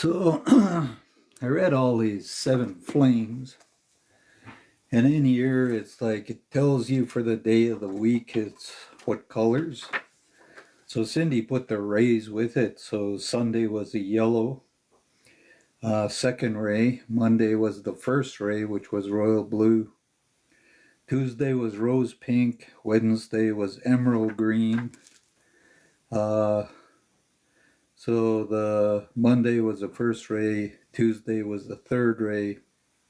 So I read all these seven flames, and in here it's like it tells you for the day of the week it's what colors. So Cindy put the rays with it. So Sunday was the yellow, second ray. Monday was the first ray, which was royal blue. Tuesday was rose pink. Wednesday was emerald green. Uh, so the Monday was the first ray. Tuesday was the third ray.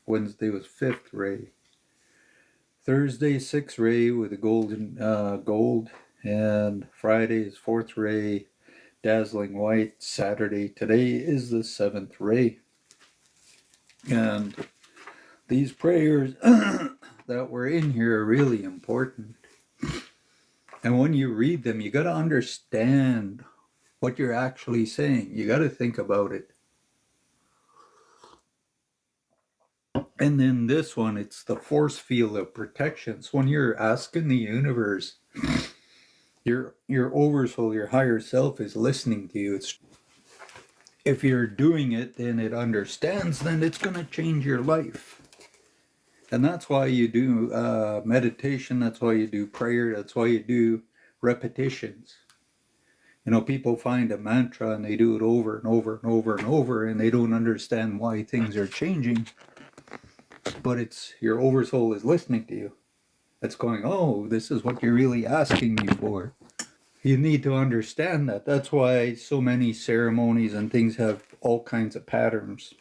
Wednesday was fifth ray. Thursday, sixth ray with a golden gold, and Friday is fourth ray, dazzling white. Saturday, today is the seventh ray. And these prayers that were in here are really important. And when you read them, you got to understand what you're actually saying. You got to think about it. And then this one, it's the force field of protection. So when you're asking the universe, your oversoul, your higher self is listening to you. If you're doing it, then it understands, then it's going to change your life. And that's why you do meditation, that's why you do prayer, that's why you do repetitions. You know, people find a mantra and they do it over and over and over and over, and they don't understand why things are changing. But it's your oversoul is listening to you. It's going, oh, this is what you're really asking me for. You need to understand that. That's why so many ceremonies and things have all kinds of patterns.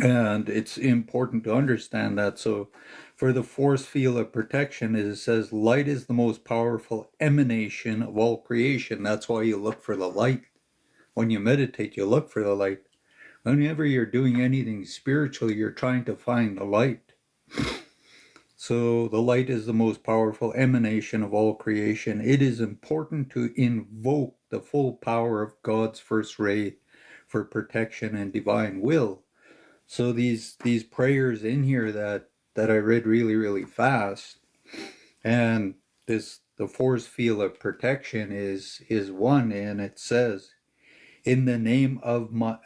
And it's important to understand that. So for the force field of protection, it says light is the most powerful emanation of all creation. That's why you look for the light. When you meditate, you look for the light. Whenever you're doing anything spiritual, you're trying to find the light. So the light is the most powerful emanation of all creation. It is important to invoke the full power of God's first ray for protection and divine will. So these prayers in here that I read really fast, and the force field of protection is one, and it says, in the name of my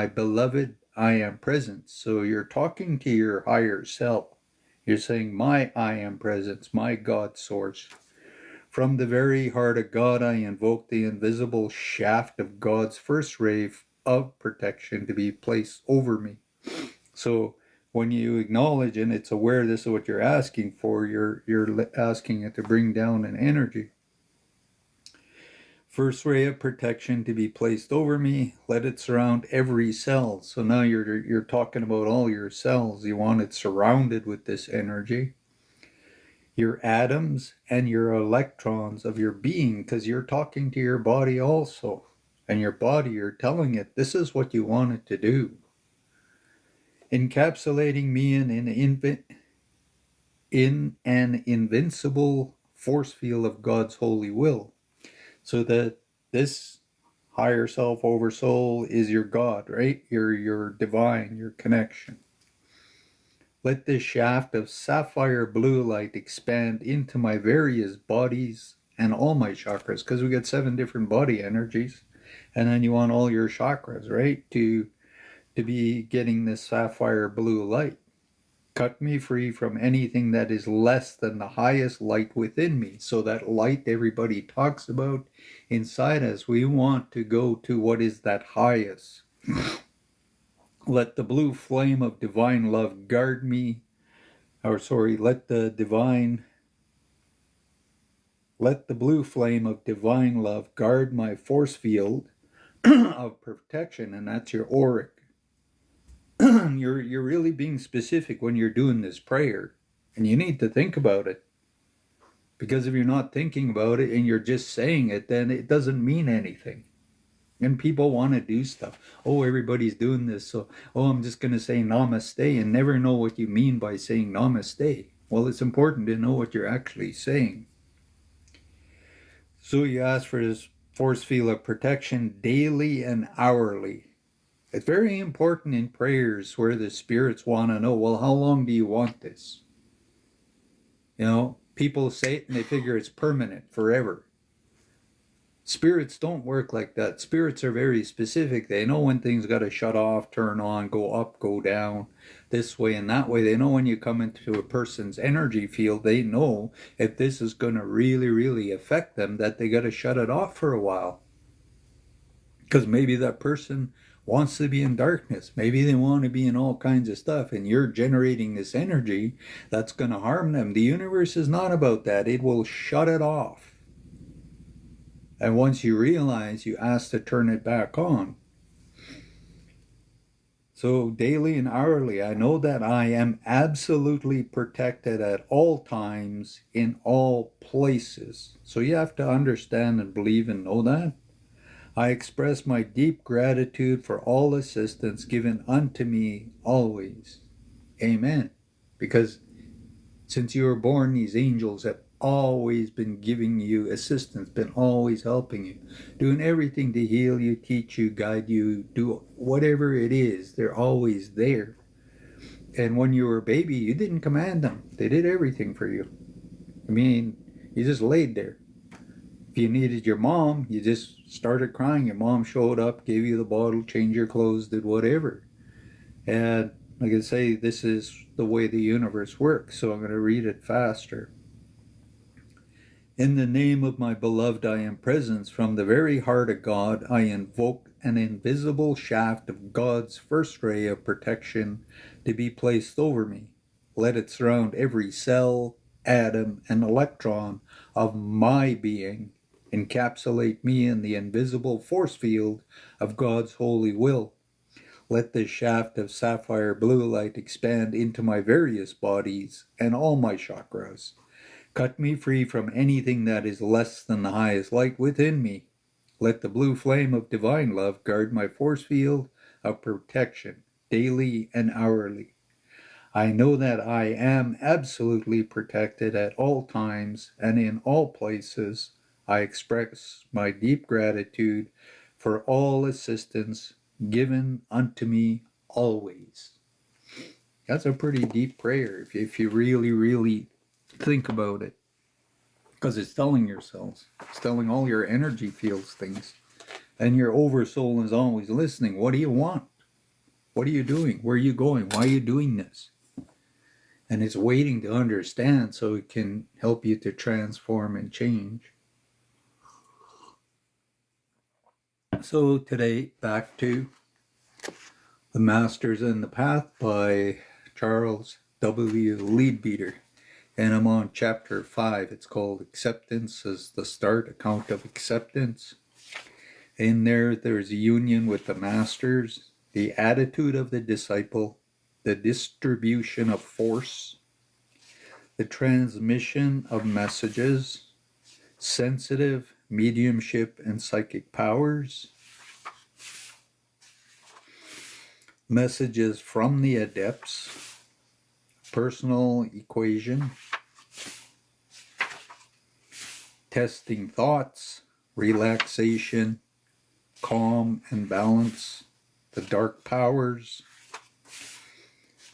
beloved, I am present. So you're talking to your higher self. You're saying, my I am presence, my God source. From the very heart of God, I invoke the invisible shaft of God's first ray of protection to be placed over me. So when you acknowledge and it's aware this is what you're asking for, you're asking it to bring down an energy. First ray of protection to be placed over me. Let it surround every cell. So now you're talking about all your cells. You want it surrounded with this energy. Your atoms and your electrons of your being, because you're talking to your body also. And your body, you're telling it, this is what you want it to do. Encapsulating me in an invincible force field of God's holy will. So that this higher self, oversoul, is your God, right? Your divine, your connection. Let this shaft of sapphire blue light expand into my various bodies and all my chakras, because we got 7 different body energies, and then you want all your chakras, right, to be getting this sapphire blue light. Cut me free from anything that is less than the highest light within me. So that light everybody talks about inside us, we want to go to what is that highest. Let the blue flame of divine love guard me. Let the blue flame of divine love guard my force field of protection, and that's your auric. You're really being specific when you're doing this prayer, and you need to think about it, because if you're not thinking about it and you're just saying it, then it doesn't mean anything. And people want to do stuff. Oh, everybody's doing this, so I'm just going to say namaste and never know what you mean by saying namaste. Well, it's important to know what you're actually saying. So you ask for this force field of protection daily and hourly. It's very important in prayers where the spirits want to know, well, how long do you want this? You know, people say it and they figure it's permanent, forever. Spirits don't work like that. Spirits are very specific. They know when things got to shut off, turn on, go up, go down, this way and that way. They know when you come into a person's energy field, they know if this is going to really, really affect them, that they got to shut it off for a while. Because maybe that person wants to be in darkness. Maybe they want to be in all kinds of stuff, and you're generating this energy that's going to harm them. The universe is not about that. It will shut it off. And once you realize, you ask to turn it back on. So daily and hourly, I know that I am absolutely protected at all times, in all places. So you have to understand and believe and know that. I express my deep gratitude for all assistance given unto me always. Amen. Because since you were born, these angels have always been giving you assistance, been always helping you, doing everything to heal you, teach you, guide you, do whatever it is. They're always there. And when you were a baby, you didn't command them. They did everything for you. I mean, you just laid there. If you needed your mom, you just started crying. Your mom showed up, gave you the bottle, changed your clothes, did whatever. And like I say, this is the way the universe works, so I'm going to read it faster. In the name of my beloved I am presence, from the very heart of God, I invoke an invisible shaft of God's first ray of protection to be placed over me. Let it surround every cell, atom, and electron of my being. Encapsulate me in the invisible force field of God's holy will. Let this shaft of sapphire blue light expand into my various bodies and all my chakras. Cut me free from anything that is less than the highest light within me. Let the blue flame of divine love guard my force field of protection, daily and hourly. I know that I am absolutely protected at all times and in all places. I express my deep gratitude for all assistance given unto me always. That's a pretty deep prayer if you really, really think about it. Because it's telling yourselves, it's telling all your energy fields things. And your oversoul is always listening. What do you want? What are you doing? Where are you going? Why are you doing this? And it's waiting to understand so it can help you to transform and change. So today, back to The Masters and the Path by Charles W. Leadbeater. And I'm on chapter 5. It's called Acceptance as the Start, Account of Acceptance. In there's a union with the masters, the attitude of the disciple, the distribution of force, the transmission of messages, sensitive, mediumship, and psychic powers, messages from the adepts, personal equation, testing thoughts, relaxation, calm and balance, the dark powers,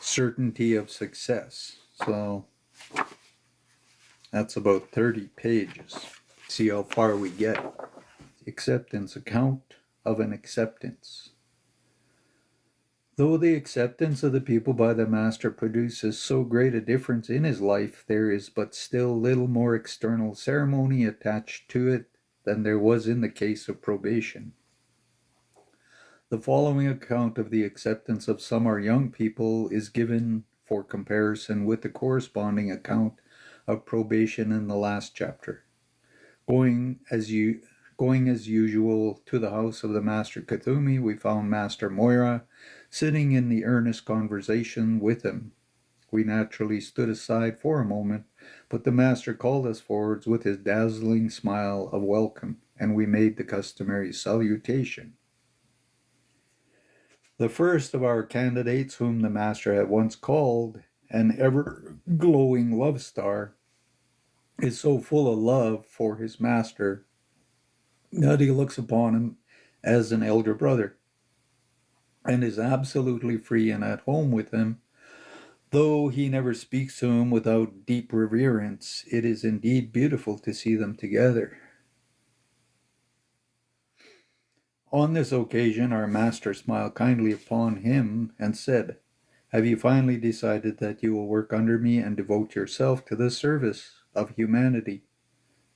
certainty of success. So that's about 30 pages. See how far we get. Acceptance, account of an acceptance. Though the acceptance of the people by the master produces so great a difference in his life, there is but still little more external ceremony attached to it than there was in the case of probation. The following account of the acceptance of some our young people is given for comparison with the corresponding account of probation in the last chapter. Going as usual to the house of the Master Kathumi, we found Master Moira sitting in the earnest conversation with him. We naturally stood aside for a moment, but the Master called us forwards with his dazzling smile of welcome, and we made the customary salutation. The first of our candidates, whom the Master had once called an ever-glowing love star, is so full of love for his master that he looks upon him as an elder brother and is absolutely free and at home with him. Though he never speaks to him without deep reverence, it is indeed beautiful to see them together. On this occasion, our master smiled kindly upon him and said, "Have you finally decided that you will work under me and devote yourself to the service of humanity?"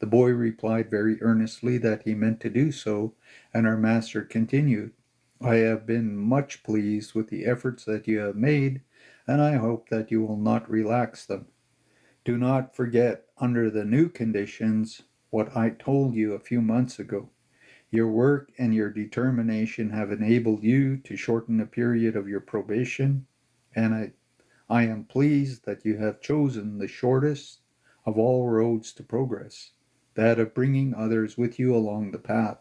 The boy replied very earnestly that he meant to do so, and our master continued, "I have been much pleased with the efforts that you have made, and I hope that you will not relax them. Do not forget, under the new conditions, what I told you a few months ago. Your work and your determination have enabled you to shorten the period of your probation, and I am pleased that you have chosen the shortest of all roads to progress, that of bringing others with you along the path.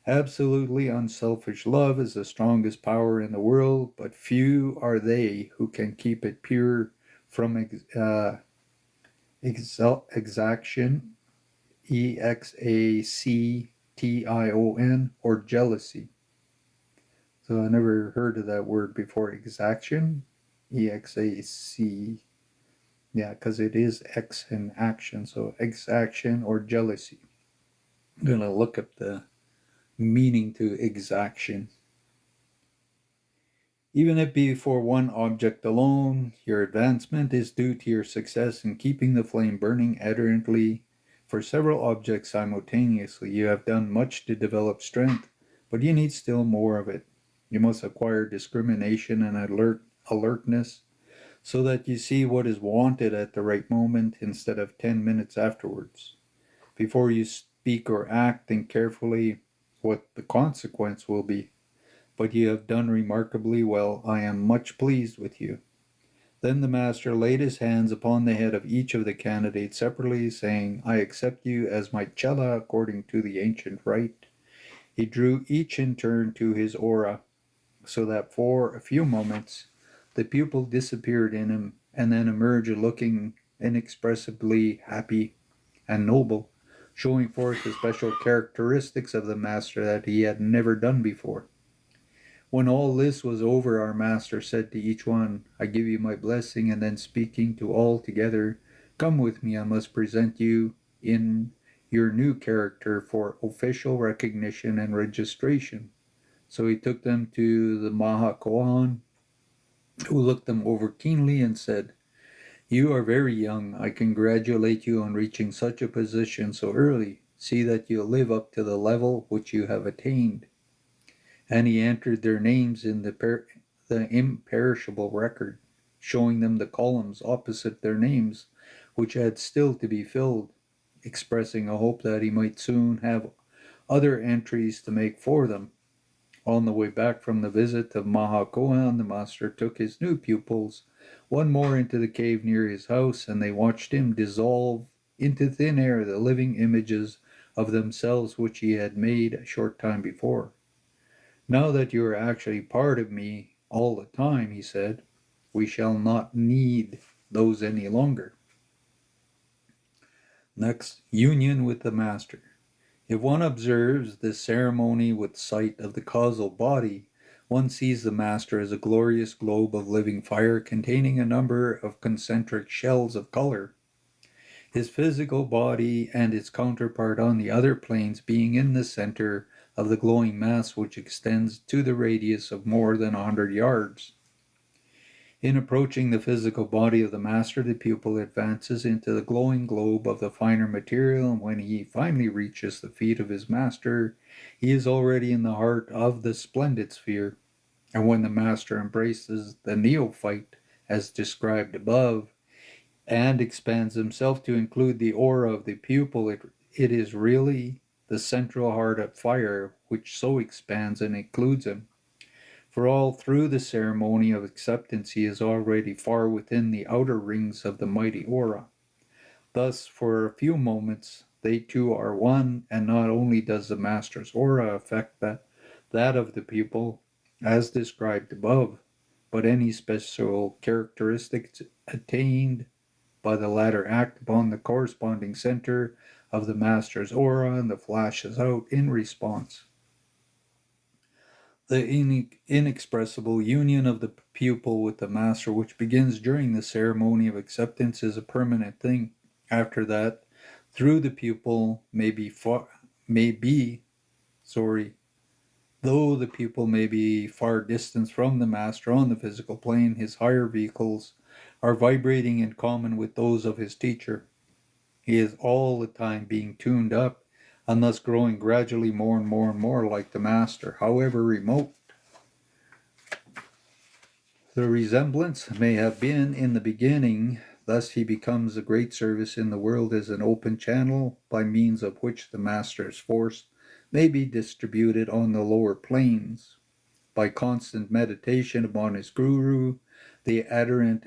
Absolutely unselfish love is the strongest power in the world, but few are they who can keep it pure from exaction, EXACTION, or jealousy." So I never heard of that word before. Exaction, EXAC. Yeah, because it is X in action. So exaction or jealousy. I'm going to look up the meaning to exaction. Even if it be for one object alone, your advancement is due to your success in keeping the flame burning adherently for several objects simultaneously. You have done much to develop strength, but you need still more of it. You must acquire discrimination and alertness so that you see what is wanted at the right moment instead of 10 minutes afterwards. Before you speak or act, think carefully what the consequence will be. But you have done remarkably well. I am much pleased with you." Then the master laid his hands upon the head of each of the candidates separately, saying, "I accept you as my chela according to the ancient rite." He drew each in turn to his aura, so that for a few moments the pupil disappeared in him and then emerged looking inexpressibly happy and noble, showing forth the special characteristics of the master that he had never done before. When all this was over, our master said to each one, "I give you my blessing," and then speaking to all together, "Come with me, I must present you in your new character for official recognition and registration." So he took them to the Mahakohan, who looked them over keenly and said, "You are very young. I congratulate you on reaching such a position so early. See that you live up to the level which you have attained." And he entered their names in the imperishable record, showing them the columns opposite their names, which had still to be filled, expressing a hope that he might soon have other entries to make for them. On the way back from the visit of Mahakohan, the master took his new pupils one more into the cave near his house, and they watched him dissolve into thin air the living images of themselves which he had made a short time before. "Now that you are actually part of me all the time," he said, "we shall not need those any longer." Next, union with the master. If one observes this ceremony with sight of the causal body, one sees the master as a glorious globe of living fire containing a number of concentric shells of color, his physical body and its counterpart on the other planes being in the center of the glowing mass which extends to the radius of more than 100 yards. In approaching the physical body of the master, the pupil advances into the glowing globe of the finer material, and when he finally reaches the feet of his master, he is already in the heart of the splendid sphere. And when the master embraces the neophyte, as described above, and expands himself to include the aura of the pupil, it is really the central heart of fire which so expands and includes him. For all through the ceremony of acceptance he is already far within the outer rings of the mighty aura. Thus, for a few moments, they two are one, and not only does the master's aura affect that of the pupil, as described above, but any special characteristics attained by the latter act upon the corresponding center of the master's aura, and the flashes out in response. The inexpressible union of the pupil with the master, which begins during the ceremony of acceptance, is a permanent thing. After that, through the pupil may be Though the pupil may be far distant from the master on the physical plane, his higher vehicles are vibrating in common with those of his teacher. He is all the time being tuned up and thus growing gradually more and more and more like the master, however remote the resemblance may have been in the beginning. Thus he becomes a great service in the world as an open channel by means of which the master's force may be distributed on the lower planes. By constant meditation upon his guru, the adherent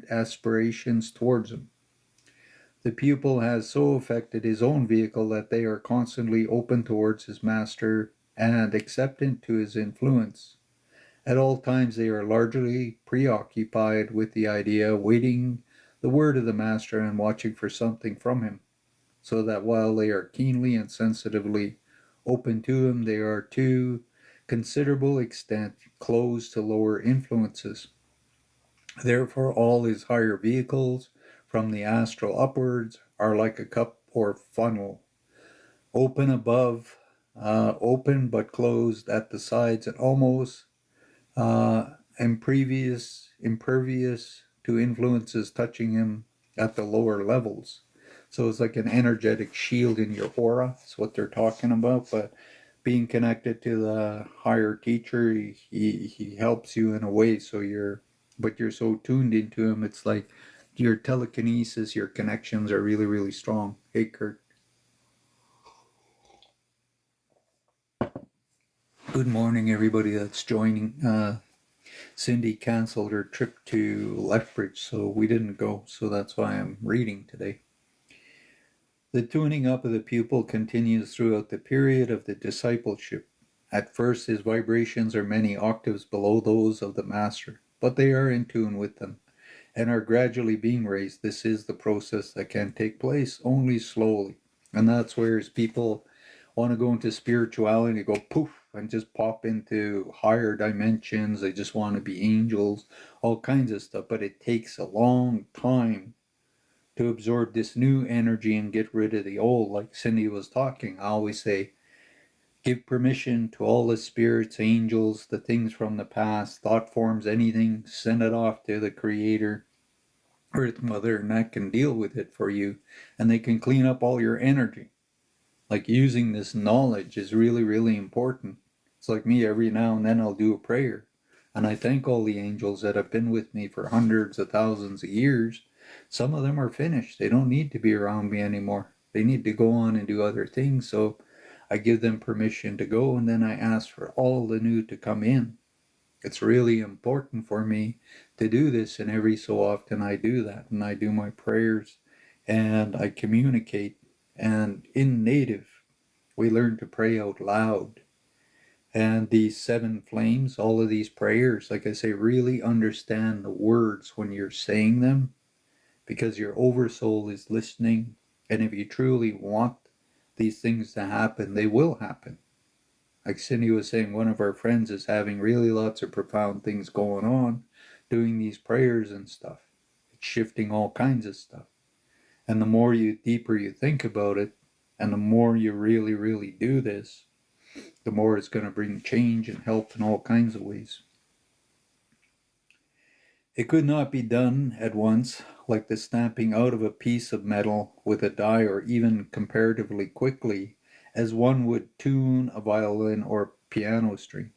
aspirations towards him. The pupil has so affected his own vehicle that they are constantly open towards his master and acceptant to his influence. At all times they are largely preoccupied with the idea, waiting the word of the master and watching for something from him, so that while they are keenly and sensitively open to him, they are to considerable extent closed to lower influences. Therefore, all his higher vehicles, from the astral upwards, are like a cup or funnel, open above, open but closed at the sides, and almost impervious to influences touching him at the lower levels. So it's like an energetic shield in your aura. That's what they're talking about. But being connected to the higher teacher, he helps you in a way. So you're so tuned into him. It's like your telekinesis, your connections are really, really strong. Hey, Kurt. Good morning, everybody that's joining. Cindy canceled her trip to Lethbridge, so we didn't go, so that's why I'm reading today. The tuning up of the pupil continues throughout the period of the discipleship. At first, his vibrations are many octaves below those of the master, but they are in tune with them and are gradually being raised. This is the process that can take place only slowly, and that's where people want to go into spirituality, go poof, and just pop into higher dimensions. They just want to be angels, all kinds of stuff, but it takes a long time to absorb this new energy and get rid of the old. Like Cindy was talking, I always say, give permission to all the spirits, angels, the things from the past, thought forms, anything, send it off to the Creator, Earth Mother, and that can deal with it for you, and they can clean up all your energy. Like using this knowledge is really, really important. It's like me, every now and then I'll do a prayer, and I thank all the angels that have been with me for hundreds of thousands of years. Some of them are finished. They don't need to be around me anymore. They need to go on and do other things. So I give them permission to go, and then I ask for all the new to come in. It's really important for me to do this, and every so often I do that, and I do my prayers and I communicate. And in native, we learn to pray out loud. And these seven flames, all of these prayers, like I say, really understand the words when you're saying them, because your oversoul is listening. And if you truly want these things to happen, they will happen. Like Cindy was saying, one of our friends is having really lots of profound things going on, doing these prayers and stuff. It's shifting all kinds of stuff. And the more deeper you think about it, and the more you really, really do this, the more it's going to bring change and help in all kinds of ways. It could not be done at once, like the stamping out of a piece of metal with a die, or even comparatively quickly, as one would tune a violin or piano string.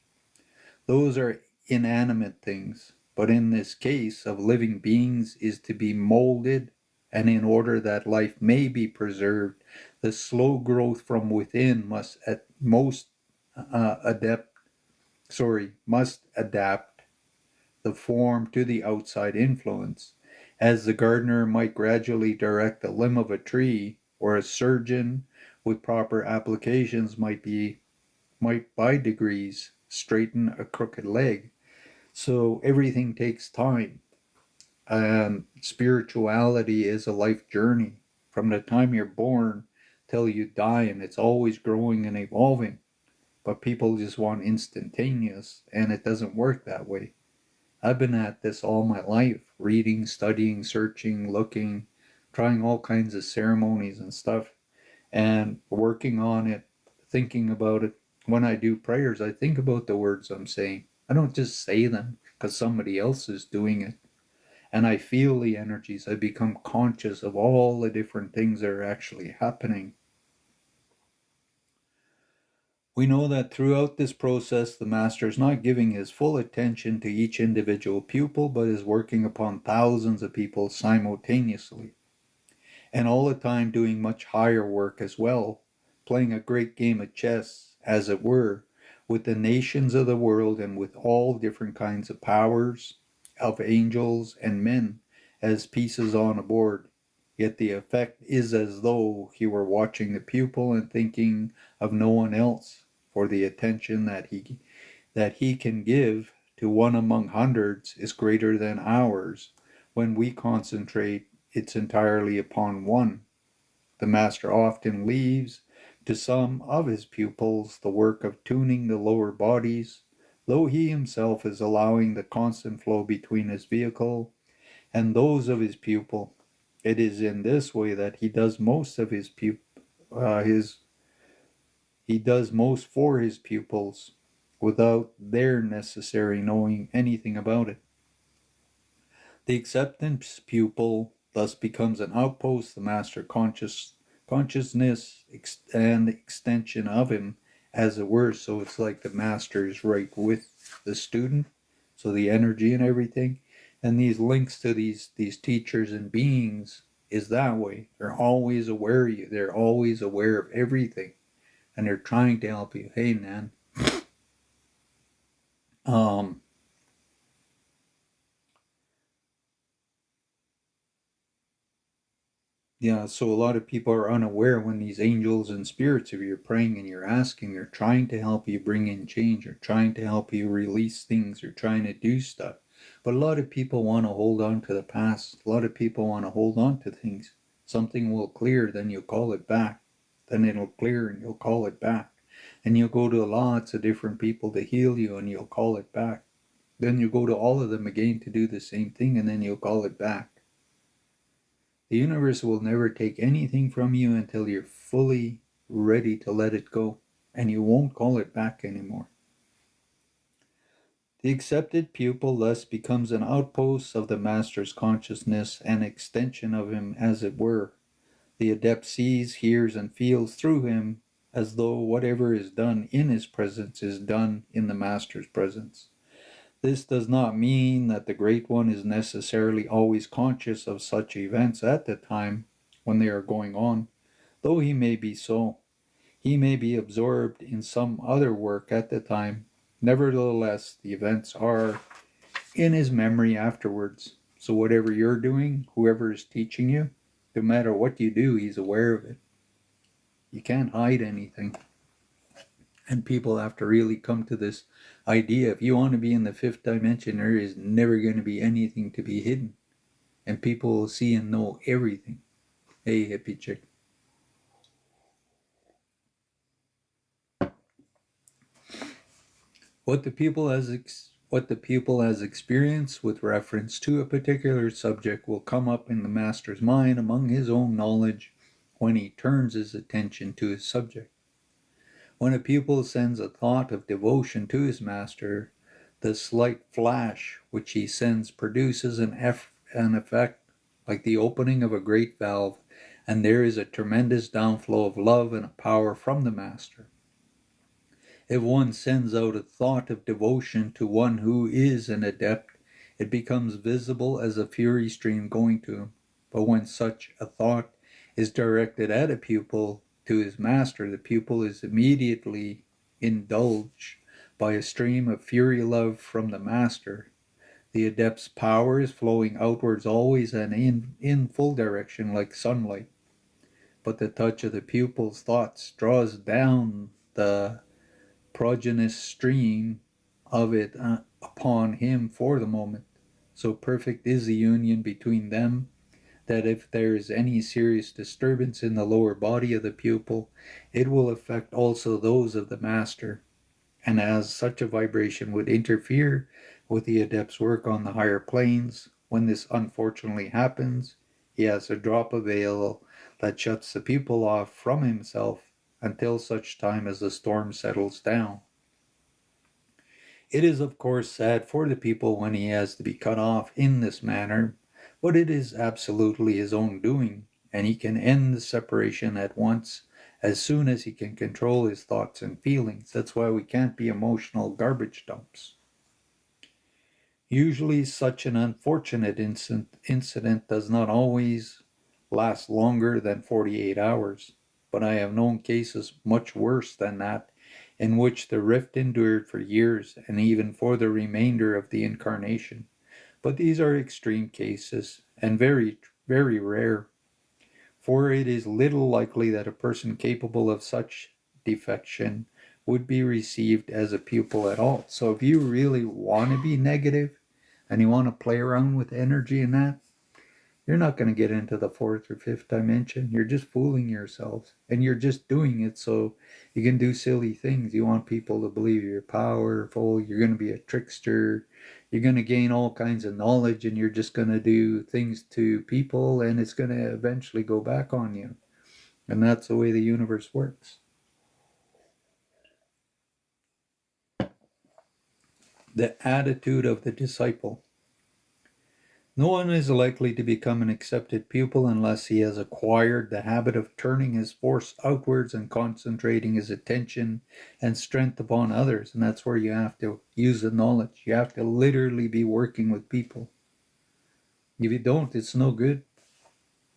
Those are inanimate things, but in this case of living beings is to be molded, and in order that life may be preserved, the slow growth from within must adapt the form to the outside influence, as the gardener might gradually direct the limb of a tree, or a surgeon with proper applications might by degrees straighten a crooked leg. So everything takes time. And spirituality is a life journey from the time you're born till you die, and it's always growing and evolving. But people just want instantaneous, and it doesn't work that way. I've been at this all my life, reading, studying, searching, looking, trying all kinds of ceremonies and stuff, and working on it thinking about it. When I do prayers, I think about the words I'm saying. I don't just say them because somebody else is doing it. And I feel the energies. I become conscious of all the different things that are actually happening. We know that throughout this process, the master is not giving his full attention to each individual pupil, but is working upon thousands of people simultaneously, and all the time doing much higher work as well, playing a great game of chess, as it were, with the nations of the world and with all different kinds of powers, of angels and men, as pieces on a board. Yet the effect is as though he were watching the pupil and thinking of no one else, for the attention that he can give to one among hundreds is greater than ours when we concentrate it's entirely upon one. The master often leaves to some of his pupils the work of tuning the lower bodies, though he himself is allowing the constant flow between his vehicle and those of his pupil. It is in this way that he does most of his he does most for his pupils without their necessary knowing anything about it. The acceptance pupil thus becomes an outpost, the master consciousness and extension of him, as it were. So it's like the master is right with the student. So the energy and everything, and these links to these teachers and beings is that way. They're always aware of you. They're always aware of everything, and they're trying to help you. Hey, man. Um, Yeah, so a lot of people are unaware when these angels and spirits, if you're praying and you're asking, they're trying to help you bring in change, or trying to help you release things, or trying to do stuff. But a lot of people want to hold on to the past. A lot of people want to hold on to things. Something will clear, then you'll call it back. Then it'll clear and you'll call it back. And you'll go to lots of different people to heal you and you'll call it back. Then you go to all of them again to do the same thing and then you'll call it back. The universe will never take anything from you until you're fully ready to let it go, and you won't call it back anymore. The accepted pupil thus becomes an outpost of the master's consciousness, an extension of him, as it were. The adept sees, hears, and feels through him as though whatever is done in his presence is done in the master's presence. This does not mean that the Great One is necessarily always conscious of such events at the time when they are going on, though he may be so. He may be absorbed in some other work at the time. Nevertheless, the events are in his memory afterwards. So whatever you're doing, whoever is teaching you, no matter what you do, he's aware of it. You can't hide anything. And people have to really come to this idea. If you want to be in the fifth dimension, there is never going to be anything to be hidden. And people will see and know everything. Hey, hippie chick. What the pupil has experienced with reference to a particular subject will come up in the master's mind among his own knowledge when he turns his attention to his subject. When a pupil sends a thought of devotion to his master, the slight flash which he sends produces an effect like the opening of a great valve, and there is a tremendous downflow of love and power from the master. If one sends out a thought of devotion to one who is an adept, it becomes visible as a fury stream going to him. But when such a thought is directed at a pupil, to his master, the pupil is immediately indulged by a stream of fury love from the master. The adept's power is flowing outwards always and in full direction like sunlight. But the touch of the pupil's thoughts draws down the prodigious stream of it upon him for the moment. So perfect is the union between them that if there is any serious disturbance in the lower body of the pupil, it will affect also those of the master. And as such a vibration would interfere with the adept's work on the higher planes, when this unfortunately happens, he has to drop a veil that shuts the pupil off from himself until such time as the storm settles down. It is, of course, sad for the people when he has to be cut off in this manner, but it is absolutely his own doing, and he can end the separation at once as soon as he can control his thoughts and feelings. That's why we can't be emotional garbage dumps. Usually, such an unfortunate incident does not always last longer than 48 hours, but I have known cases much worse than that in which the rift endured for years and even for the remainder of the incarnation. But these are extreme cases and very, very rare, for it is little likely that a person capable of such defection would be received as a pupil at all. So if you really want to be negative and you want to play around with energy and that, you're not going to get into the fourth or fifth dimension. You're just fooling yourselves. And you're just doing it so you can do silly things. You want people to believe you're powerful. You're going to be a trickster. You're going to gain all kinds of knowledge, and you're just going to do things to people, and it's going to eventually go back on you. And that's the way the universe works. The attitude of the disciple. No one is likely to become an accepted pupil unless he has acquired the habit of turning his force outwards and concentrating his attention and strength upon others. And that's where you have to use the knowledge. You have to literally be working with people. If you don't, it's no good.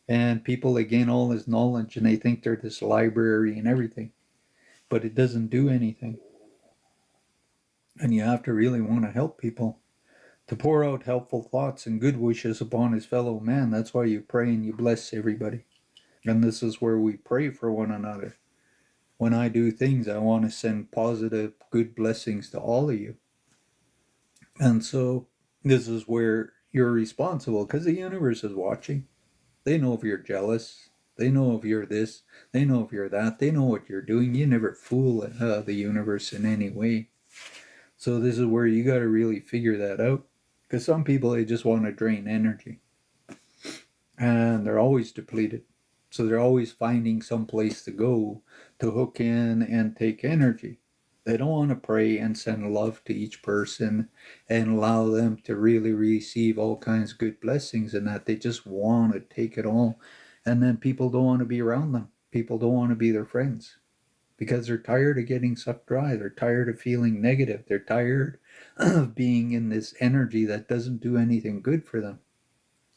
And people, they gain all this knowledge and they think they're this library and everything. But it doesn't do anything. And you have to really want to help people, to pour out helpful thoughts and good wishes upon his fellow man. That's why you pray and you bless everybody. And this is where we pray for one another. When I do things, I want to send positive, good blessings to all of you. And so this is where you're responsible, because the universe is watching. They know if you're jealous. They know if you're this. They know if you're that. They know what you're doing. You never fool the universe in any way. So this is where you got to really figure that out. Because some people, they just want to drain energy. And they're always depleted. So they're always finding some place to go to hook in and take energy. They don't want to pray and send love to each person and allow them to really receive all kinds of good blessings and that. They just want to take it all. And then people don't want to be around them. People don't want to be their friends because they're tired of getting sucked dry. They're tired of feeling negative. They're tired of being in this energy that doesn't do anything good for them.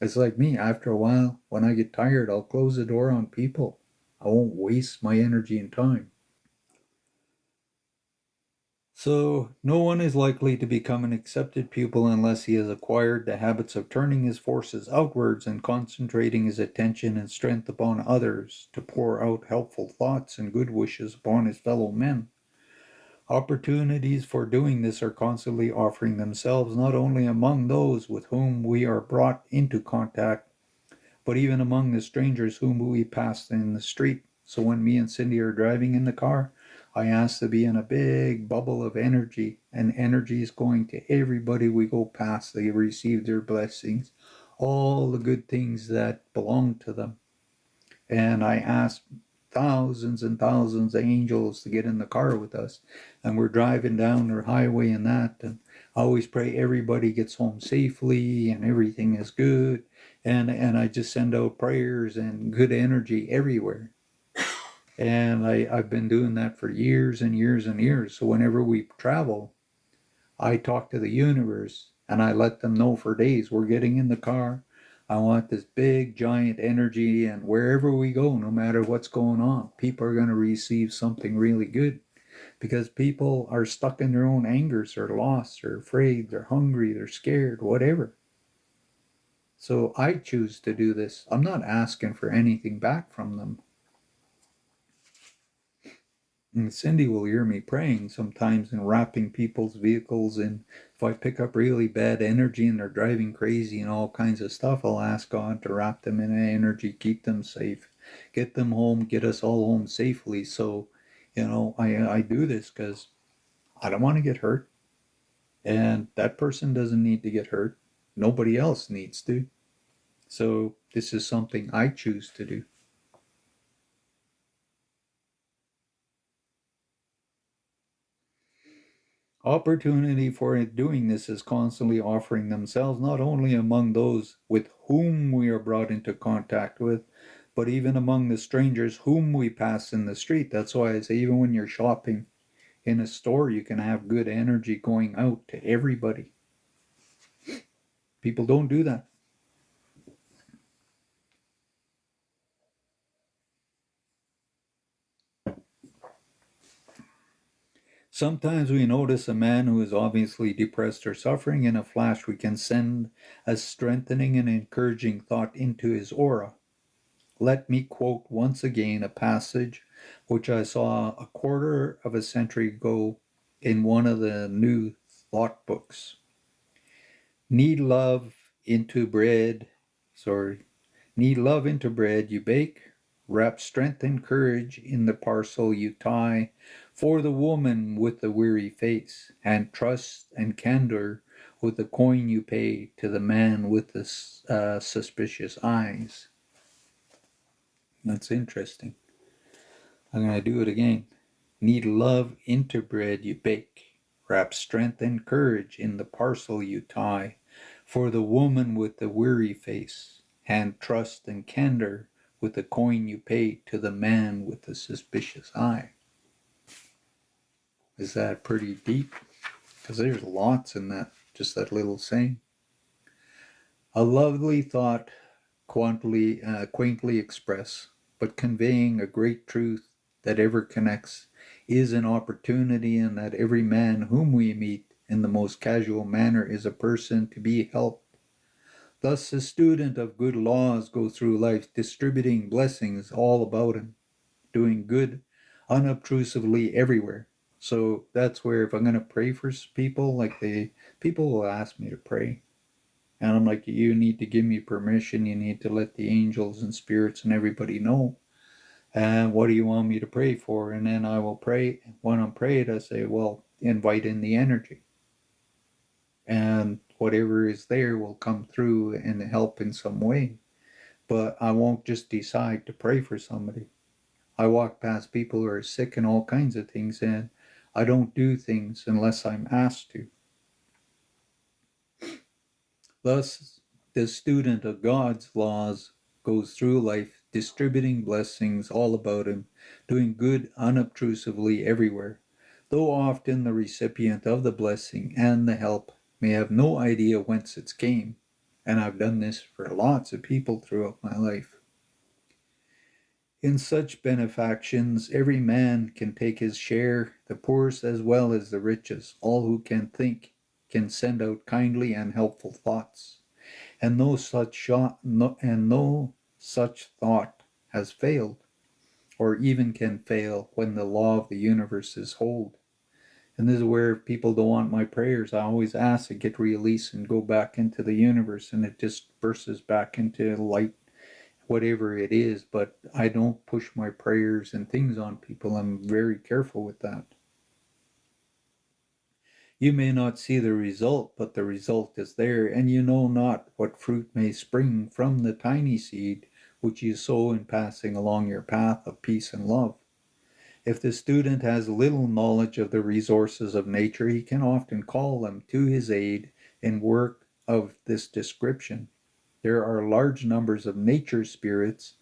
It's like me. After a while, when I get tired, I'll close the door on people. I won't waste my energy and time. So, no one is likely to become an accepted pupil unless he has acquired the habits of turning his forces outwards and concentrating his attention and strength upon others, to pour out helpful thoughts and good wishes upon his fellow men. Opportunities for doing this are constantly offering themselves, not only among those with whom we are brought into contact, but even among the strangers whom we pass in the street. So when me and Cindy are driving in the car, I ask to be in a big bubble of energy, and energy is going to everybody we go past. They receive their blessings, all the good things that belong to them. And I ask thousands and thousands of angels to get in the car with us, and we're driving down the highway and that, and I always pray everybody gets home safely and everything is good, and I just send out prayers and good energy everywhere. And I've been doing that for years and years and years. So whenever we travel, I talk to the universe and I let them know for days, we're getting in the car. I want this big giant energy, and wherever we go, no matter what's going on, people are going to receive something really good, because people are stuck in their own angers. They're lost, they're afraid, they're hungry, they're scared, whatever. So I choose to do this. I'm not asking for anything back from them. And Cindy will hear me praying sometimes and wrapping people's vehicles. And if I pick up really bad energy and they're driving crazy and all kinds of stuff, I'll ask God to wrap them in energy, keep them safe, get them home, get us all home safely. So, I do this because I don't want to get hurt. And that person doesn't need to get hurt. Nobody else needs to. So this is something I choose to do. Opportunity for doing this is constantly offering themselves, not only among those with whom we are brought into contact with, but even among the strangers whom we pass in the street. That's why I say, even when you're shopping in a store, you can have good energy going out to everybody. People don't do that. Sometimes we notice a man who is obviously depressed or suffering. In a flash, we can send a strengthening and encouraging thought into his aura. Let me quote once again a passage which I saw a quarter of a century ago in one of the new thought books. Need love into bread, need love into bread you bake, wrap strength and courage in the parcel you tie, for the woman with the weary face, and trust and candor with the coin you pay to the man with the suspicious eyes. That's interesting. I'm going to do it again. Need love into bread you bake, wrap strength and courage in the parcel you tie, for the woman with the weary face, hand trust and candor with the coin you pay to the man with the suspicious eye. Is that pretty deep? Because there's lots in that, just that little saying. A lovely thought, quaintly expressed, but conveying a great truth that ever connects, is an opportunity, and that every man whom we meet in the most casual manner is a person to be helped. Thus the student of good laws goes through life distributing blessings all about him, doing good unobtrusively everywhere. So that's where, if I'm going to pray for people, people will ask me to pray. And I'm like, you need to give me permission. You need to let the angels and spirits and everybody know. And what do you want me to pray for? And then I will pray. When I'm prayed, I say, well, invite in the energy. And whatever is there will come through and help in some way. But I won't just decide to pray for somebody. I walk past people who are sick and all kinds of things, and I don't do things unless I'm asked to. Thus, the student of God's laws goes through life distributing blessings all about him, doing good unobtrusively everywhere, though often the recipient of the blessing and the help may have no idea whence it came. And I've done this for lots of people throughout my life. In such benefactions, every man can take his share, the poorest as well as the richest. All who can think can send out kindly and helpful thoughts. And no such thought has failed, or even can fail, when the law of the universe is hold. And this is where people don't want my prayers. I always ask to get released and go back into the universe, and it just bursts back into light, whatever it is. But I don't push my prayers and things on people. I'm very careful with that. You may not see the result, but the result is there, and you know not what fruit may spring from the tiny seed which you sow in passing along your path of peace and love. If the student has little knowledge of the resources of nature, he can often call them to his aid in work of this description. There are large numbers of nature spirits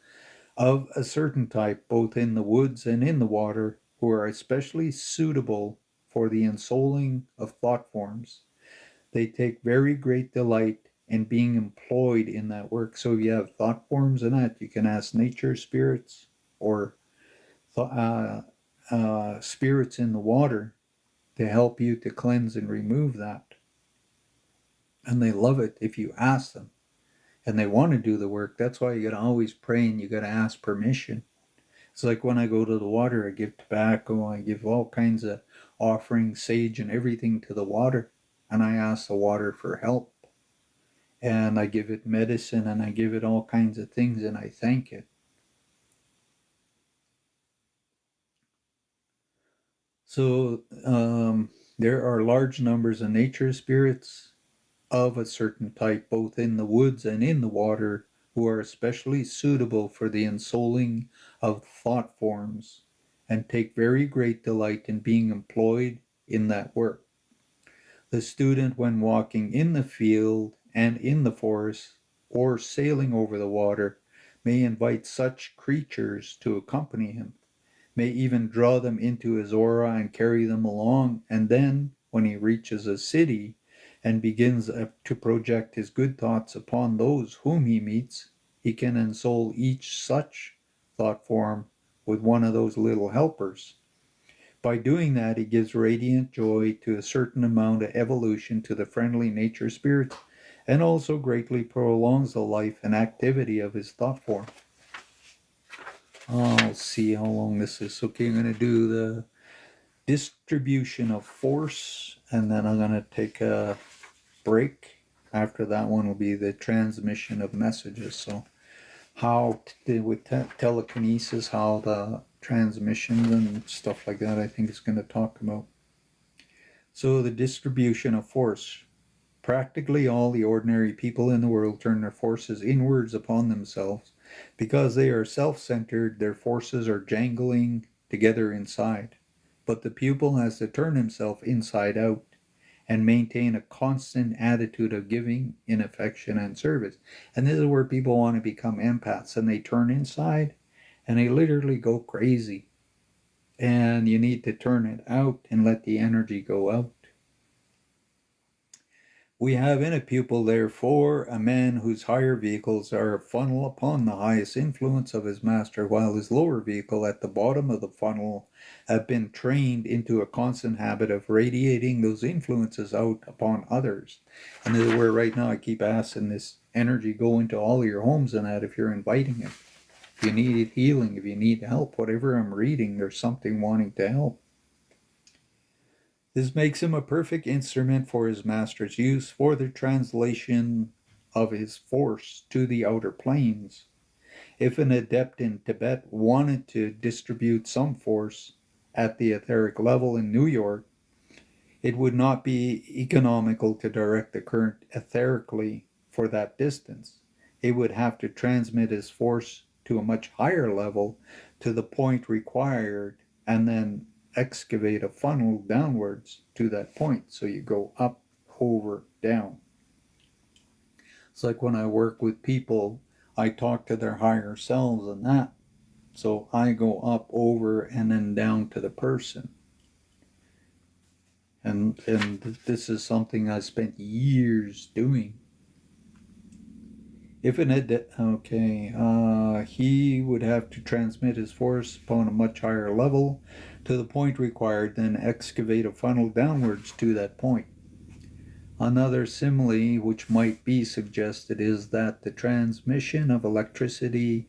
of a certain type, both in the woods and in the water, who are especially suitable for the ensouling of thought forms. They take very great delight in being employed in that work. So if you have thought forms in that, you can ask nature spirits or spirits in the water to help you to cleanse and remove that. And they love it if you ask them. And they want to do the work. That's why you got to always pray, and you got to ask permission. It's like when I go to the water, I give tobacco, I give all kinds of offerings, sage and everything to the water. And I ask the water for help. And I give it medicine, and I give it all kinds of things, and I thank it. So there are large numbers of nature spirits of a certain type, both in the woods and in the water, who are especially suitable for the ensouling of thought forms, and take very great delight in being employed in that work. The student, when walking in the field and in the forest, or sailing over the water, may invite such creatures to accompany him, may even draw them into his aura and carry them along, and then, when he reaches a city and begins to project his good thoughts upon those whom he meets, he can ensoul each such thought form with one of those little helpers. By doing that, he gives radiant joy to a certain amount of evolution to the friendly nature spirits, and also greatly prolongs the life and activity of his thought form. I'll see how long this is. Okay, I'm going to do the distribution of force, and then I'm going to take a break. After that one will be the transmission of messages. So how with telekinesis, how the transmissions and stuff like that, I think it's going to talk about. So the distribution of force. Practically all the ordinary people in the world turn their forces inwards upon themselves. Because they are self-centered, their forces are jangling together inside. But the pupil has to turn himself inside out and maintain a constant attitude of giving in affection and service. And this is where people want to become empaths, and they turn inside and they literally go crazy. And you need to turn it out and let the energy go out. We have in a pupil, therefore, a man whose higher vehicles are a funnel upon the highest influence of his master, while his lower vehicle at the bottom of the funnel have been trained into a constant habit of radiating those influences out upon others. And this is where right now I keep asking this energy go into all your homes and that if you're inviting it. If you need healing, if you need help, whatever I'm reading, there's something wanting to help. This makes him a perfect instrument for his master's use for the translation of his force to the outer planes. If an adept in Tibet wanted to distribute some force at the etheric level in New York, it would not be economical to direct the current etherically for that distance. It would have to transmit his force to a much higher level to the point required and then excavate a funnel downwards to that point. So you go up, over, down. It's like when I work with people, I talk to their higher selves and that. So I go up, over, and then down to the person. And this is something I spent years doing. If an he would have to transmit his force upon a much higher level to the point required, then excavate a funnel downwards to that point. Another simile which might be suggested is that the transmission of electricity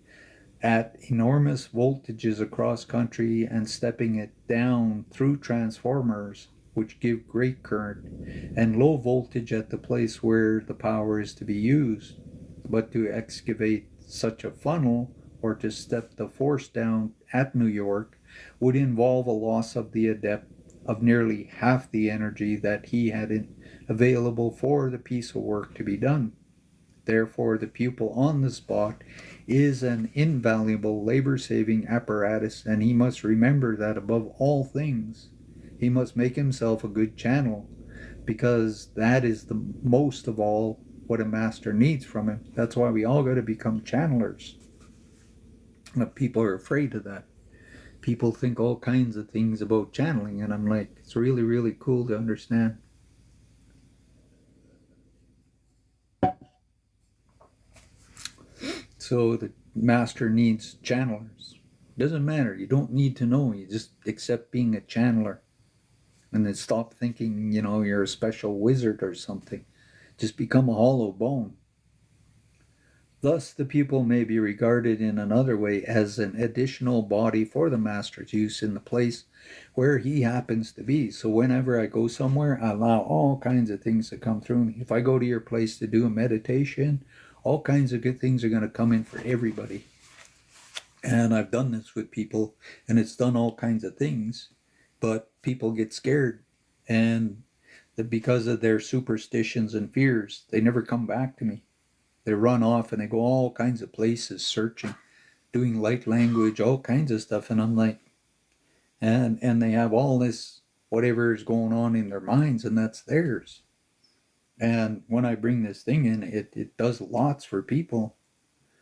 at enormous voltages across country and stepping it down through transformers which give great current and low voltage at the place where the power is to be used. But to excavate such a funnel or to step the force down at New York would involve a loss of the adept of nearly half the energy that he had available for the piece of work to be done. Therefore, the pupil on the spot is an invaluable labor-saving apparatus, and he must remember that above all things, he must make himself a good channel, because that is the most of all what a master needs from him. That's why we all got to become channelers. But people are afraid of that. People think all kinds of things about channeling, and I'm like, it's really, really cool to understand. So the master needs channelers. Doesn't matter. You don't need to know. You just accept being a channeler. And then stop thinking, you're a special wizard or something. Just become a hollow bone. Thus, the pupil may be regarded in another way as an additional body for the master's use in the place where he happens to be. So whenever I go somewhere, I allow all kinds of things to come through me. If I go to your place to do a meditation, all kinds of good things are going to come in for everybody. And I've done this with people, and it's done all kinds of things, but people get scared. And because of their superstitions and fears, they never come back to me. They run off and they go all kinds of places searching, doing light language, all kinds of stuff. And I'm like, and they have all this whatever is going on in their minds, and that's theirs. And when I bring this thing in, it does lots for people.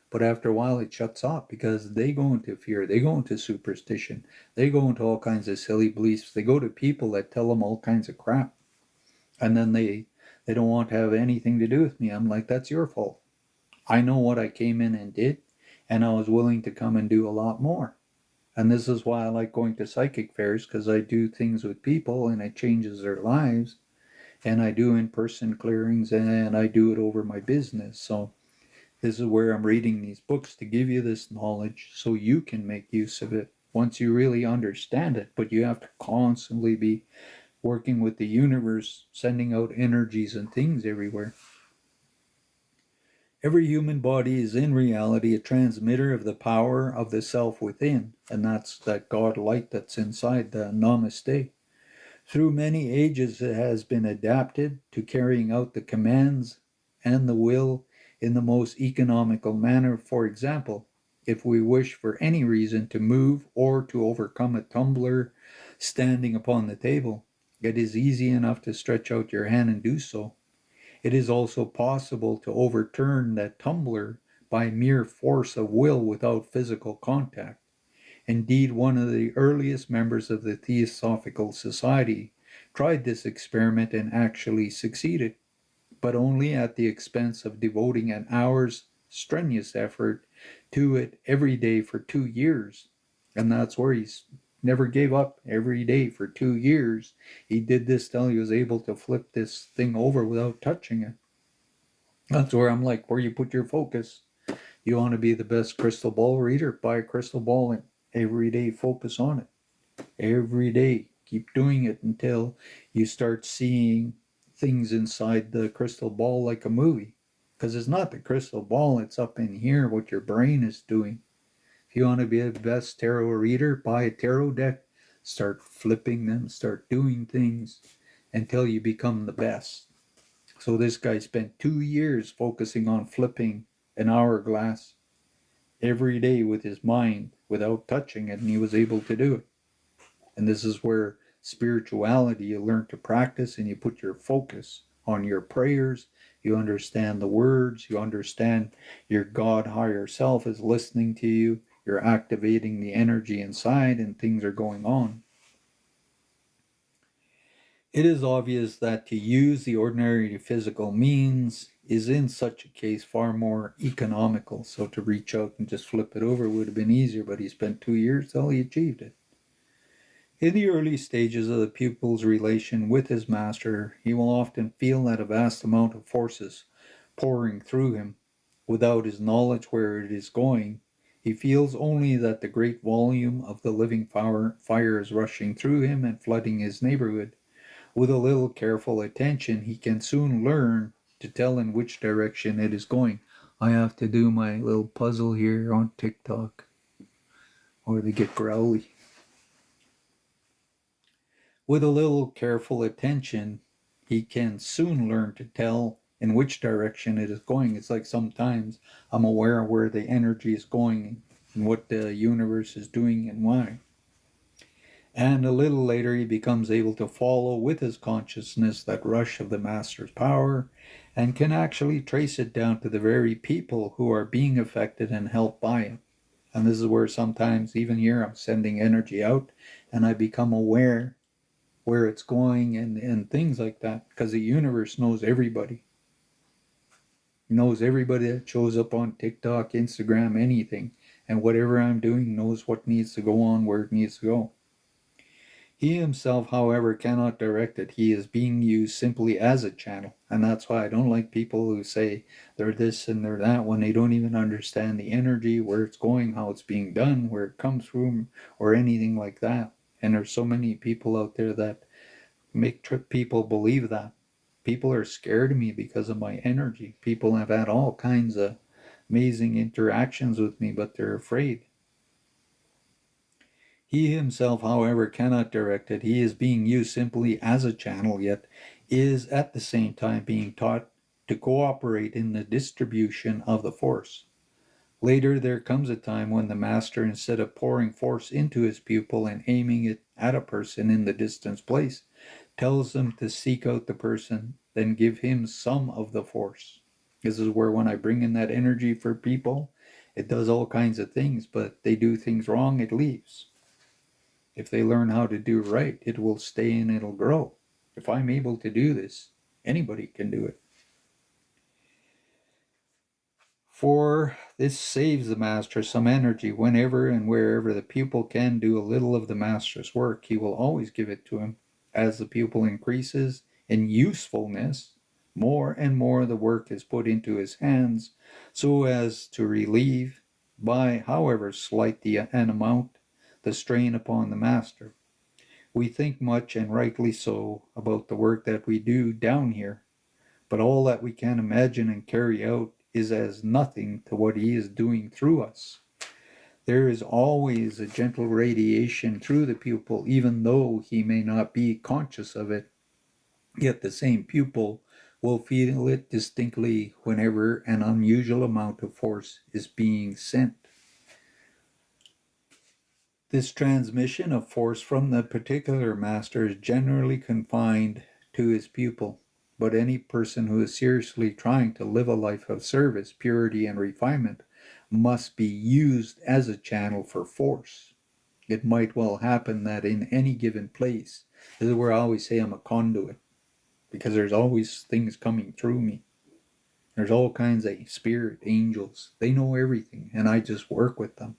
But after a while, it shuts off because they go into fear. They go into superstition. They go into all kinds of silly beliefs. They go to people that tell them all kinds of crap. And then they don't want to have anything to do with me. I'm like, that's your fault. I know what I came in and did, and I was willing to come and do a lot more. And this is why I like going to psychic fairs, because I do things with people and it changes their lives. And I do in-person clearings, and I do it over my business. So this is where I'm reading these books to give you this knowledge so you can make use of it once you really understand it. But you have to constantly be working with the universe, sending out energies and things everywhere. Every human body is in reality a transmitter of the power of the self within, and that's that God light that's inside, the Namaste. Through many ages it has been adapted to carrying out the commands and the will in the most economical manner. For example, if we wish for any reason to move or to overcome a tumbler standing upon the table, it is easy enough to stretch out your hand and do so. It is also possible to overturn that tumbler by mere force of will without physical contact. Indeed, one of the earliest members of the Theosophical Society tried this experiment and actually succeeded, but only at the expense of devoting an hour's strenuous effort to it every day for 2 years. And that's where he's never gave up. Every day for 2 years he did this till he was able to flip this thing over without touching it. That's where I'm like, where you put your focus. You want to be the best crystal ball reader? Buy a crystal ball and every day focus on it. Every day. Keep doing it until you start seeing things inside the crystal ball like a movie. Because it's not the crystal ball, it's up in here what your brain is doing. If you want to be the best tarot reader, buy a tarot deck. Start flipping them, start doing things until you become the best. So this guy spent 2 years focusing on flipping an hourglass every day with his mind without touching it, and he was able to do it. And this is where spirituality, you learn to practice and you put your focus on your prayers. You understand the words, you understand your God higher self is listening to you. You're activating the energy inside and things are going on. It is obvious that to use the ordinary physical means is in such a case far more economical. So to reach out and just flip it over would have been easier, but he spent 2 years till he achieved it. In the early stages of the pupil's relation with his master, he will often feel that a vast amount of forces pouring through him. Without his knowledge where it is going, he feels only that the great volume of the living fire is rushing through him and flooding his neighborhood. With a little careful attention, he can soon learn to tell in which direction it is going. I have to do my little puzzle here on TikTok, or they get growly. With a little careful attention, he can soon learn to tell in which direction it is going. It's like sometimes I'm aware of where the energy is going and what the universe is doing and why. And a little later he becomes able to follow with his consciousness that rush of the master's power and can actually trace it down to the very people who are being affected and helped by it. And this is where sometimes even here I'm sending energy out and I become aware where it's going and things like that, because the universe knows everybody. It knows everybody that shows up on TikTok, Instagram, anything. And whatever I'm doing knows what needs to go on, where it needs to go. He himself, however, cannot direct it. He is being used simply as a channel. And that's why I don't like people who say they're this and they're that when they don't even understand the energy, where it's going, how it's being done, where it comes from, or anything like that. And there's so many people out there that make people believe that. People are scared of me because of my energy. People have had all kinds of amazing interactions with me, but they're afraid. He himself, however, cannot direct it. He is being used simply as a channel, yet is at the same time being taught to cooperate in the distribution of the force. Later, there comes a time when the master, instead of pouring force into his pupil and aiming it at a person in the distant place, tells them to seek out the person, then give him some of the force. This is where, when I bring in that energy for people, it does all kinds of things, but they do things wrong, it leaves. If they learn how to do right, it will stay and it'll grow. If I'm able to do this, anybody can do it. For this saves the master some energy. Whenever and wherever the pupil can do a little of the master's work, he will always give it to him. As the pupil increases in usefulness, more and more the work is put into his hands, so as to relieve, by however slight an amount, the strain upon the master. We think much, and rightly so, about the work that we do down here, but all that we can imagine and carry out is as nothing to what he is doing through us. There is always a gentle radiation through the pupil, even though he may not be conscious of it. Yet the same pupil will feel it distinctly whenever an unusual amount of force is being sent. This transmission of force from the particular master is generally confined to his pupil. But any person who is seriously trying to live a life of service, purity, and refinement must be used as a channel for force. It might well happen that in any given place, this is where I always say I'm a conduit, because there's always things coming through me. There's all kinds of spirit angels. They know everything, and I just work with them.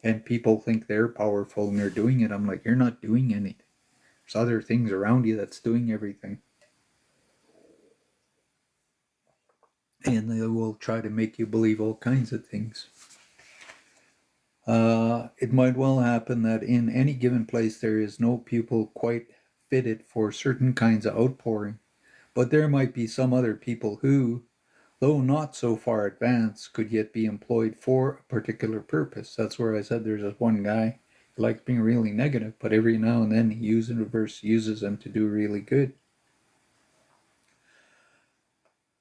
And people think they're powerful and they're doing it. I'm like, you're not doing anything. There's other things around you that's doing everything. And they will try to make you believe all kinds of things. It might well happen that in any given place there is no pupil quite fitted for certain kinds of outpouring, but there might be some other people who, though not so far advanced, could yet be employed for a particular purpose. That's where I said there's this one guy who likes being really negative, but every now and then he uses them to do really good.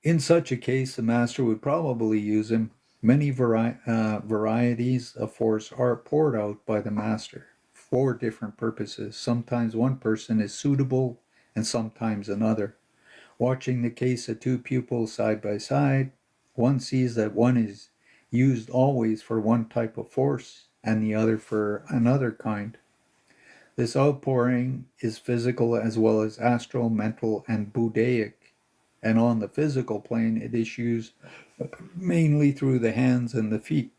In such a case, the master would probably use him. Many varieties of force are poured out by the master for different purposes. Sometimes one person is suitable and sometimes another. Watching the case of two pupils side by side, one sees that one is used always for one type of force and the other for another kind. This outpouring is physical as well as astral, mental, and Buddhaic. And on the physical plane, it issues mainly through the hands and the feet.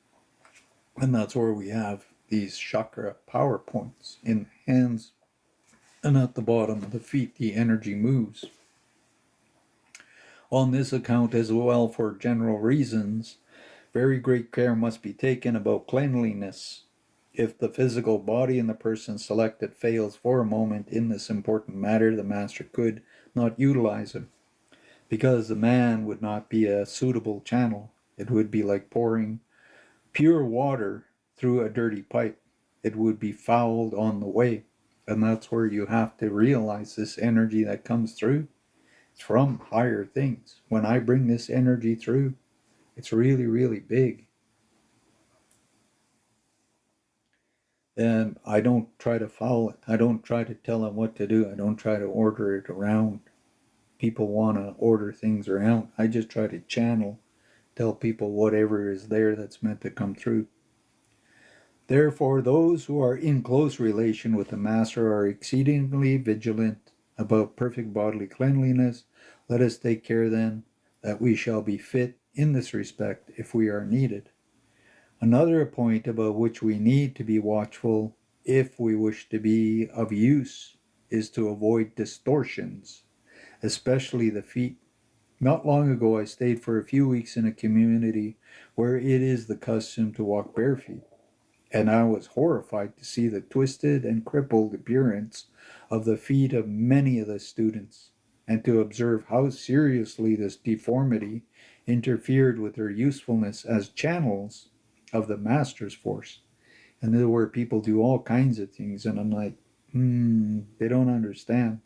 And that's where we have these chakra power points in the hands and at the bottom of the feet. The energy moves. On this account, as well for general reasons, very great care must be taken about cleanliness. If the physical body and the person selected fails for a moment in this important matter, the master could not utilize him, because the man would not be a suitable channel. It would be like pouring pure water through a dirty pipe. It would be fouled on the way. And that's where you have to realize this energy that comes through. It's from higher things. When I bring this energy through, it's really, really big. And I don't try to foul it. I don't try to tell them what to do. I don't try to order it around. People want to order things around. I just try to channel, tell people whatever is there that's meant to come through. Therefore, those who are in close relation with the master are exceedingly vigilant about perfect bodily cleanliness. Let us take care then that we shall be fit in this respect if we are needed. Another point about which we need to be watchful if we wish to be of use is to avoid distortions, especially the feet. Not long ago I stayed for a few weeks in a community where it is the custom to walk bare feet, and I was horrified to see the twisted and crippled appearance of the feet of many of the students, and to observe how seriously this deformity interfered with their usefulness as channels of the master's force. And there were people do all kinds of things, and I'm like, they don't understand.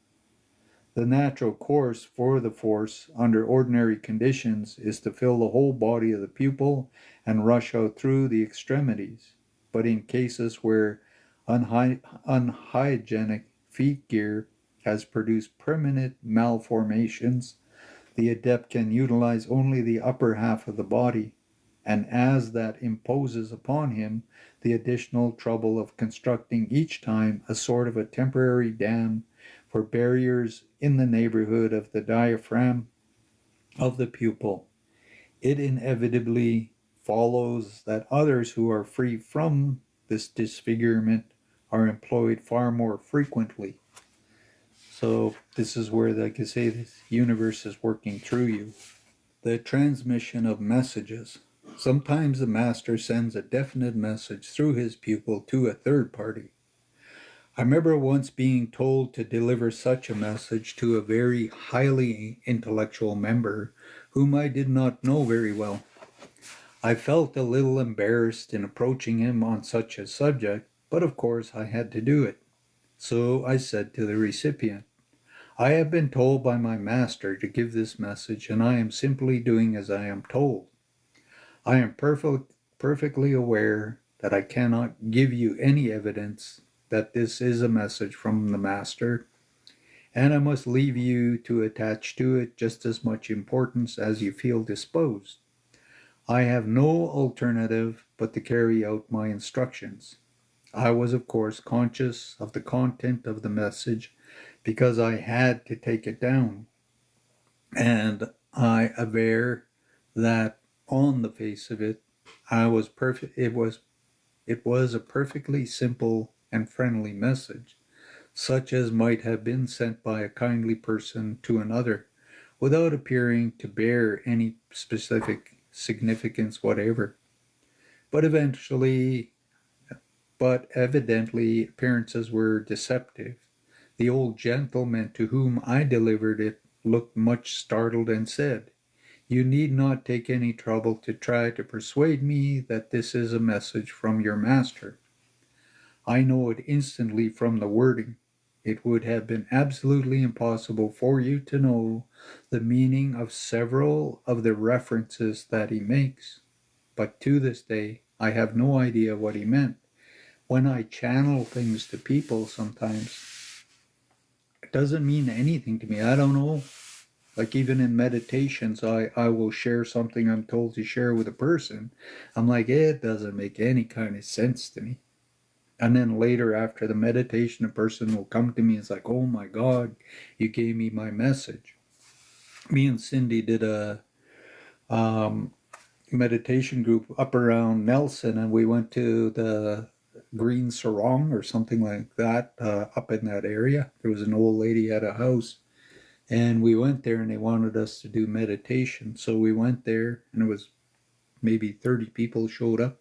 The natural course for the force under ordinary conditions is to fill the whole body of the pupil and rush out through the extremities. But in cases where unhygienic feet gear has produced permanent malformations, the adept can utilize only the upper half of the body, and as that imposes upon him the additional trouble of constructing each time a sort of a temporary dam for barriers in the neighborhood of the diaphragm of the pupil, it inevitably follows that others who are free from this disfigurement are employed far more frequently. So this is where, like I say, this universe is working through you. The transmission of messages. Sometimes the master sends a definite message through his pupil to a third party. I remember once being told to deliver such a message to a very highly intellectual member whom I did not know very well. I felt a little embarrassed in approaching him on such a subject, but of course I had to do it. So I said to the recipient, I have been told by my master to give this message, and I am simply doing as I am told. I am perfectly aware that I cannot give you any evidence that this is a message from the master, and I must leave you to attach to it just as much importance as you feel disposed. I have no alternative but to carry out my instructions. I was, of course, conscious of the content of the message because I had to take it down, and I aver that on the face of it, I was perfect. It was a perfectly simple and friendly message, such as might have been sent by a kindly person to another, without appearing to bear any specific significance whatever. But eventually, but evidently, appearances were deceptive. The old gentleman to whom I delivered it looked much startled and said, You need not take any trouble to try to persuade me that this is a message from your master. I know it instantly from the wording. It would have been absolutely impossible for you to know the meaning of several of the references that he makes. But to this day, I have no idea what he meant. When I channel things to people sometimes, it doesn't mean anything to me. I don't know. Like even in meditations, I will share something I'm told to share with a person. I'm like, it doesn't make any kind of sense to me. And then later after the meditation, a person will come to me and it's like, oh my God, you gave me my message. Me and Cindy did a meditation group up around Nelson, and we went to the Green Sarong or something like that up in that area. There was an old lady at a house, and we went there and they wanted us to do meditation. So we went there, and it was maybe 30 people showed up.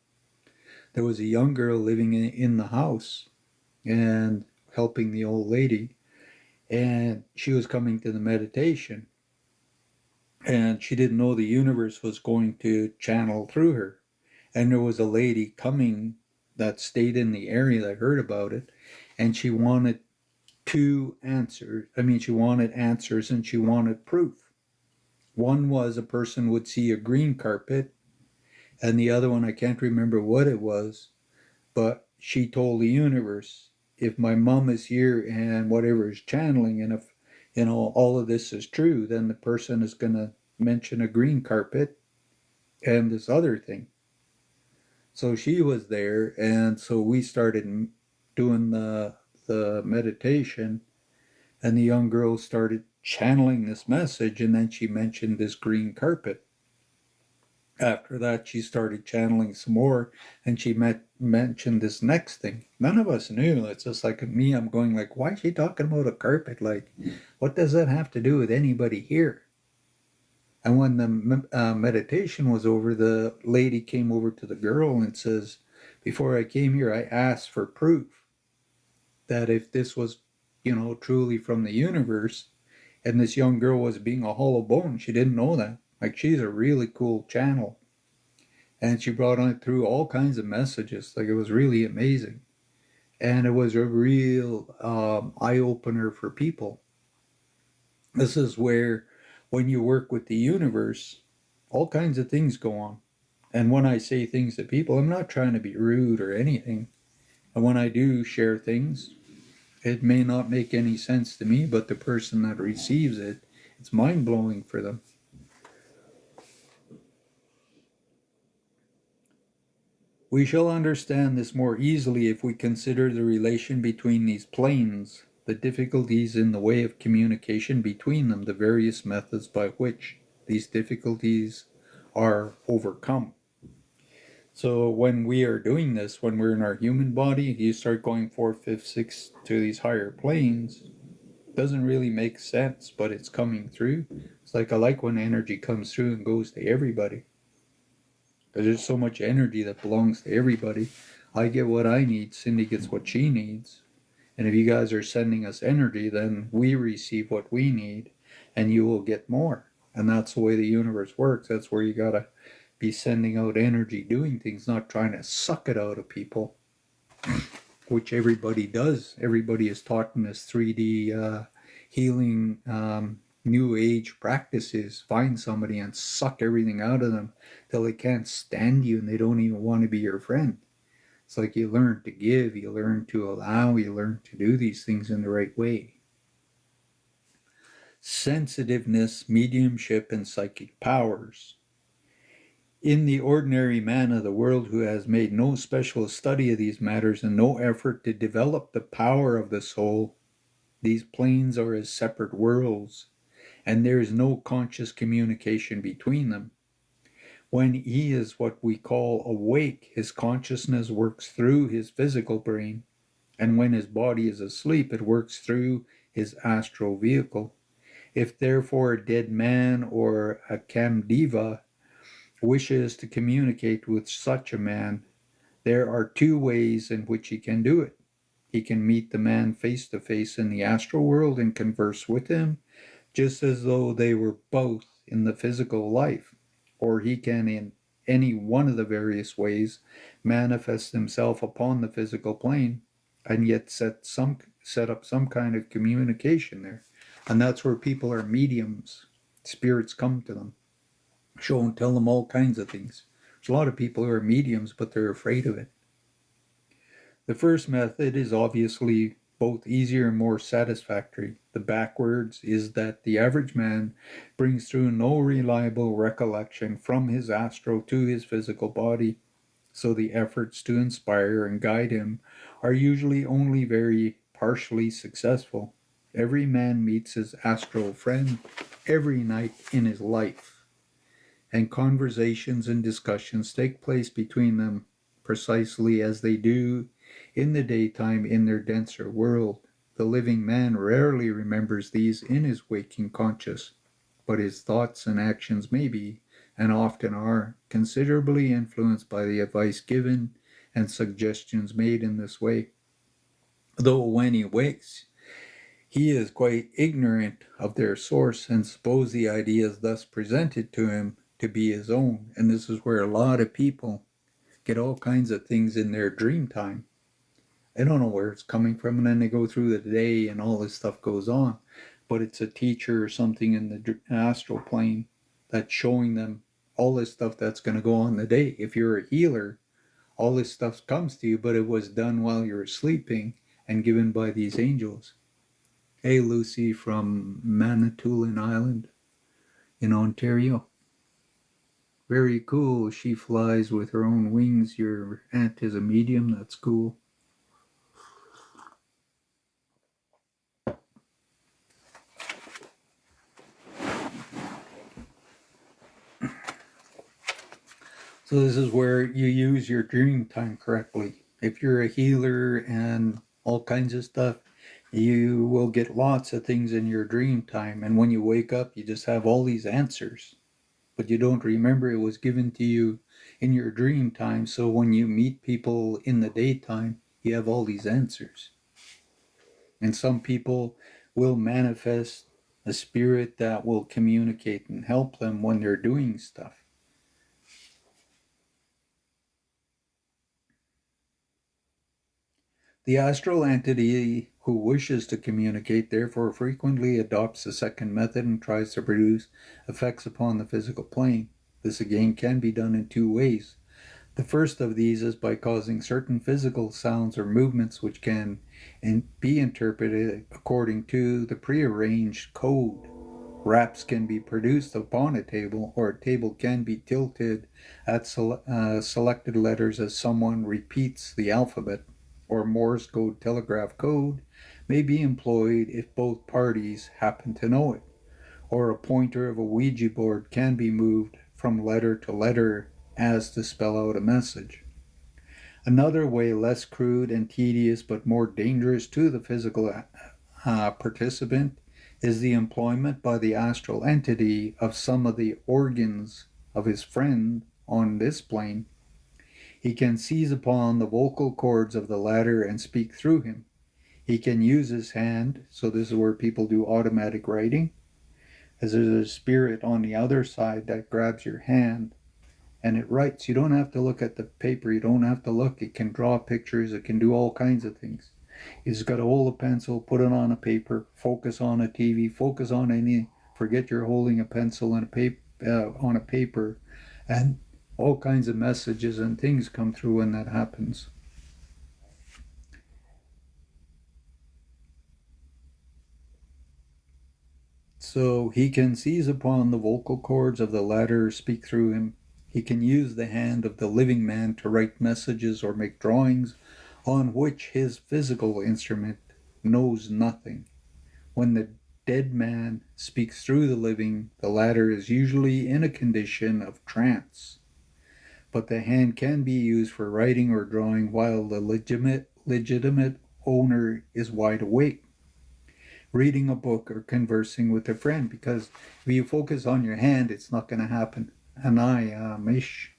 There was a young girl living in the house and helping the old lady, and she was coming to the meditation, and she didn't know the universe was going to channel through her. And there was a lady coming that stayed in the area that heard about it, and she wanted two answers. I mean, she wanted answers and she wanted proof. One was a person would see a green carpet, and the other one, I can't remember what it was, but she told the universe, if my mom is here and whatever is channeling, and if all of this is true, then the person is going to mention a green carpet and this other thing. So she was there, and so we started doing the meditation, and the young girl started channeling this message, and then she mentioned this green carpet. After that, she started channeling some more, and she mentioned this next thing. None of us knew. It's just like me, I'm going like, why is she talking about a carpet? Like, what does that have to do with anybody here? And when the meditation was over, the lady came over to the girl and says, before I came here, I asked for proof that if this was, truly from the universe, and this young girl was being a hollow bone, she didn't know that. Like, she's a really cool channel. And she brought on through all kinds of messages. Like, it was really amazing. And it was a real eye-opener for people. This is where, when you work with the universe, all kinds of things go on. And when I say things to people, I'm not trying to be rude or anything. And when I do share things, it may not make any sense to me, but the person that receives it, it's mind blowing for them. We shall understand this more easily if we consider the relation between these planes, the difficulties in the way of communication between them, the various methods by which these difficulties are overcome. So when we are doing this, when we're in our human body, you start going fourth, fifth, sixth to these higher planes. Doesn't really make sense, but it's coming through. It's like I like when energy comes through and goes to everybody. Because there's so much energy that belongs to everybody. I get what I need, Cindy gets what she needs. And if you guys are sending us energy, then we receive what we need, and you will get more. And that's the way the universe works. That's where you gotta be sending out energy, doing things, not trying to suck it out of people, which everybody does. Everybody is taught in this 3D healing, new age practices. Find somebody and suck everything out of them till they can't stand you and they don't even want to be your friend. It's like you learn to give, you learn to allow, you learn to do these things in the right way. Sensitiveness, mediumship, and psychic powers. In the ordinary man of the world who has made no special study of these matters and no effort to develop the power of the soul, these planes are as separate worlds, and there is no conscious communication between them. When he is what we call awake, his consciousness works through his physical brain, and when his body is asleep, it works through his astral vehicle. If therefore a dead man or a Kamdeva wishes to communicate with such a man, there are two ways in which he can do it. He can meet the man face to face in the astral world and converse with him, just as though they were both in the physical life, or he can, in any one of the various ways, manifest himself upon the physical plane and yet set up some kind of communication there. And that's where people are mediums. Spirits come to them, show and tell them all kinds of things. There's a lot of people who are mediums, but they're afraid of it. The first method is obviously both easier and more satisfactory. The backwards is that the average man brings through no reliable recollection from his astral to his physical body, so the efforts to inspire and guide him are usually only very partially successful. Every man meets his astral friend every night in his life, and conversations and discussions take place between them precisely as they do in the daytime in their denser world. The living man rarely remembers these in his waking conscious, but his thoughts and actions may be, and often are, considerably influenced by the advice given and suggestions made in this way. Though when he wakes, he is quite ignorant of their source and supposes the ideas thus presented to him to be his own. And this is where a lot of people get all kinds of things in their dream time. They don't know where it's coming from, and then they go through the day and all this stuff goes on. But it's a teacher or something in the astral plane that's showing them all this stuff that's going to go on the day. If you're a healer, all this stuff comes to you, but it was done while you were sleeping and given by these angels. Hey, Lucy from Manitoulin Island in Ontario. Very cool. She flies with her own wings. Your aunt is a medium. That's cool. So this is where you use your dream time correctly. If you're a healer and all kinds of stuff, you will get lots of things in your dream time. And when you wake up, you just have all these answers. But you don't remember it was given to you in your dream time. So when you meet people in the daytime, you have all these answers. And some people will manifest a spirit that will communicate and help them when they're doing stuff. The astral entity who wishes to communicate therefore frequently adopts the second method and tries to produce effects upon the physical plane. This again can be done in two ways. The first of these is by causing certain physical sounds or movements which can be interpreted according to the prearranged code. Raps can be produced upon a table, or a table can be tilted at selected letters as someone repeats the alphabet, or Morse code telegraph code may be employed if both parties happen to know it, or a pointer of a Ouija board can be moved from letter to letter as to spell out a message. Another way, less crude and tedious but more dangerous to the physical participant, is the employment by the astral entity of some of the organs of his friend on this plane. He can seize upon the vocal cords of the latter and speak through him. He can use his hand, so this is where people do automatic writing, as there's a spirit on the other side that grabs your hand and it writes. You don't have to look at the paper, you don't have to look. It can draw pictures, it can do all kinds of things. You just got to hold a pencil, put it on a paper, focus on a TV, focus on any, forget you're holding a pencil and on a paper, and all kinds of messages and things come through when that happens. So he can seize upon the vocal cords of the latter, speak through him. He can use the hand of the living man to write messages or make drawings on which his physical instrument knows nothing. When the dead man speaks through the living, the latter is usually in a condition of trance. But the hand can be used for writing or drawing while the legitimate owner is wide awake, reading a book or conversing with a friend, because if you focus on your hand, it's not going to happen. Mish.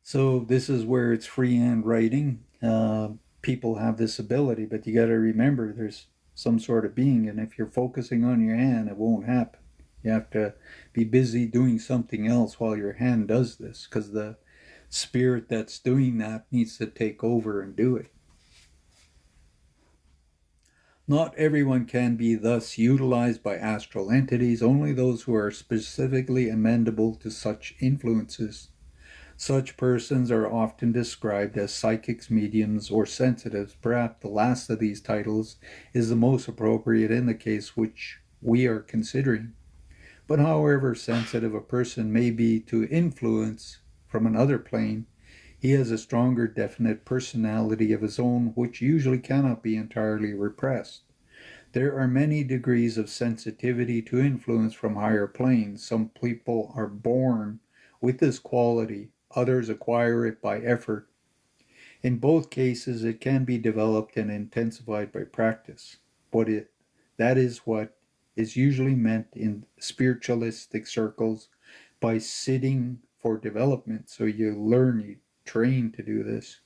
So this is where it's freehand writing. People have this ability, but you got to remember there's some sort of being, and if you're focusing on your hand, it won't happen. You have to be busy doing something else while your hand does this, because the spirit that's doing that needs to take over and do it. Not everyone can be thus utilized by astral entities, only those who are specifically amenable to such influences. Such persons are often described as psychics, mediums, or sensitives. Perhaps the last of these titles is the most appropriate in the case which we are considering. But however sensitive a person may be to influence from another plane, he has a stronger, definite personality of his own, which usually cannot be entirely repressed. There are many degrees of sensitivity to influence from higher planes. Some people are born with this quality, others acquire it by effort. In both cases, it can be developed and intensified by practice. That is what is usually meant in spiritualistic circles by sitting for development. So you learn, you train to do this.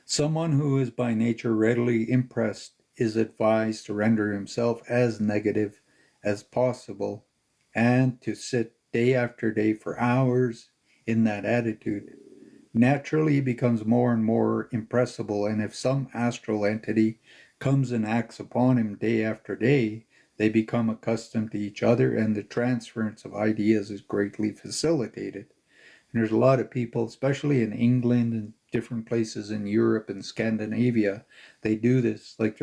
Someone who is by nature readily impressed is advised to render himself as negative as possible and to sit day after day for hours in that attitude. Naturally, he becomes more and more impressible, and if some astral entity comes and acts upon him day after day, they become accustomed to each other, and the transference of ideas is greatly facilitated. And there's a lot of people, especially in England and different places in Europe and Scandinavia, they do this. Like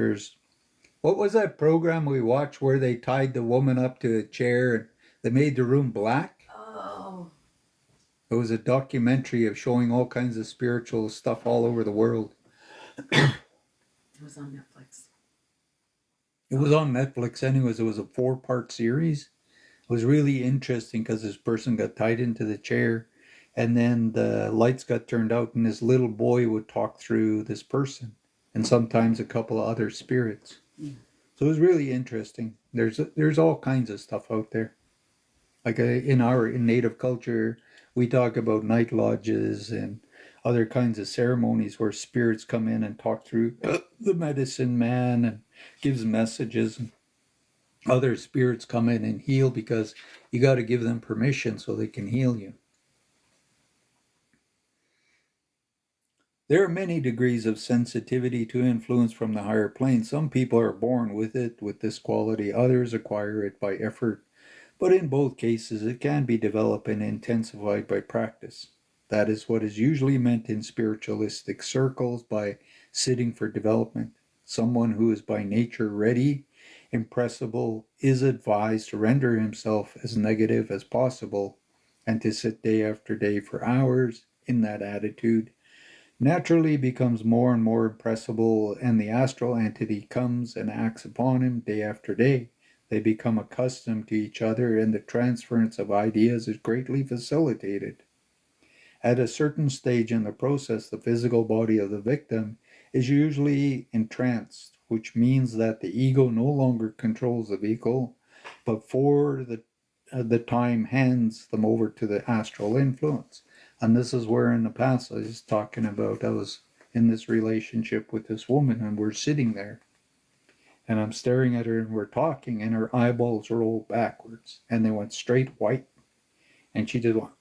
what was that program we watched where they tied the woman up to a chair and they made the room black? Oh. It was a documentary of showing all kinds of spiritual stuff all over the world. It was on Netflix. It was on Netflix anyways. It was a 4-part series. It was really interesting because this person got tied into the chair and then the lights got turned out and this little boy would talk through this person and sometimes a couple of other spirits. So it was really interesting. There's all kinds of stuff out there. Like in native culture, we talk about night lodges and other kinds of ceremonies where spirits come in and talk through the medicine man and gives messages. And other spirits come in and heal because you got to give them permission so they can heal you. There are many degrees of sensitivity to influence from the higher plane. Some people are born with it, with this quality. Others acquire it by effort. But in both cases, it can be developed and intensified by practice. That is what is usually meant in spiritualistic circles by sitting for development. Someone who is by nature ready, impressible, is advised to render himself as negative as possible and to sit day after day for hours in that attitude. Naturally becomes more and more impressible, and the astral entity comes and acts upon him day after day. They become accustomed to each other, and the transference of ideas is greatly facilitated. At a certain stage in the process, the physical body of the victim is usually entranced, which means that the ego no longer controls the vehicle, but for the time hands them over to the astral influence. And this is where in the past I was talking about, I was in this relationship with this woman and we're sitting there and I'm staring at her and we're talking and her eyeballs rolled backwards and they went straight white and she did one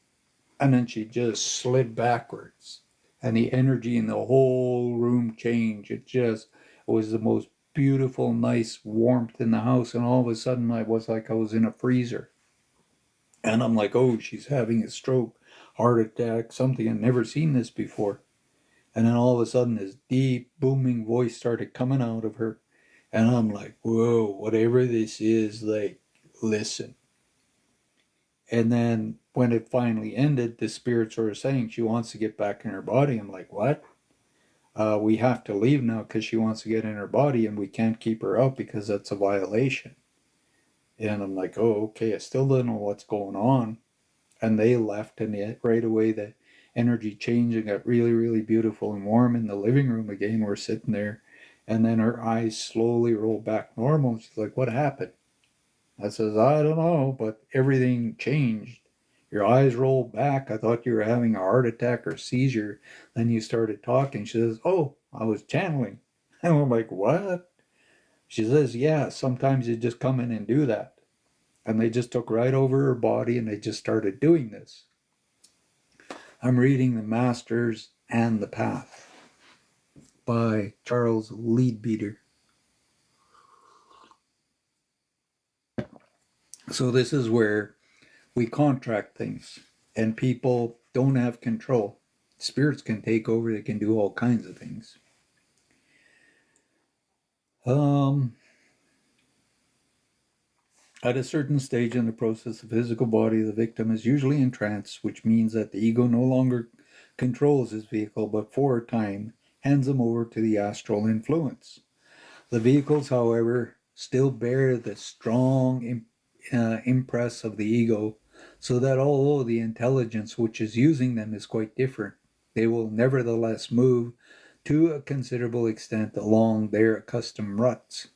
and then she just slid backwards and the energy in the whole room changed. It was the most beautiful, nice warmth in the house, and all of a sudden I was like I was in a freezer. And I'm like, oh, she's having a stroke, heart attack, something. I'd never seen this before. And then all of a sudden, this deep, booming voice started coming out of her. And I'm like, whoa, whatever this is, like, listen. And then when it finally ended, the spirit sort of saying she wants to get back in her body. I'm like, what? We have to leave now because she wants to get in her body and we can't keep her out because that's a violation. And I'm like, oh, okay, I still don't know what's going on. And they left, and right away the energy changed and got really, really beautiful and warm in the living room again. We're sitting there, and then her eyes slowly roll back normal. She's like, what happened? I says, I don't know, but everything changed. Your eyes rolled back. I thought you were having a heart attack or seizure. Then you started talking. She says, oh, I was channeling. And I'm like, what? She says, yeah, sometimes you just come in and do that. And they just took right over her body and they just started doing this. I'm reading The Masters and the Path by Charles Leadbeater. So this is where we contract things and people don't have control. Spirits can take over, they can do all kinds of things. At a certain stage in the process, the physical body of the victim is usually in trance, which means that the ego no longer controls his vehicle, but for a time hands him over to the astral influence. The vehicles, however, still bear the strong impress of the ego, so that although the intelligence which is using them is quite different, they will nevertheless move to a considerable extent along their accustomed ruts.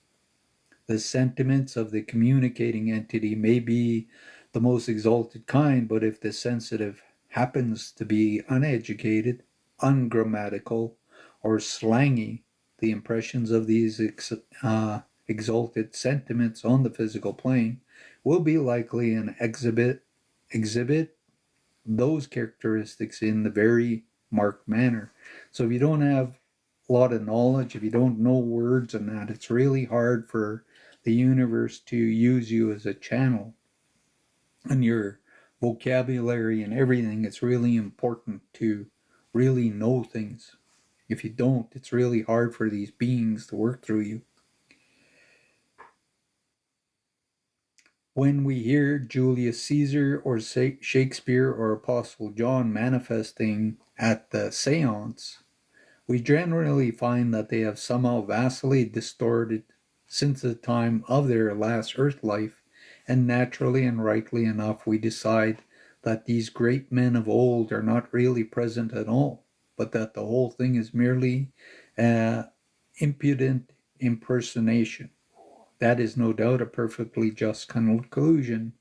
The sentiments of the communicating entity may be the most exalted kind, but if the sensitive happens to be uneducated, ungrammatical, or slangy, the impressions of these exalted sentiments on the physical plane will be likely and exhibit those characteristics in the very marked manner. So if you don't have a lot of knowledge, if you don't know words and that, it's really hard for the universe to use you as a channel. And your vocabulary and everything, it's really important to really know things. If you don't, it's really hard for these beings to work through you. When we hear Julius Caesar or Shakespeare or Apostle John manifesting at the seance, we generally find that they have somehow vastly distorted since the time of their last earth life, and naturally and rightly enough we decide that these great men of old are not really present at all, but that the whole thing is merely impudent impersonation. That is no doubt a perfectly just conclusion,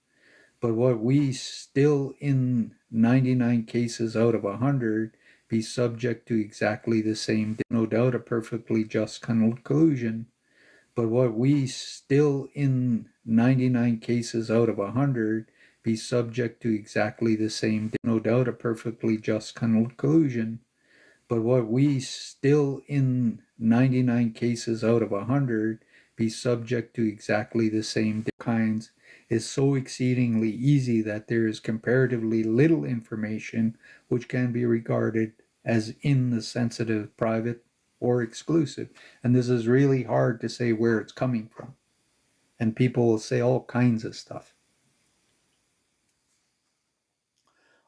but what we still in 99 cases out of 100 be subject to exactly the same, no doubt a perfectly just conclusion, but what we still in 99 cases out of 100 be subject to exactly the same, no doubt a perfectly just conclusion, But what we still, in 99 cases out of 100, be subject to exactly the same kinds is so exceedingly easy that there is comparatively little information which can be regarded as in the sensitive, private, or exclusive. And this is really hard to say where it's coming from. And people will say all kinds of stuff.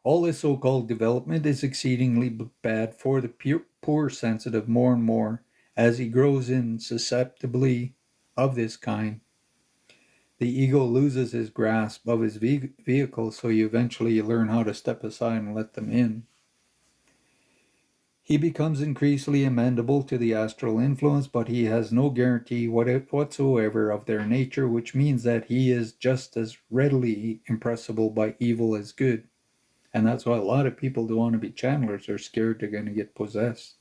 All this so-called development is exceedingly bad for the poor sensitive more and more as he grows in susceptibly of this kind. The ego loses his grasp of his vehicle, so you eventually learn how to step aside and let them in. He becomes increasingly amenable to the astral influence, but he has no guarantee whatsoever of their nature, which means that he is just as readily impressible by evil as good. And that's why a lot of people who want to be channelers are scared they're going to get possessed.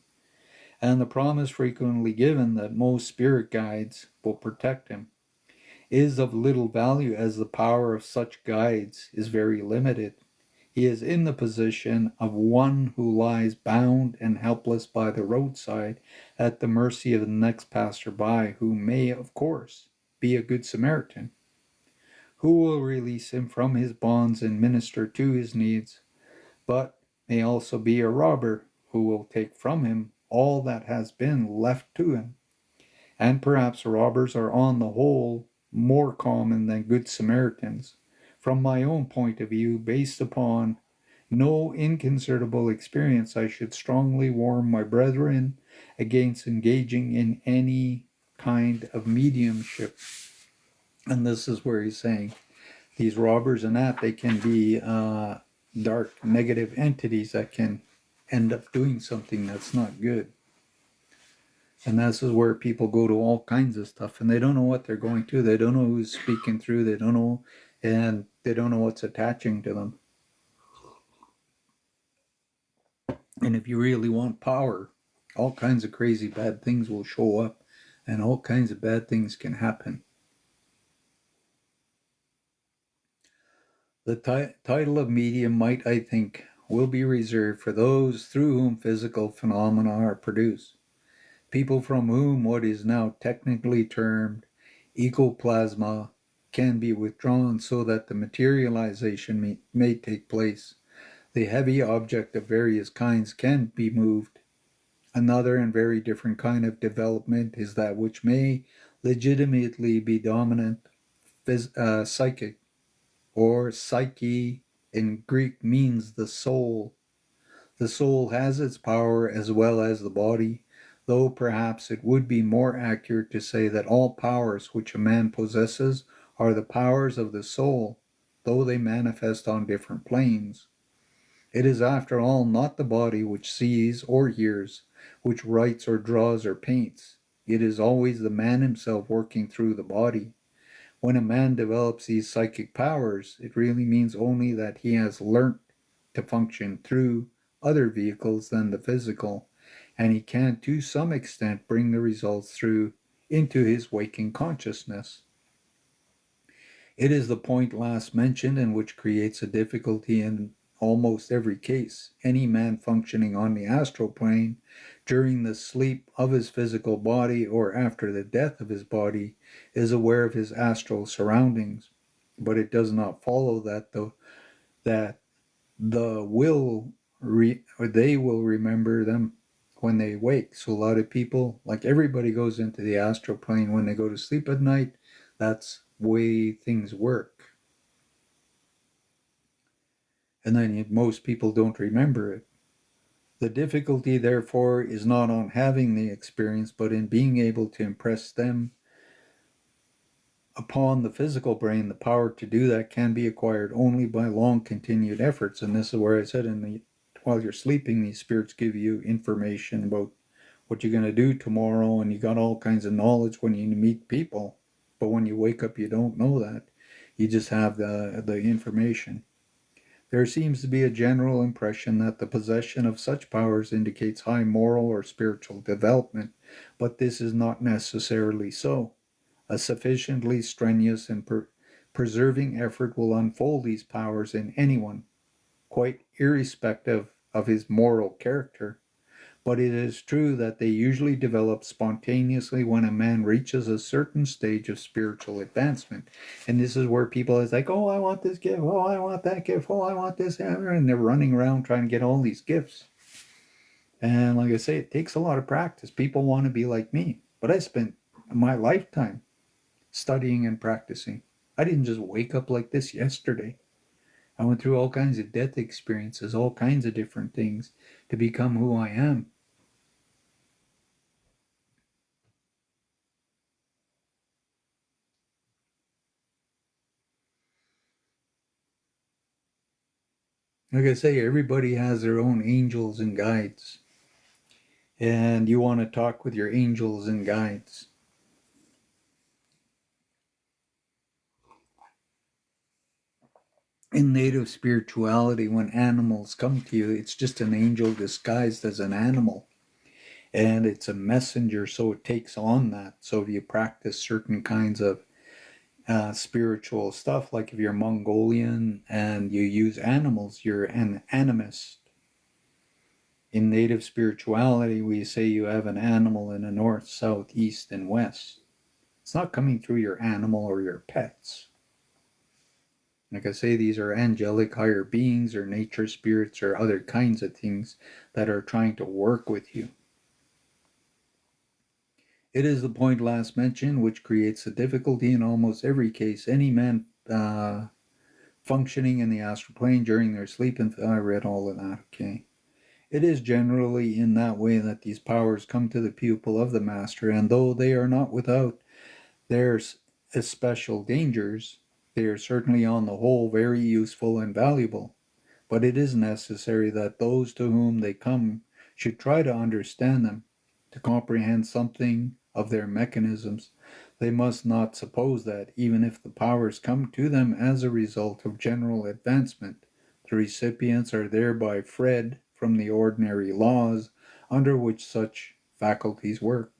And the promise frequently given that most spirit guides will protect him is of little value, as the power of such guides is very limited. He is in the position of one who lies bound and helpless by the roadside at the mercy of the next passerby, who may, of course, be a good Samaritan, who will release him from his bonds and minister to his needs, but may also be a robber who will take from him all that has been left to him. And perhaps robbers are on the whole more common than good Samaritans. From my own point of view, based upon no inconsiderable experience, I should strongly warn my brethren against engaging in any kind of mediumship. And this is where he's saying these robbers and that, they can be dark, negative entities that can end up doing something that's not good. And this is where people go to all kinds of stuff, and they don't know what they're going to. They don't know who's speaking through. They don't know, and they don't know what's attaching to them. And if you really want power, all kinds of crazy bad things will show up, and all kinds of bad things can happen. The title of medium might, I think, will be reserved for those through whom physical phenomena are produced. People from whom what is now technically termed ecoplasma can be withdrawn so that the materialization may take place. The heavy object of various kinds can be moved. Another and very different kind of development is that which may legitimately be dominant psychic, or psyche in Greek means the soul. The soul has its power as well as the body, though perhaps it would be more accurate to say that all powers which a man possesses are the powers of the soul, though they manifest on different planes. It is after all not the body which sees or hears, which writes or draws or paints. It is always the man himself working through the body. When a man develops these psychic powers, it really means only that he has learnt to function through other vehicles than the physical, and he can to some extent bring the results through into his waking consciousness. It is the point last mentioned and which creates a difficulty in almost every case. Any man functioning on the astral plane during the sleep of his physical body or after the death of his body is aware of his astral surroundings, but it does not follow that they will remember them when they wake. So a lot of people, like everybody, goes into the astral plane when they go to sleep at night. That's the way things work. And then most people don't remember it. The difficulty, therefore, is not on having the experience, but in being able to impress them upon the physical brain. The power to do that can be acquired only by long continued efforts. And this is where I said while you're sleeping, these spirits give you information about what you're going to do tomorrow, and you got all kinds of knowledge when you meet people. But when you wake up, you don't know that. You just have the information. There seems to be a general impression that the possession of such powers indicates high moral or spiritual development, but this is not necessarily so. A sufficiently strenuous and persevering effort will unfold these powers in anyone, quite irrespective of his moral character. But it is true that they usually develop spontaneously when a man reaches a certain stage of spiritual advancement. And this is where people is like, oh, I want this gift, oh, I want that gift, oh, I want this, and they're running around trying to get all these gifts. And like I say, it takes a lot of practice. People want to be like me, but I spent my lifetime studying and practicing. I didn't just wake up like this yesterday. I went through all kinds of death experiences, all kinds of different things to become who I am. Like I say, everybody has their own angels and guides. And you want to talk with your angels and guides. In native spirituality, when animals come to you, it's just an angel disguised as an animal. And it's a messenger, so it takes on that. So if you practice certain kinds of spiritual stuff, like if you're Mongolian and you use animals, you're an animist. In native spirituality, we say you have an animal in the north, south, east, and west. It's not coming through your animal or your pets. Like I say, these are angelic higher beings or nature spirits or other kinds of things that are trying to work with you. It is the point last mentioned which creates a difficulty in almost every case. Any man functioning in the astral plane during their sleep, and I read all of that, okay. It is generally in that way that these powers come to the pupil of the master, and though they are not without their especial dangers, they are certainly on the whole very useful and valuable. But it is necessary that those to whom they come should try to understand them, to comprehend something of their mechanisms. They must not suppose that, even if the powers come to them as a result of general advancement, the recipients are thereby freed from the ordinary laws under which such faculties work.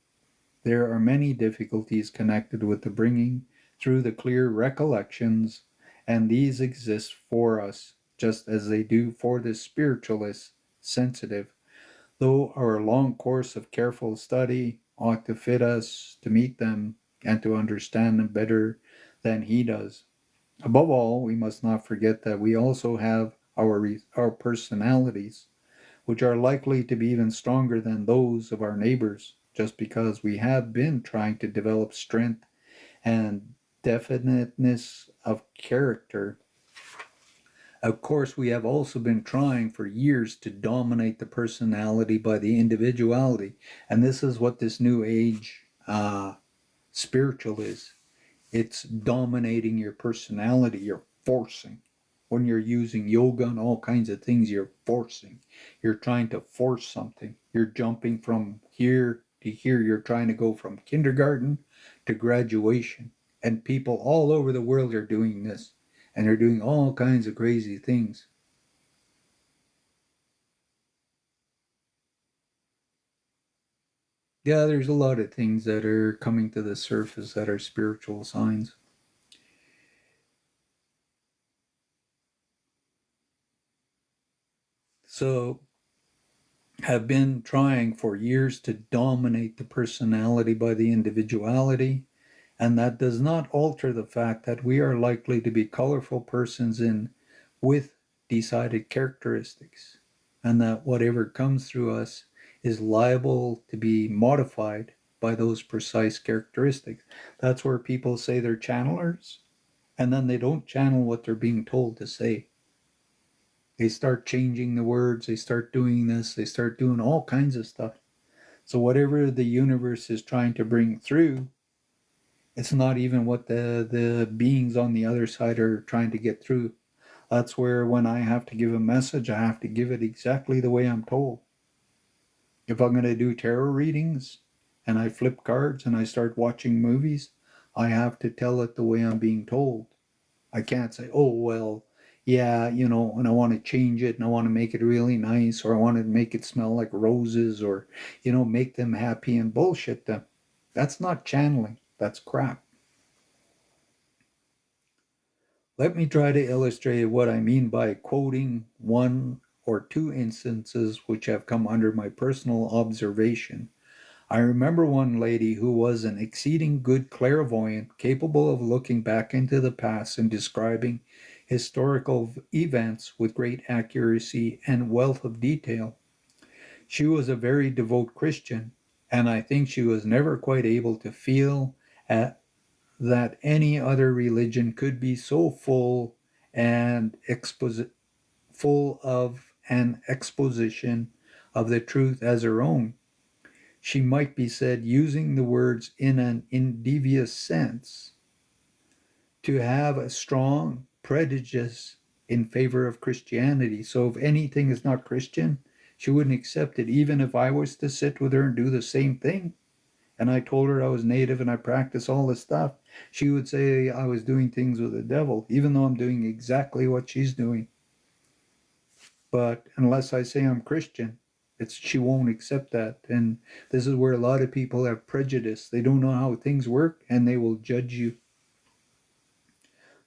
There are many difficulties connected with the bringing through the clear recollections, and these exist for us just as they do for the spiritualist sensitive, though our long course of careful study ought to fit us to meet them and to understand them better than he does. Above all, we must not forget that we also have our personalities, which are likely to be even stronger than those of our neighbors, just because we have been trying to develop strength and definiteness of character. Of course, we have also been trying for years to dominate the personality by the individuality, and this is what this new age spiritual is. It's dominating your personality. You're forcing. When you're using yoga and all kinds of things, you're forcing. You're trying to force something. You're jumping from here to here. You're trying to go from kindergarten to graduation. And people all over the world are doing this. And they're doing all kinds of crazy things. Yeah, there's a lot of things that are coming to the surface that are spiritual signs. So, have been trying for years to dominate the personality by the individuality, and that does not alter the fact that we are likely to be colorful persons in with decided characteristics, and that whatever comes through us is liable to be modified by those precise characteristics. That's where people say they're channelers, and then they don't channel what they're being told to say. They start changing the words, they start doing this, they start doing all kinds of stuff. So whatever the universe is trying to bring through, it's not even what the beings on the other side are trying to get through. That's where when I have to give a message, I have to give it exactly the way I'm told. If I'm going to do tarot readings and I flip cards and I start watching movies, I have to tell it the way I'm being told. I can't say, oh, well, yeah, and I want to change it and I want to make it really nice, or I want to make it smell like roses, or, make them happy and bullshit them. That's not channeling. That's crap. Let me try to illustrate what I mean by quoting one or two instances which have come under my personal observation. I remember one lady who was an exceeding good clairvoyant, capable of looking back into the past and describing historical events with great accuracy and wealth of detail. She was a very devout Christian, and I think she was never quite able to feel that any other religion could be so and full of an exposition of the truth as her own. She might be said, using the words in an indevious sense, to have a strong prejudice in favor of Christianity. So if anything is not Christian, she wouldn't accept it, even if I was to sit with her and do the same thing. And I told her I was native and I practice all this stuff. She would say I was doing things with the devil, even though I'm doing exactly what she's doing. But unless I say I'm Christian, she won't accept that. And this is where a lot of people have prejudice. They don't know how things work and they will judge you.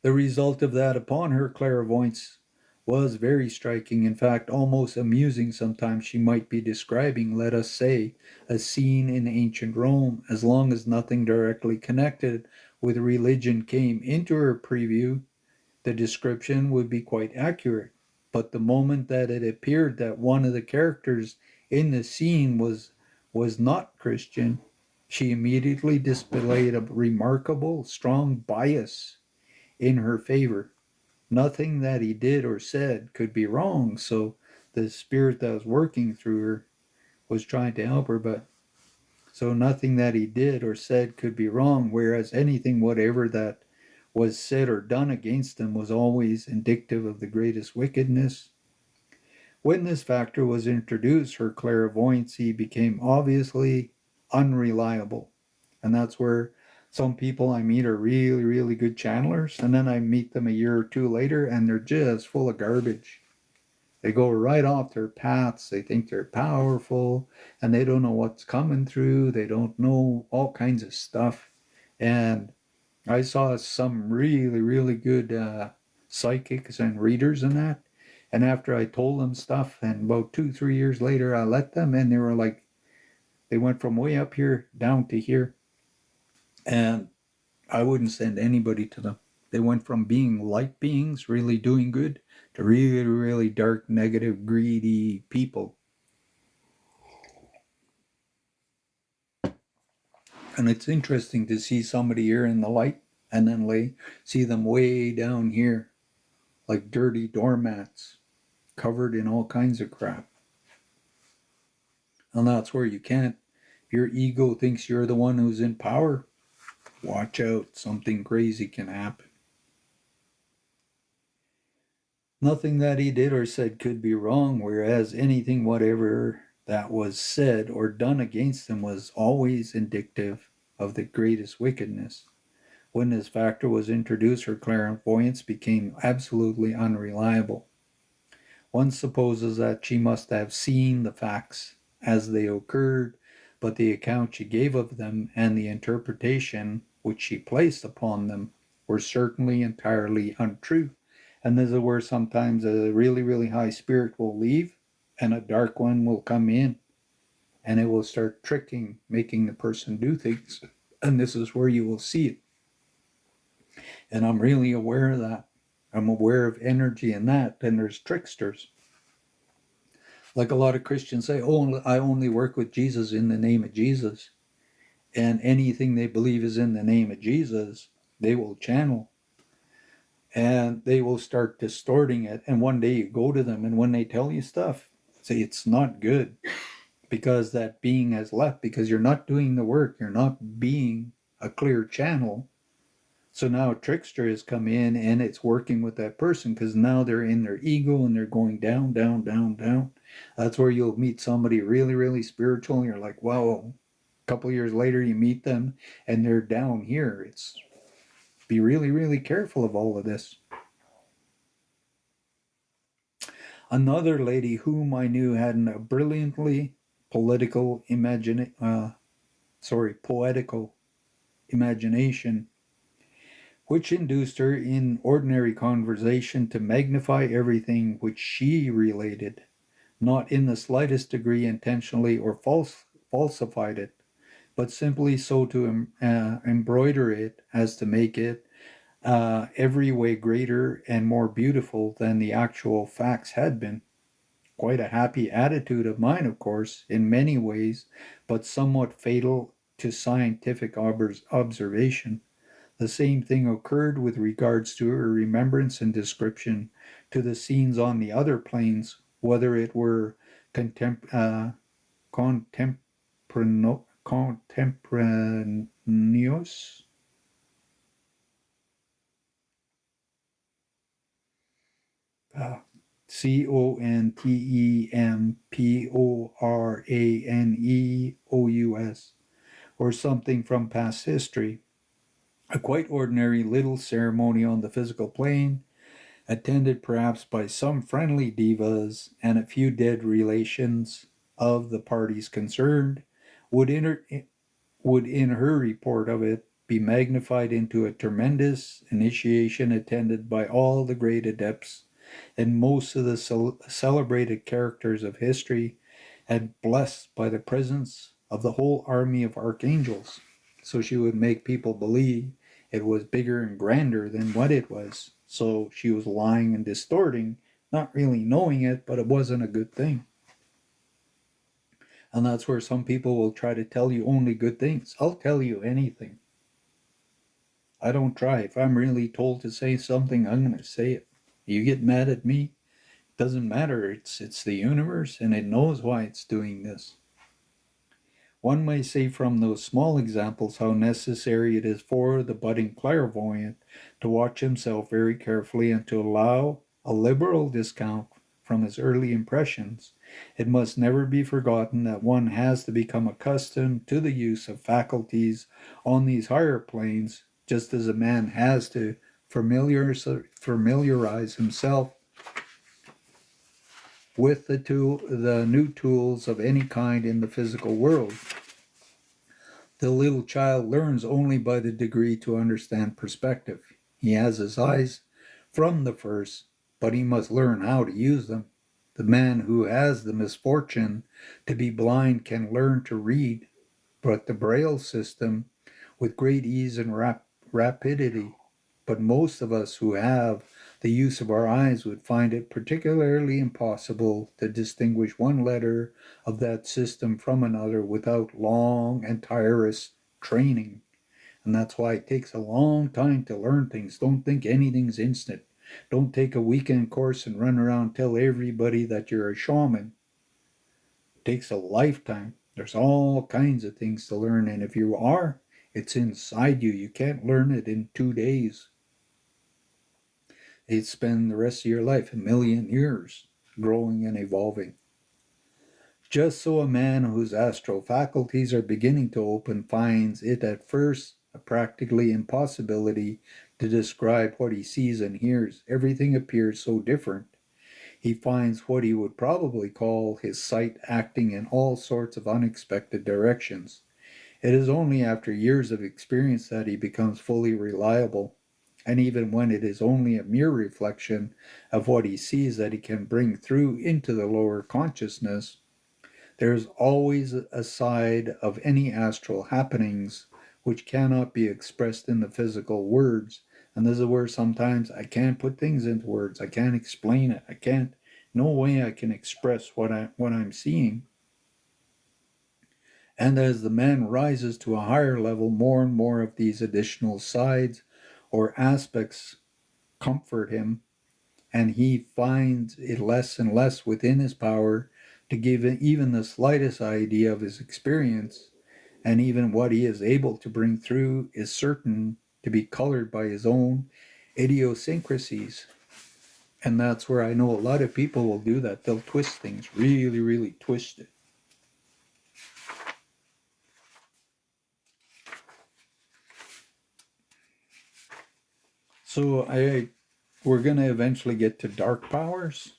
The result of that upon her clairvoyance was very striking. In fact, almost amusing sometimes. She might be describing, let us say, a scene in ancient Rome. As long as nothing directly connected with religion came into her preview, the description would be quite accurate. But the moment that it appeared that one of the characters in the scene was not Christian, she immediately displayed a remarkable, strong bias in her favor. Nothing that he did or said could be wrong, so the spirit that was working through her was trying to help her, but so nothing that he did or said could be wrong, whereas anything whatever that was said or done against him was always indicative of the greatest wickedness. When this factor was introduced, her clairvoyancy became obviously unreliable. And that's where some people I meet are really, really good channelers, and then I meet them a year or two later and they're just full of garbage. They go right off their paths. They think they're powerful and they don't know what's coming through. They don't know all kinds of stuff. And I saw some really, really good psychics and readers and that. And after I told them stuff, and about 2, 3 years later, I let them, and they were like, they went from way up here down to here. And I wouldn't send anybody to them. They went from being light beings, really doing good, to really, really dark, negative, greedy people. And it's interesting to see somebody here in the light and then see them way down here, like dirty doormats, covered in all kinds of crap. And that's where you can't. Your ego thinks you're the one who's in power. Watch out, something crazy can happen. Nothing that he did or said could be wrong, whereas anything whatever that was said or done against him was always indicative of the greatest wickedness. When this factor was introduced, her clairvoyance became absolutely unreliable. One supposes that she must have seen the facts as they occurred, but the account she gave of them and the interpretation which she placed upon them were certainly entirely untrue. And this is where sometimes a really, really high spirit will leave and a dark one will come in and it will start tricking, making the person do things. And this is where you will see it. And I'm really aware of that. I'm aware of energy in that. And there's tricksters. Like a lot of Christians say, oh, I only work with Jesus in the name of Jesus. And anything they believe is in the name of Jesus, they will channel. And they will start distorting it. And one day you go to them, and when they tell you stuff, say it's not good. Because that being has left, because you're not doing the work. You're not being a clear channel. So now a trickster has come in and it's working with that person because now they're in their ego and they're going down, down, down, down. That's where you'll meet somebody really, really spiritual and you're like, wow. A couple of years later you meet them and they're down here. It's be really, really careful of all of this. Another lady whom I knew had a brilliantly poetical imagination which induced her in ordinary conversation to magnify everything which she related, not in the slightest degree intentionally or falsified it, but simply so to embroider it as to make it every way greater and more beautiful than the actual facts had been. Quite a happy attitude of mine, of course, in many ways, but somewhat fatal to scientific observation. The same thing occurred with regards to her remembrance and description to the scenes on the other planes, whether it were contemporaneous, contemporaneous, or something from past history. A quite ordinary little ceremony on the physical plane, attended perhaps by some friendly divas and a few dead relations of the parties concerned, would in her report of it be magnified into a tremendous initiation attended by all the great adepts and most of the celebrated characters of history, and blessed by the presence of the whole army of archangels. So she would make people believe it was bigger and grander than what it was. So she was lying and distorting, not really knowing it, but it wasn't a good thing. And that's where some people will try to tell you only good things. I'll tell you anything. I don't try. If I'm really told to say something, I'm going to say it. You get mad at me, it doesn't matter. It's the universe, and it knows why it's doing this. One may say from those small examples how necessary it is for the budding clairvoyant to watch himself very carefully and to allow a liberal discount from his early impressions. It must never be forgotten that one has to become accustomed to the use of faculties on these higher planes, just as a man has to familiarize himself with the new tools of any kind in the physical world. The little child learns only by the degree to understand perspective. He has his eyes from the first, but he must learn how to use them. The man who has the misfortune to be blind can learn to read, but the Braille system with great ease and rapidity. But most of us who have the use of our eyes would find it particularly impossible to distinguish one letter of that system from another without long and tireless training. And that's why it takes a long time to learn things. Don't think anything's instant. Don't take a weekend course and run around and tell everybody that you're a shaman. It takes a lifetime. There's all kinds of things to learn, and if you are, it's inside you. You can't learn it in 2 days. You'd spend the rest of your life, 1,000,000 years, growing and evolving. Just so a man whose astral faculties are beginning to open finds it at first a practically impossibility to describe what he sees and hears. Everything appears so different. He finds what he would probably call his sight acting in all sorts of unexpected directions. It is only after years of experience that he becomes fully reliable. And even when it is only a mere reflection of what he sees that he can bring through into the lower consciousness, there is always a side of any astral happenings which cannot be expressed in the physical words. And this is where sometimes I can't put things into words. I can't explain it. No way I can express what I'm seeing. And as the man rises to a higher level, more and more of these additional sides or aspects comfort him, and he finds it less and less within his power to give even the slightest idea of his experience, and even what he is able to bring through is certain to be colored by his own idiosyncrasies. And that's where I know a lot of people will do that. They'll twist things, really, really twist it. So we're going to eventually get to dark powers,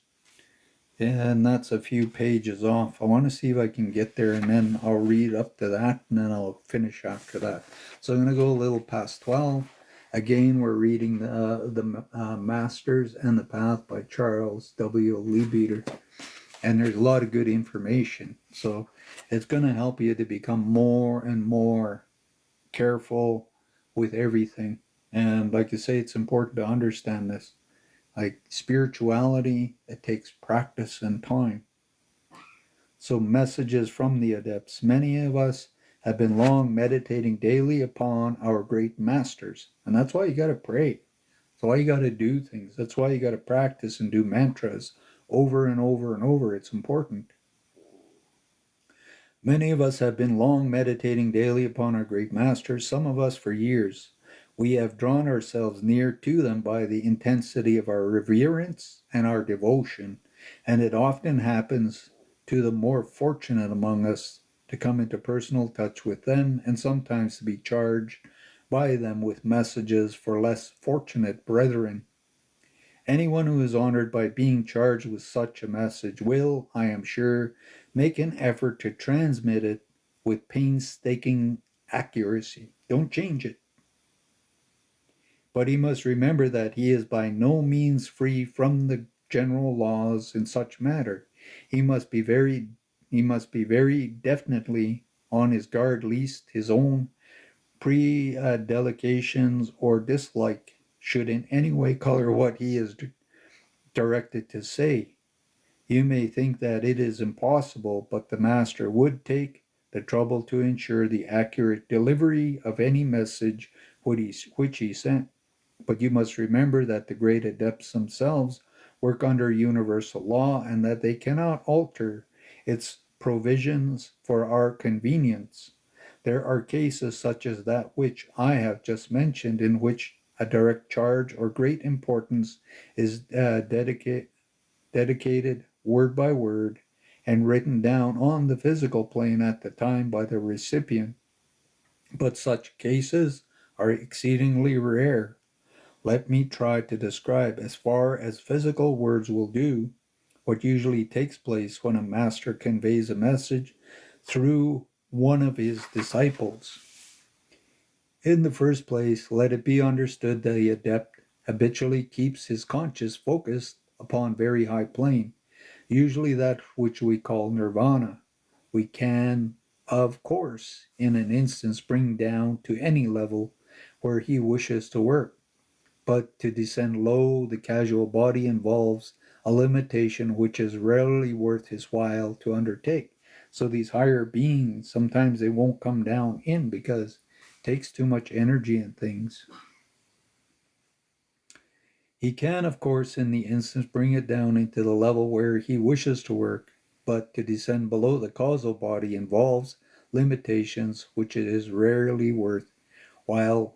and that's a few pages off. I want to see if I can get there, and then I'll read up to that, and then I'll finish after that. So I'm going to go a little past 12, Again, we're reading the Masters and the Path by Charles W. Leadbeater, and there's a lot of good information. So it's going to help you to become more and more careful with everything. And like you say, it's important to understand this. Like spirituality, it takes practice and time. So, messages from the adepts. Many of us have been long meditating daily upon our great masters. And that's why you got to pray. That's why you got to do things. That's why you got to practice and do mantras over and over and over. It's important. Many of us have been long meditating daily upon our great masters, some of us for years. We have drawn ourselves near to them by the intensity of our reverence and our devotion, and it often happens to the more fortunate among us to come into personal touch with them and sometimes to be charged by them with messages for less fortunate brethren. Anyone who is honored by being charged with such a message will, I am sure, make an effort to transmit it with painstaking accuracy. Don't change it. But he must remember that he is by no means free from the general laws in such matter. He must be very definitely on his guard lest his own predelications or dislike should in any way color what he is directed to say. You may think that it is impossible, but the Master would take the trouble to ensure the accurate delivery of any message which he sent. But you must remember that the great adepts themselves work under universal law and that they cannot alter its provisions for our convenience. There are cases such as that which I have just mentioned in which a direct charge or great importance is dedicated word by word and written down on the physical plane at the time by the recipient. But such cases are exceedingly rare. Let me try to describe, as far as physical words will do, what usually takes place when a master conveys a message through one of his disciples. In the first place, let it be understood that the adept habitually keeps his conscious focused upon very high plane, usually that which we call nirvana. We can, of course, in an instance bring down to any level where he wishes to work. But to descend low, the casual body involves a limitation which is rarely worth his while to undertake. So these higher beings, sometimes they won't come down in because it takes too much energy and things. He can, of course, in the instance, bring it down into the level where he wishes to work, but to descend below the causal body involves limitations which it is rarely worth while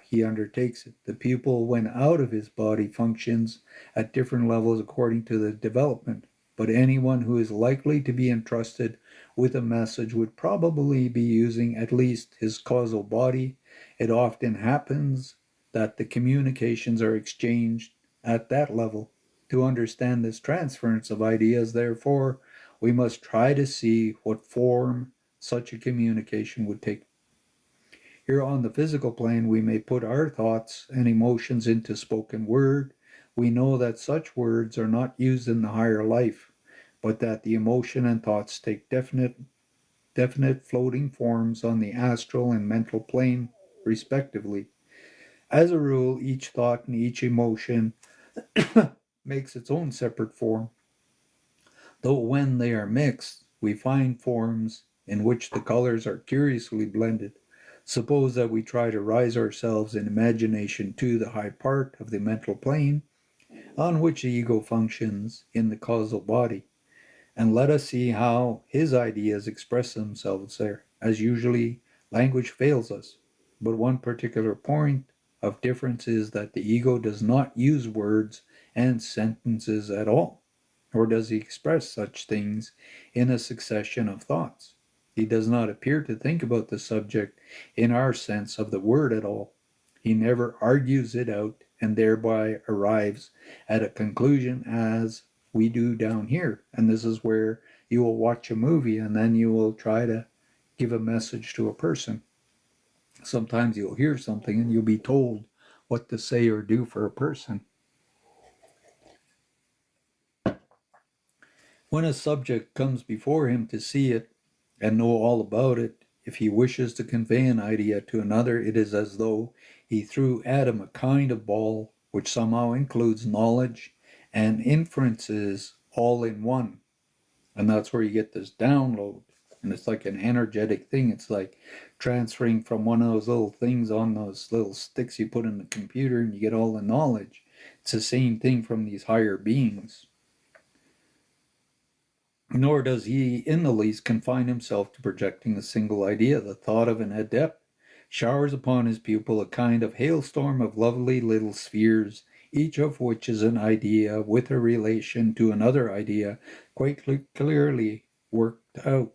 he undertakes it. The pupil, when out of his body, functions at different levels according to the development, but anyone who is likely to be entrusted with a message would probably be using at least his causal body. It often happens that the communications are exchanged at that level. To understand this transference of ideas, therefore, we must try to see what form such a communication would take. Here on the physical plane, we may put our thoughts and emotions into spoken word. We know that such words are not used in the higher life, but that the emotion and thoughts take definite floating forms on the astral and mental plane, respectively. As a rule, each thought and each emotion makes its own separate form, though when they are mixed, we find forms in which the colors are curiously blended. Suppose that we try to rise ourselves in imagination to the high part of the mental plane on which the ego functions in the causal body, and let us see how his ideas express themselves there. As usually, language fails us, but one particular point of difference is that the ego does not use words and sentences at all, nor does he express such things in a succession of thoughts. He does not appear to think about the subject in our sense of the word at all. He never argues it out and thereby arrives at a conclusion as we do down here. And this is where you will watch a movie and then you will try to give a message to a person. Sometimes you'll hear something and you'll be told what to say or do for a person. When a subject comes before him to see it and know all about it, if he wishes to convey an idea to another, it is as though he threw at him a kind of ball which somehow includes knowledge and inferences all in one. And that's where you get this download. And it's like an energetic thing. It's like transferring from one of those little things on those little sticks you put in the computer and you get all the knowledge. It's the same thing from these higher beings. Nor does he in the least confine himself to projecting a single idea. The thought of an adept showers upon his pupil a kind of hailstorm of lovely little spheres, each of which is an idea with a relation to another idea quite clearly worked out.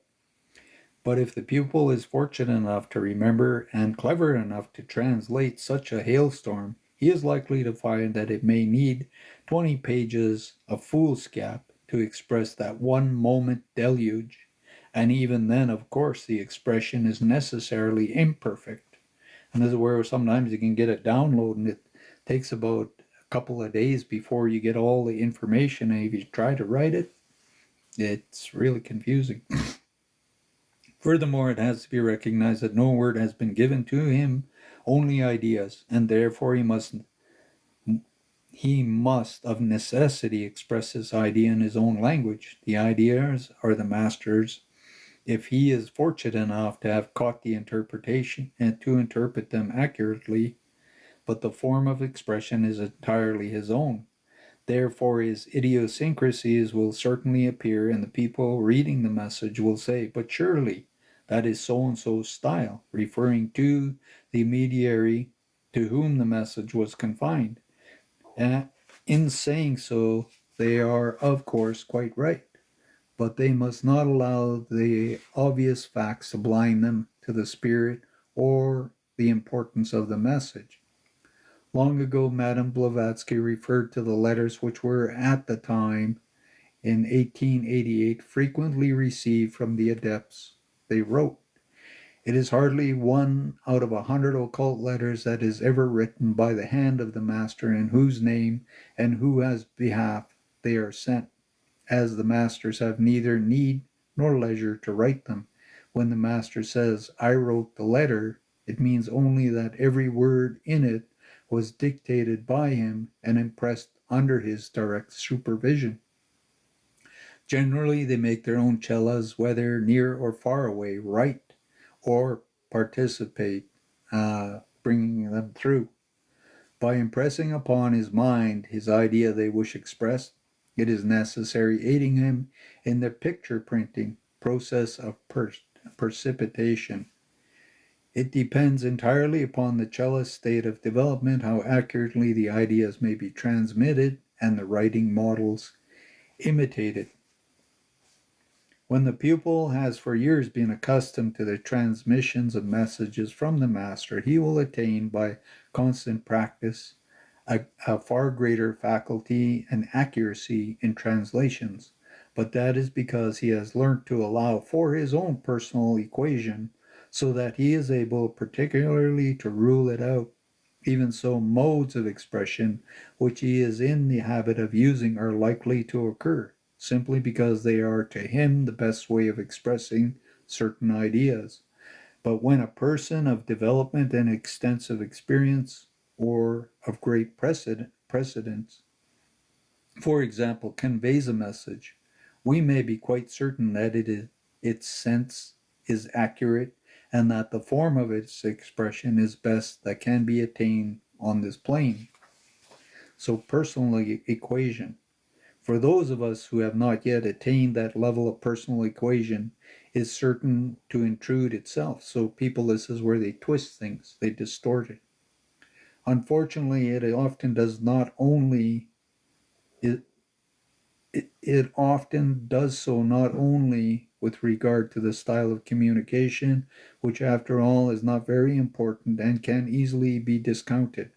But if the pupil is fortunate enough to remember and clever enough to translate such a hailstorm, he is likely to find that it may need 20 pages of foolscap to express that one moment deluge, and even then, of course, the expression is necessarily imperfect. And this is where sometimes you can get a download and it takes about a couple of days before you get all the information, and if you try to write it, it's really confusing. Furthermore, it has to be recognized that no word has been given to him, only ideas, and therefore he must of necessity express his idea in his own language. The ideas are the master's, if he is fortunate enough to have caught the interpretation and to interpret them accurately, but the form of expression is entirely his own. Therefore, his idiosyncrasies will certainly appear, and the people reading the message will say, "But surely that is so and so's style," referring to the mediary to whom the message was confined. And in saying so, they are, of course, quite right. But they must not allow the obvious facts to blind them to the spirit or the importance of the message. Long ago, Madame Blavatsky referred to the letters which were at the time, in 1888, frequently received from the adepts. They wrote, "It is hardly one out of 100 occult letters that is ever written by the hand of the master in whose name and whose behalf they are sent, as the masters have neither need nor leisure to write them. When the master says, 'I wrote the letter,' it means only that every word in it was dictated by him and impressed under his direct supervision. Generally, they make their own cellas, whether near or far away, write or participate, bringing them through. By impressing upon his mind his idea they wish expressed, it is necessary aiding him in the picture printing process of precipitation. It depends entirely upon the cellist's state of development how accurately the ideas may be transmitted and the writing models imitated. When the pupil has for years been accustomed to the transmissions of messages from the master, he will attain by constant practice a far greater faculty and accuracy in translations. But that is because he has learnt to allow for his own personal equation, so that he is able particularly to rule it out. Even so, modes of expression which he is in the habit of using are likely to occur, simply because they are to him the best way of expressing certain ideas. But when a person of development and extensive experience, or of great precedence, for example, conveys a message, we may be quite certain that its sense is accurate and that the form of its expression is best that can be attained on this plane. So, personal equation. For those of us who have not yet attained that level of personal equation, is certain to intrude itself. So people, this is where they twist things, they distort it. Unfortunately, it often does not only it often does so not only with regard to the style of communication, which after all is not very important and can easily be discounted,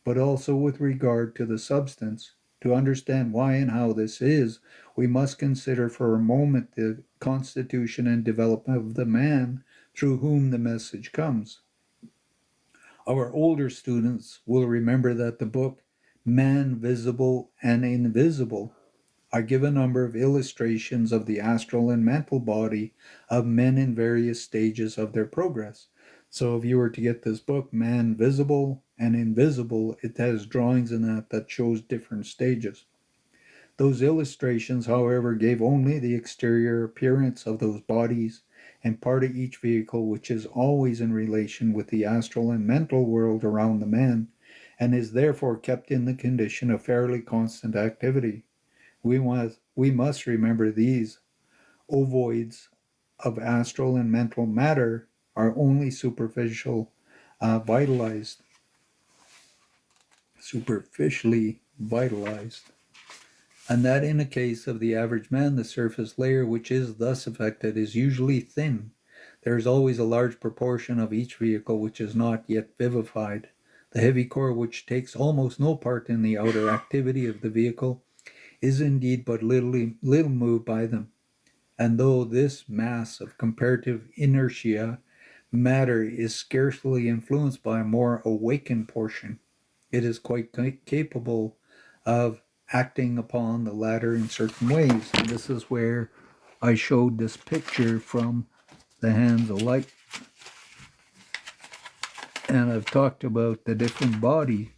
but also with regard to the substance. To understand why and how this is, we must consider for a moment the constitution and development of the man through whom the message comes. Our older students will remember that the book Man, Visible and Invisible give a number of illustrations of the astral and mental body of men in various stages of their progress. So if you were to get this book, Man, Visible and Invisible, it has drawings in that shows different stages. Those illustrations, however, gave only the exterior appearance of those bodies and part of each vehicle, which is always in relation with the astral and mental world around the man, and is therefore kept in the condition of fairly constant activity. We must remember these ovoids of astral and mental matter are only superficially vitalized, and that in a case of the average man, the surface layer which is thus affected is usually thin. There is always a large proportion of each vehicle which is not yet vivified. The heavy core, which takes almost no part in the outer activity of the vehicle, is indeed but little moved by them. And though this mass of comparative inertia matter is scarcely influenced by a more awakened portion, it is quite capable of acting upon the latter in certain ways. And this is where I showed this picture from the Hands of Light. And I've talked about the different body.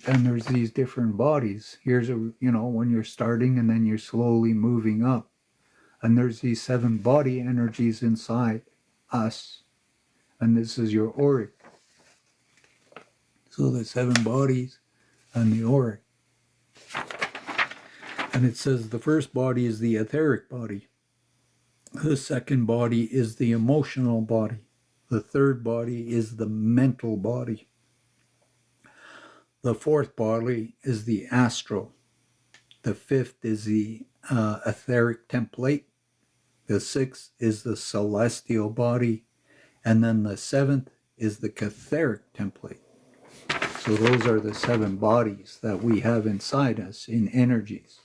And there's these different bodies. Here's when you're starting and then you're slowly moving up. And there's these 7 body energies inside us. And this is your auric. So the 7 bodies and the auric. And it says the first body is the etheric body. The second body is the emotional body. The third body is the mental body. The fourth body is the astral. The fifth is the etheric template. The sixth is the celestial body. And then the seventh is the catheric template. So those are the 7 bodies that we have inside us in energies.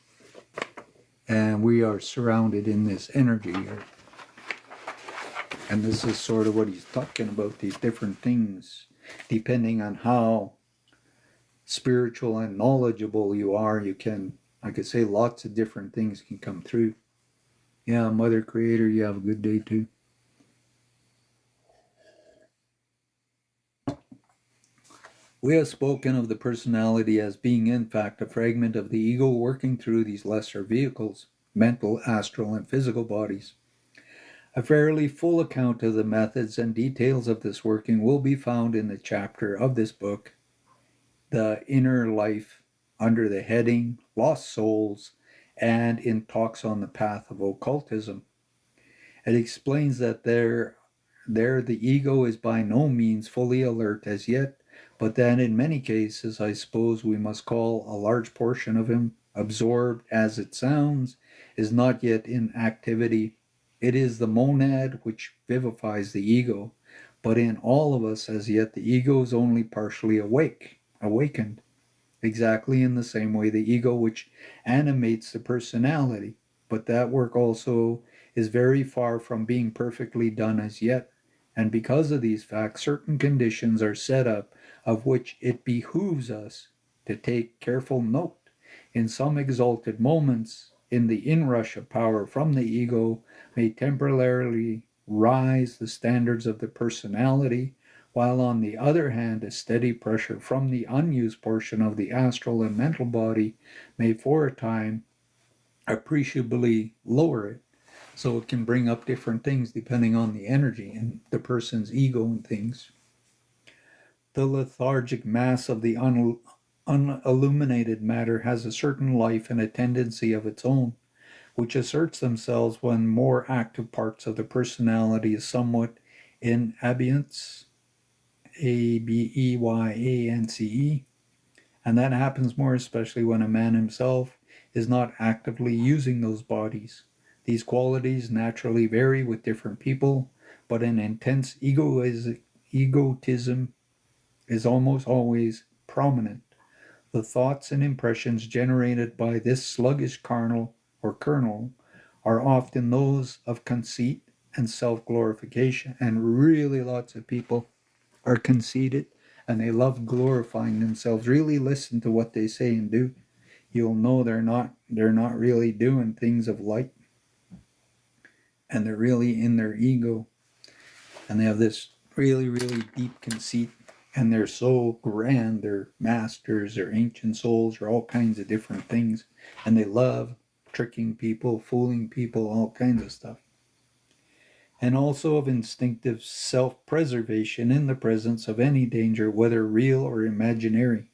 And we are surrounded in this energy here. And this is sort of what he's talking about, these different things. Depending on how spiritual and knowledgeable you are, you can, I could say, lots of different things can come through. Yeah, Mother Creator, you have a good day too. We have spoken of the personality as being in fact a fragment of the ego working through these lesser vehicles, mental, astral, and physical bodies. A fairly full account of the methods and details of this working will be found in the chapter of this book, The Inner Life, under the heading Lost Souls, and in Talks on the Path of Occultism. It explains that there the ego is by no means fully alert as yet, but that in many cases, I suppose we must call a large portion of him, absorbed as it sounds, is not yet in activity. It is the monad which vivifies the ego, but in all of us as yet the ego is only partially awakened, exactly in the same way the ego which animates the personality, but that work also is very far from being perfectly done as yet. And because of these facts, certain conditions are set up of which it behooves us to take careful note. In some exalted moments, in the inrush of power from the ego may temporarily rise the standards of the personality, while on the other hand, a steady pressure from the unused portion of the astral and mental body may for a time appreciably lower it. So it can bring up different things depending on the energy and the person's ego and things. The lethargic mass of the unilluminated matter has a certain life and a tendency of its own, which asserts themselves when more active parts of the personality is somewhat in abeyance, ABEYANCE, and that happens more especially when a man himself is not actively using those bodies. These qualities naturally vary with different people, but an intense egotism is almost always prominent. The thoughts and impressions generated by this sluggish kernel are often those of conceit, and self-glorification. And really lots of people are conceited and they love glorifying themselves. Really listen to what they say and do. You'll know they're not really doing things of light, and they're really in their ego, and they have this really, really deep conceit, and they're so grand. They're masters, they're ancient souls, or all kinds of different things, and they love tricking people, fooling people, all kinds of stuff. And also of instinctive self-preservation in the presence of any danger, whether real or imaginary.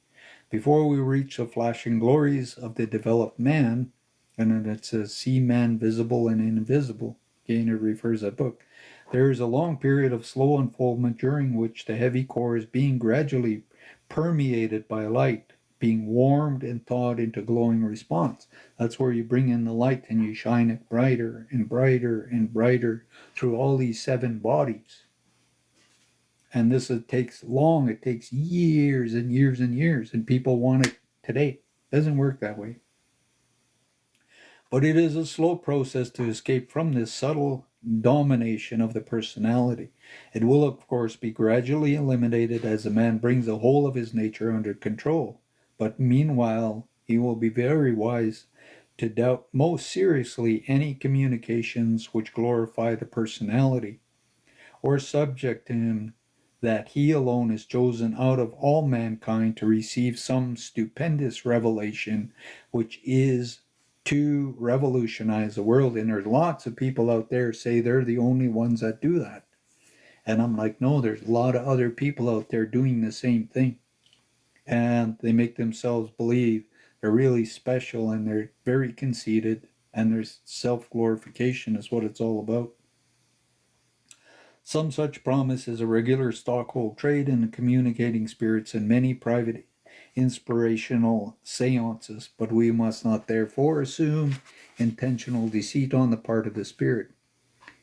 Before we reach the flashing glories of the developed man, and then it says, see man visible and invisible. Again, it refers to that book. There is a long period of slow unfoldment during which the heavy core is being gradually permeated by light, being warmed and thawed into glowing response. That's where you bring in the light and you shine it brighter and brighter and brighter through all these 7 bodies. And this takes long, it takes years and years and years, and people want it today. It doesn't work that way. But it is a slow process to escape from this subtle domination of the personality. It will, of course, be gradually eliminated as a man brings the whole of his nature under control. But meanwhile, he will be very wise to doubt most seriously any communications which glorify the personality, or subject to him that he alone is chosen out of all mankind to receive some stupendous revelation which is to revolutionize the world. And there's lots of people out there say they're the only ones that do that. And I'm like, no, there's a lot of other people out there doing the same thing. And they make themselves believe they're really special, and they're very conceited, and there's self-glorification is what it's all about. Some such promise is a regular stockhold trade in the communicating spirits and many private inspirational seances, but we must not therefore assume intentional deceit on the part of the spirit.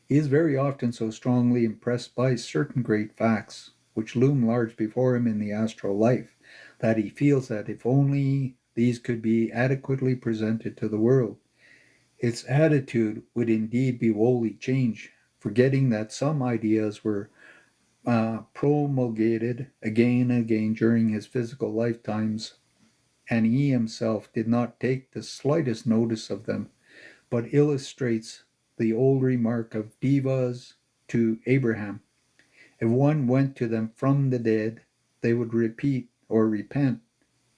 He is very often so strongly impressed by certain great facts, which loom large before him in the astral life, that he feels that if only these could be adequately presented to the world, its attitude would indeed be wholly changed, forgetting that some ideas were promulgated again and again during his physical lifetimes, and he himself did not take the slightest notice of them, but illustrates the old remark of Devas to Abraham. If one went to them from the dead, they would repeat or repent,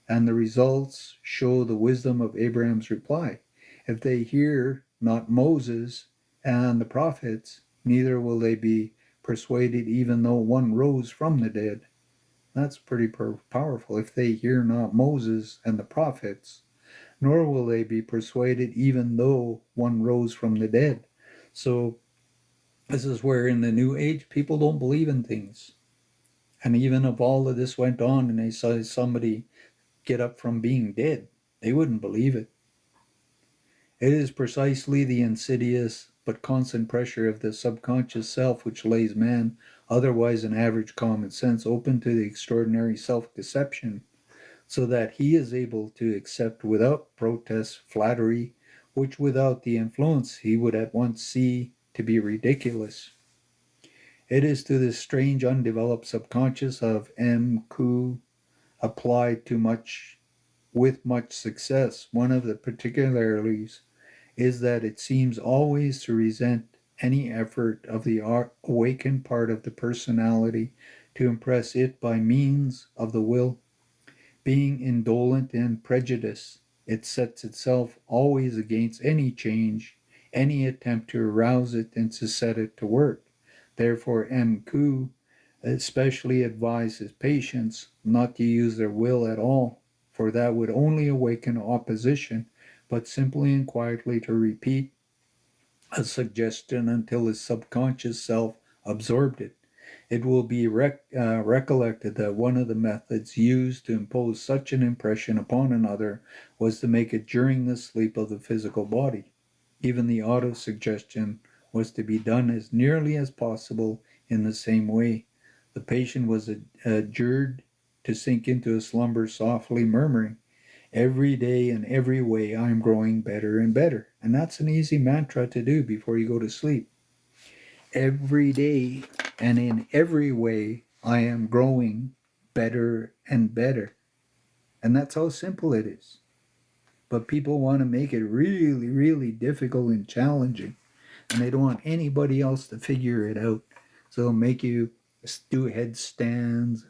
and the results show the wisdom of Abraham's reply. If they hear not Moses and the prophets, neither will they be persuaded even though one rose from the dead. That's pretty powerful. If they hear not Moses and the prophets, nor will they be persuaded even though one rose from the dead. So this is where in the New Age people don't believe in things. And even if all of this went on and they saw somebody get up from being dead, they wouldn't believe it. It is precisely the insidious but constant pressure of the subconscious self which lays man, otherwise an average common sense, open to the extraordinary self-deception, so that he is able to accept without protest flattery, which without the influence he would at once see to be ridiculous. It is to this strange undeveloped subconscious of M.Q. applied with much success. One of the particularities is that it seems always to resent any effort of the awakened part of the personality to impress it by means of the will. Being indolent and prejudiced, it sets itself always against any change, any attempt to arouse it and to set it to work. Therefore, M.Q. especially advises patients not to use their will at all, for that would only awaken opposition, but simply and quietly to repeat a suggestion until his subconscious self absorbed it. It will be recollected that one of the methods used to impose such an impression upon another was to make it during the sleep of the physical body. Even the auto-suggestion was to be done as nearly as possible in the same way. The patient was adjured to sink into a slumber softly murmuring, every day in every way I'm growing better and better. And that's an easy mantra to do before you go to sleep. every day, and in every way, I am growing better and better. And that's how simple it is. But people want to make it really, really difficult and challenging. And they don't want anybody else to figure it out. So they'll make you do headstands,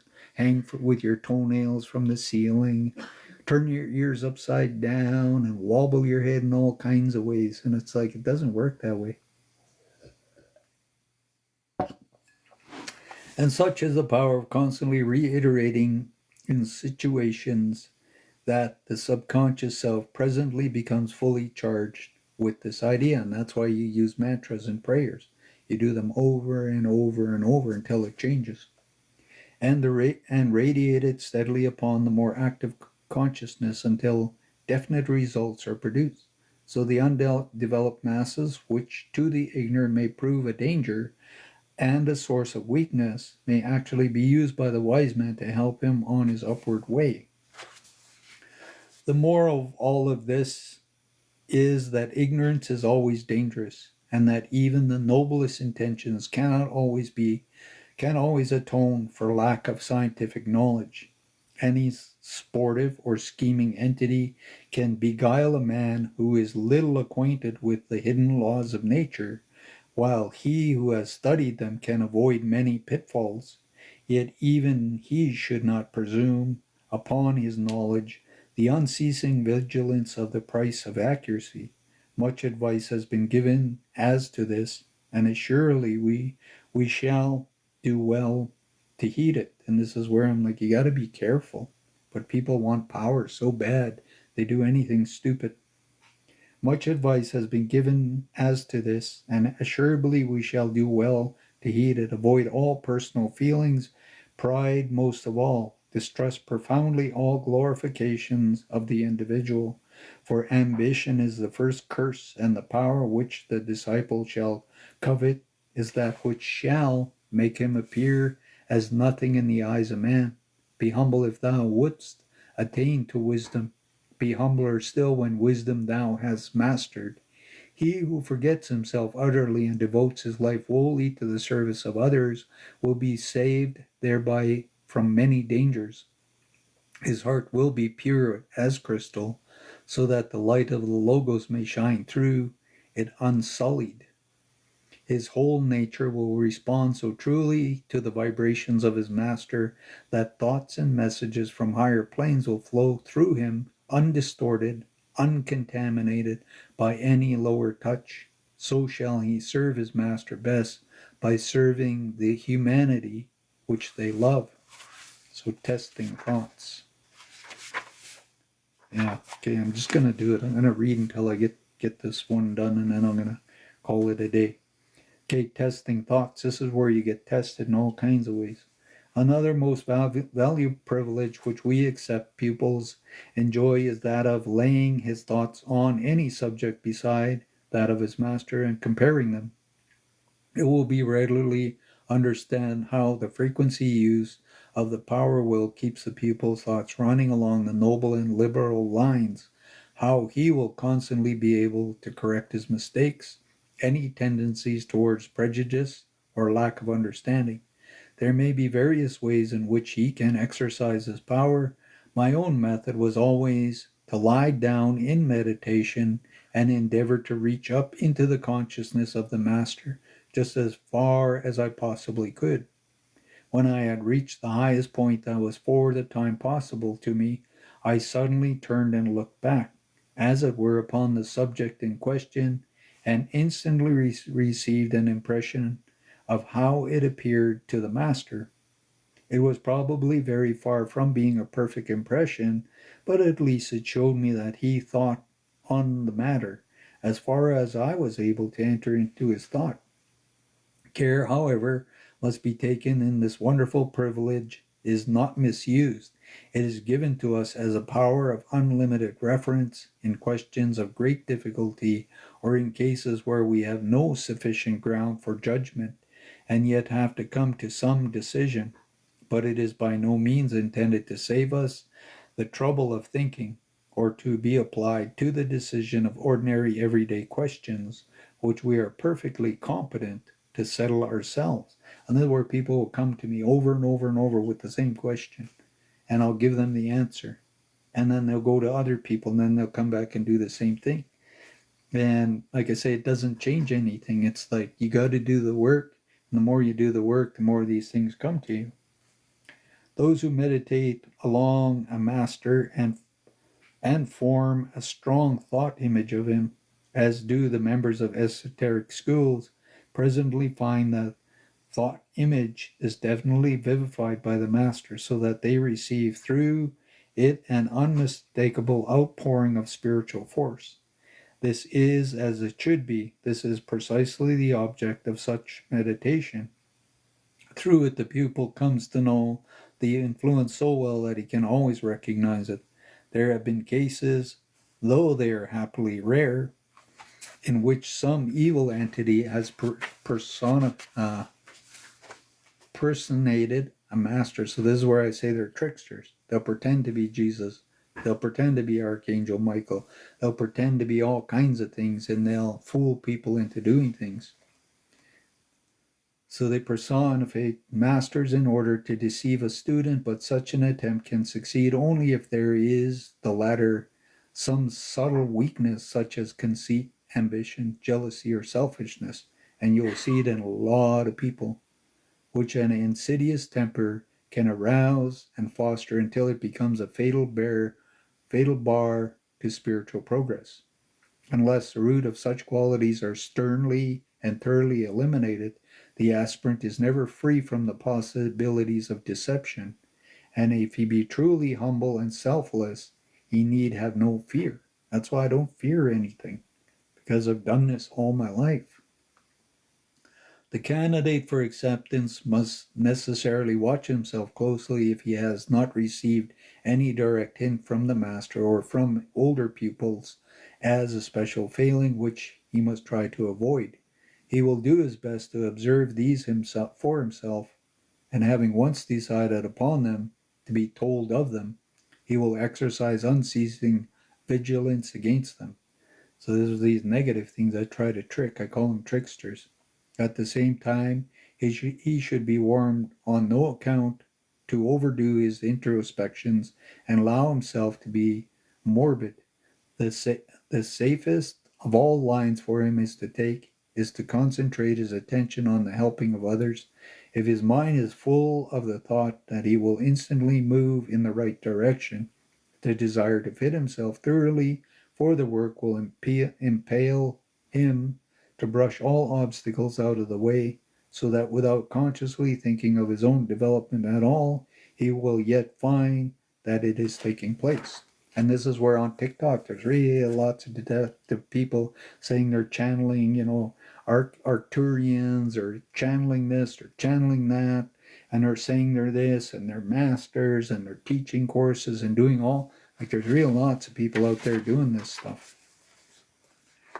with your toenails from the ceiling, turn your ears upside down, and wobble your head in all kinds of ways. And it's like, it doesn't work that way. And such is the power of constantly reiterating in situations that the subconscious self presently becomes fully charged with this idea. And that's why you use mantras and prayers. You do them over and over and over until it changes. And radiate it steadily upon the more active consciousness until definite results are produced. So the undeveloped masses, which to the ignorant may prove a danger and a source of weakness, may actually be used by the wise man to help him on his upward way. The moral of all of this is that ignorance is always dangerous, and that even the noblest intentions can always atone for lack of scientific knowledge. Any sportive or scheming entity can beguile a man who is little acquainted with the hidden laws of nature, while he who has studied them can avoid many pitfalls. Yet even he should not presume upon his knowledge the unceasing vigilance of the price of accuracy. Much advice has been given as to this, and assuredly we shall do well to heed it. And this is where I'm like, you got to be careful. But people want power so bad, they do anything stupid. Much advice has been given as to this, and assuredly we shall do well to heed it. Avoid all personal feelings, pride most of all. Distrust profoundly all glorifications of the individual, for ambition is the first curse, and the power which the disciple shall covet is that which shall make him appear as nothing in the eyes of man. Be humble if thou wouldst attain to wisdom. Be humbler still when wisdom thou hast mastered. He who forgets himself utterly and devotes his life wholly to the service of others will be saved thereby from many dangers. His heart will be pure as crystal, so that the light of the Logos may shine through it unsullied. His whole nature will respond so truly to the vibrations of his master that thoughts and messages from higher planes will flow through him undistorted, uncontaminated by any lower touch. So shall he serve his master best by serving the humanity which they love. So testing thoughts. Yeah, okay, I'm just going to do it. I'm going to read until I get this one done, and then I'm going to call it a day. Okay, testing thoughts. This is where you get tested in all kinds of ways. Another most valued privilege which we accept pupils enjoy is that of laying his thoughts on any subject beside that of his master and comparing them. It will be readily understand how the frequency use of the power will keeps the pupil's thoughts running along the noble and liberal lines, how he will constantly be able to correct his mistakes, any tendencies towards prejudice or lack of understanding. There may be various ways in which he can exercise his power. My own method was always to lie down in meditation and endeavor to reach up into the consciousness of the master just as far as I possibly could. When I had reached the highest point that was for the time possible to me, I suddenly turned and looked back, as it were, upon the subject in question, and instantly received an impression of how it appeared to the master. It was probably very far from being a perfect impression, but at least it showed me that he thought on the matter, as far as I was able to enter into his thought. Care, however, must be taken in this wonderful privilege is not misused. It is given to us as a power of unlimited reference in questions of great difficulty or in cases where we have no sufficient ground for judgment and yet have to come to some decision. But it is by no means intended to save us the trouble of thinking or to be applied to the decision of ordinary everyday questions which we are perfectly competent to settle ourselves. And this is where people will come to me over and over and over with the same question, and I'll give them the answer. And then they'll go to other people, and then they'll come back and do the same thing. And like I say, it doesn't change anything. It's like you got to do the work. And the more you do the work, the more these things come to you. Those who meditate along a master and form a strong thought image of him, as do the members of esoteric schools, presently find that thought image is definitely vivified by the master, so that they receive through it an unmistakable outpouring of spiritual force. This is as it should be. This is precisely the object of such meditation. Through it, the pupil comes to know the influence so well that he can always recognize it. There have been cases, though they are happily rare, in which some evil entity has personated a master. So this is where I say they're tricksters. They'll pretend to be Jesus. They'll pretend to be Archangel Michael. They'll pretend to be all kinds of things, and they'll fool people into doing things. So they personify masters in order to deceive a student, but such an attempt can succeed only if there is the latter some subtle weakness, such as conceit, ambition, jealousy, or selfishness. And you'll see it in a lot of people, which an insidious temper can arouse and foster until it becomes a fatal bar to spiritual progress. Unless the root of such qualities are sternly and thoroughly eliminated, the aspirant is never free from the possibilities of deception, and if he be truly humble and selfless, he need have no fear. That's why I don't fear anything, because I've done this all my life. The candidate for acceptance must necessarily watch himself closely if he has not received any direct hint from the master or from older pupils as a special failing which he must try to avoid. He will do his best to observe these for himself, and having once decided upon them, to be told of them, he will exercise unceasing vigilance against them. So there's these negative things I try to trick. I call them tricksters. At the same time, he should be warned on no account to overdo his introspections and allow himself to be morbid. The safest of all lines for him is to concentrate his attention on the helping of others. If his mind is full of the thought that he will instantly move in the right direction, the desire to fit himself thoroughly for the work will impel him to brush all obstacles out of the way, so that without consciously thinking of his own development at all, he will yet find that it is taking place. And this is where on TikTok there's really lots of detective people saying they're channeling, Arcturians, or channeling this or channeling that, and they're saying they're this and they're masters and they're teaching courses and doing all. Like there's real lots of people out there doing this stuff.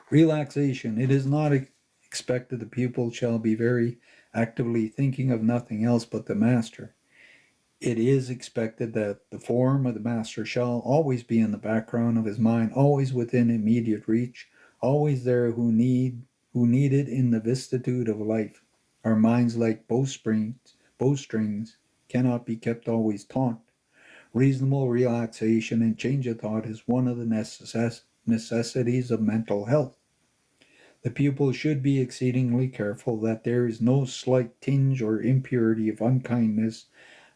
Relaxation. It is not expected the pupil shall be very actively thinking of nothing else but the master. It is expected that the form of the master shall always be in the background of his mind, always within immediate reach, always there who need it in the vicissitude of life. Our minds, like bowstrings, cannot be kept always taut. Reasonable relaxation and change of thought is one of the necessities of mental health. The pupil should be exceedingly careful that there is no slight tinge or impurity of unkindness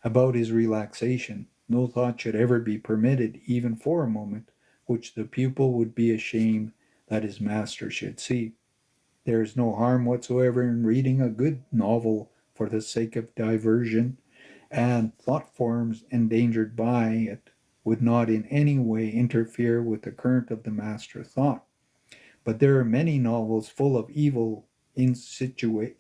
about his relaxation. No thought should ever be permitted, even for a moment, which the pupil would be ashamed that his master should see. There is no harm whatsoever in reading a good novel for the sake of diversion, and thought forms endangered by it would not in any way interfere with the current of the master thought. But there are many novels full of evil insinuations,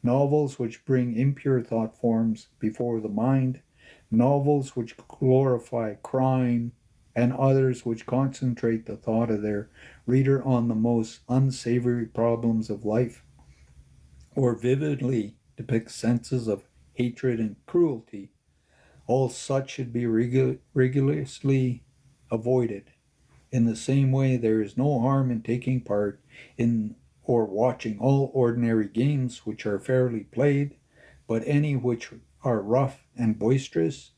novels which bring impure thought forms before the mind, novels which glorify crime, and others which concentrate the thought of their reader on the most unsavory problems of life, or vividly depict senses of hatred and cruelty. All such should be rigorously avoided. In the same way, there is no harm in taking part in or watching all ordinary games which are fairly played, but any which are rough and boisterous,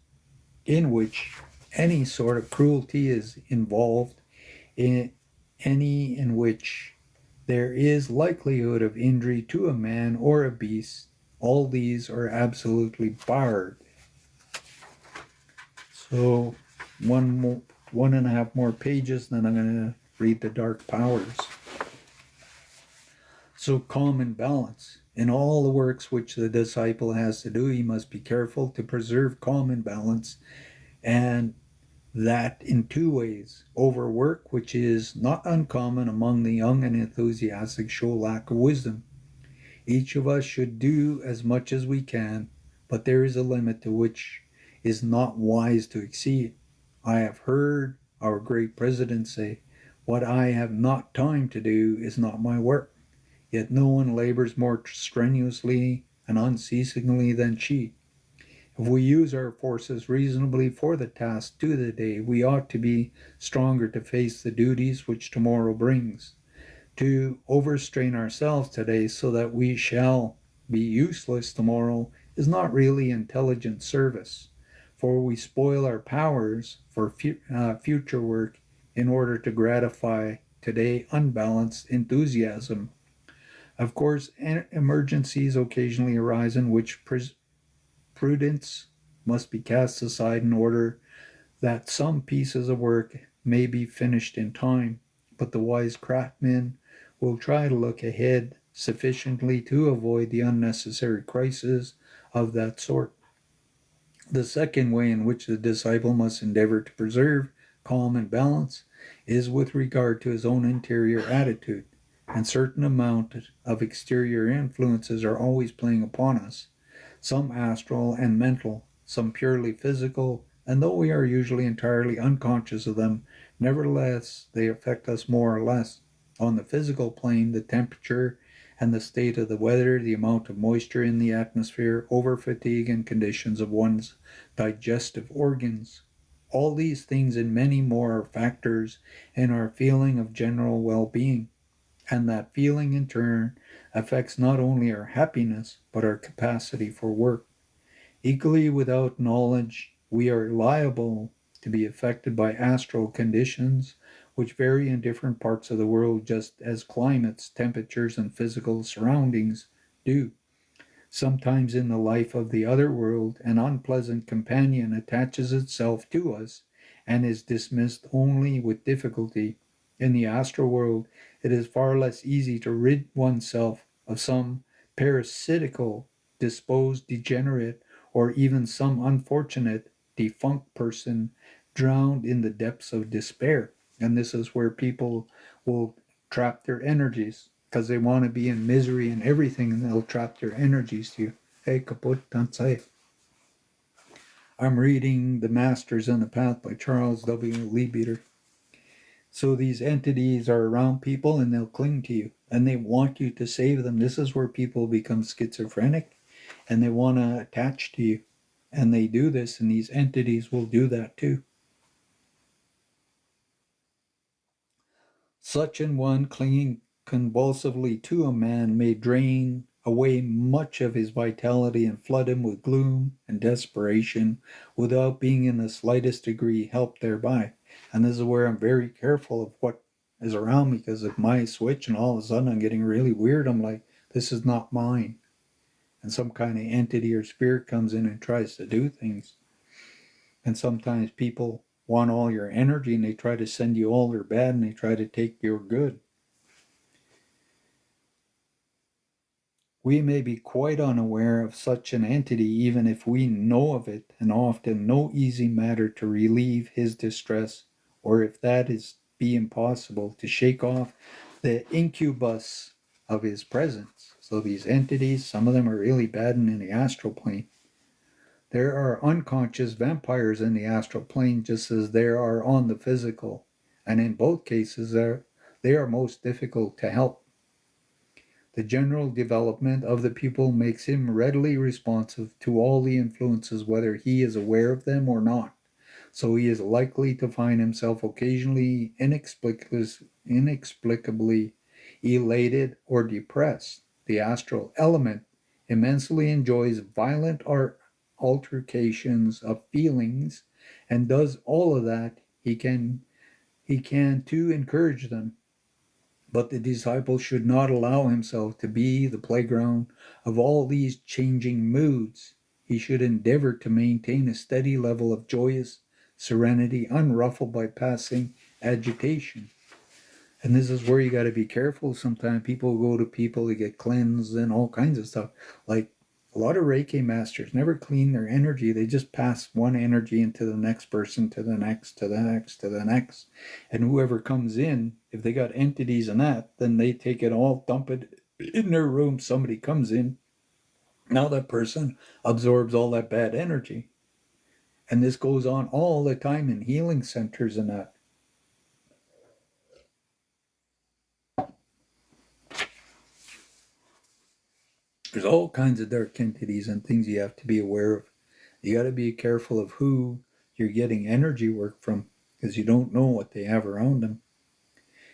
in which any sort of cruelty is involved, in any in which there is likelihood of injury to a man or a beast, all these are absolutely barred. So 1.5 more pages, then I'm going to read the dark powers. So calm and balance. In all the works which the disciple has to do, he must be careful to preserve calm and balance, and that in two ways. Overwork, which is not uncommon among the young and enthusiastic, show lack of wisdom. Each of us should do as much as we can, but there is a limit to which is not wise to exceed. I have heard our great president say, "What I have not time to do is not my work." Yet no one labors more strenuously and unceasingly than she. If we use our forces reasonably for the task to the day, we ought to be stronger to face the duties which tomorrow brings. To overstrain ourselves today so that we shall be useless tomorrow is not really intelligent service, for we spoil our powers for future work in order to gratify today unbalanced enthusiasm. Of course, emergencies occasionally arise in which prudence must be cast aside in order that some pieces of work may be finished in time, but the wise craftsman will try to look ahead sufficiently to avoid the unnecessary crises of that sort. The second way in which the disciple must endeavor to preserve calm and balance is with regard to his own interior attitude. And certain amount of exterior influences are always playing upon us, some astral and mental, some purely physical, and though we are usually entirely unconscious of them, nevertheless they affect us more or less. On the physical plane, the temperature and the state of the weather, the amount of moisture in the atmosphere, overfatigue, and conditions of one's digestive organs. All these things and many more are factors in our feeling of general well-being, and that feeling in turn affects not only our happiness but our capacity for work. Equally, without knowledge, we are liable to be affected by astral conditions which vary in different parts of the world just as climates, temperatures, and physical surroundings do. Sometimes in the life of the other world, an unpleasant companion attaches itself to us and is dismissed only with difficulty. In the astral world, it is far less easy to rid oneself of some parasitical, disposed degenerate, or even some unfortunate, defunct person drowned in the depths of despair. And this is where people will trap their energies because they want to be in misery and everything, and they'll trap their energies to you. Hey, kaput, tansai. I'm reading The Masters and the Path by Charles W. Leadbeater. So these entities are around people and they'll cling to you and they want you to save them. This is where people become schizophrenic and they want to attach to you. And they do this, and these entities will do that too. Such an one clinging convulsively to a man may drain away much of his vitality and flood him with gloom and desperation without being in the slightest degree helped thereby. And this is where I'm very careful of what is around me, because if my switch and all of a sudden I'm getting really weird, I'm like, this is not mine. And some kind of entity or spirit comes in and tries to do things. And sometimes people want all your energy and they try to send you all their bad and they try to take your good. We may be quite unaware of such an entity even if we know of it, and often no easy matter to relieve his distress, or if that is be impossible, to shake off the incubus of his presence. So these entities, some of them are really bad in the astral plane. There are unconscious vampires in the astral plane just as there are on the physical, and in both cases they are most difficult to help. The general development of the pupil makes him readily responsive to all the influences whether he is aware of them or not, so he is likely to find himself occasionally inexplicably elated, or depressed. The astral element immensely enjoys violent altercations of feelings and does all of that he can to encourage them. But the disciple should not allow himself to be the playground of all these changing moods. He should endeavor to maintain a steady level of joyous serenity, unruffled by passing agitation. And this is where you got to be careful. Sometimes people go to people to get cleansed and all kinds of stuff. Like a lot of Reiki masters never clean their energy. They just pass one energy into the next person, to the next, to the next, to the next. And whoever comes in, if they got entities in that, then they take it all, dump it in their room. Somebody comes in. Now that person absorbs all that bad energy. And this goes on all the time in healing centers and that. There's all kinds of dark entities and things you have to be aware of. You got to be careful of who you're getting energy work from, because you don't know what they have around them.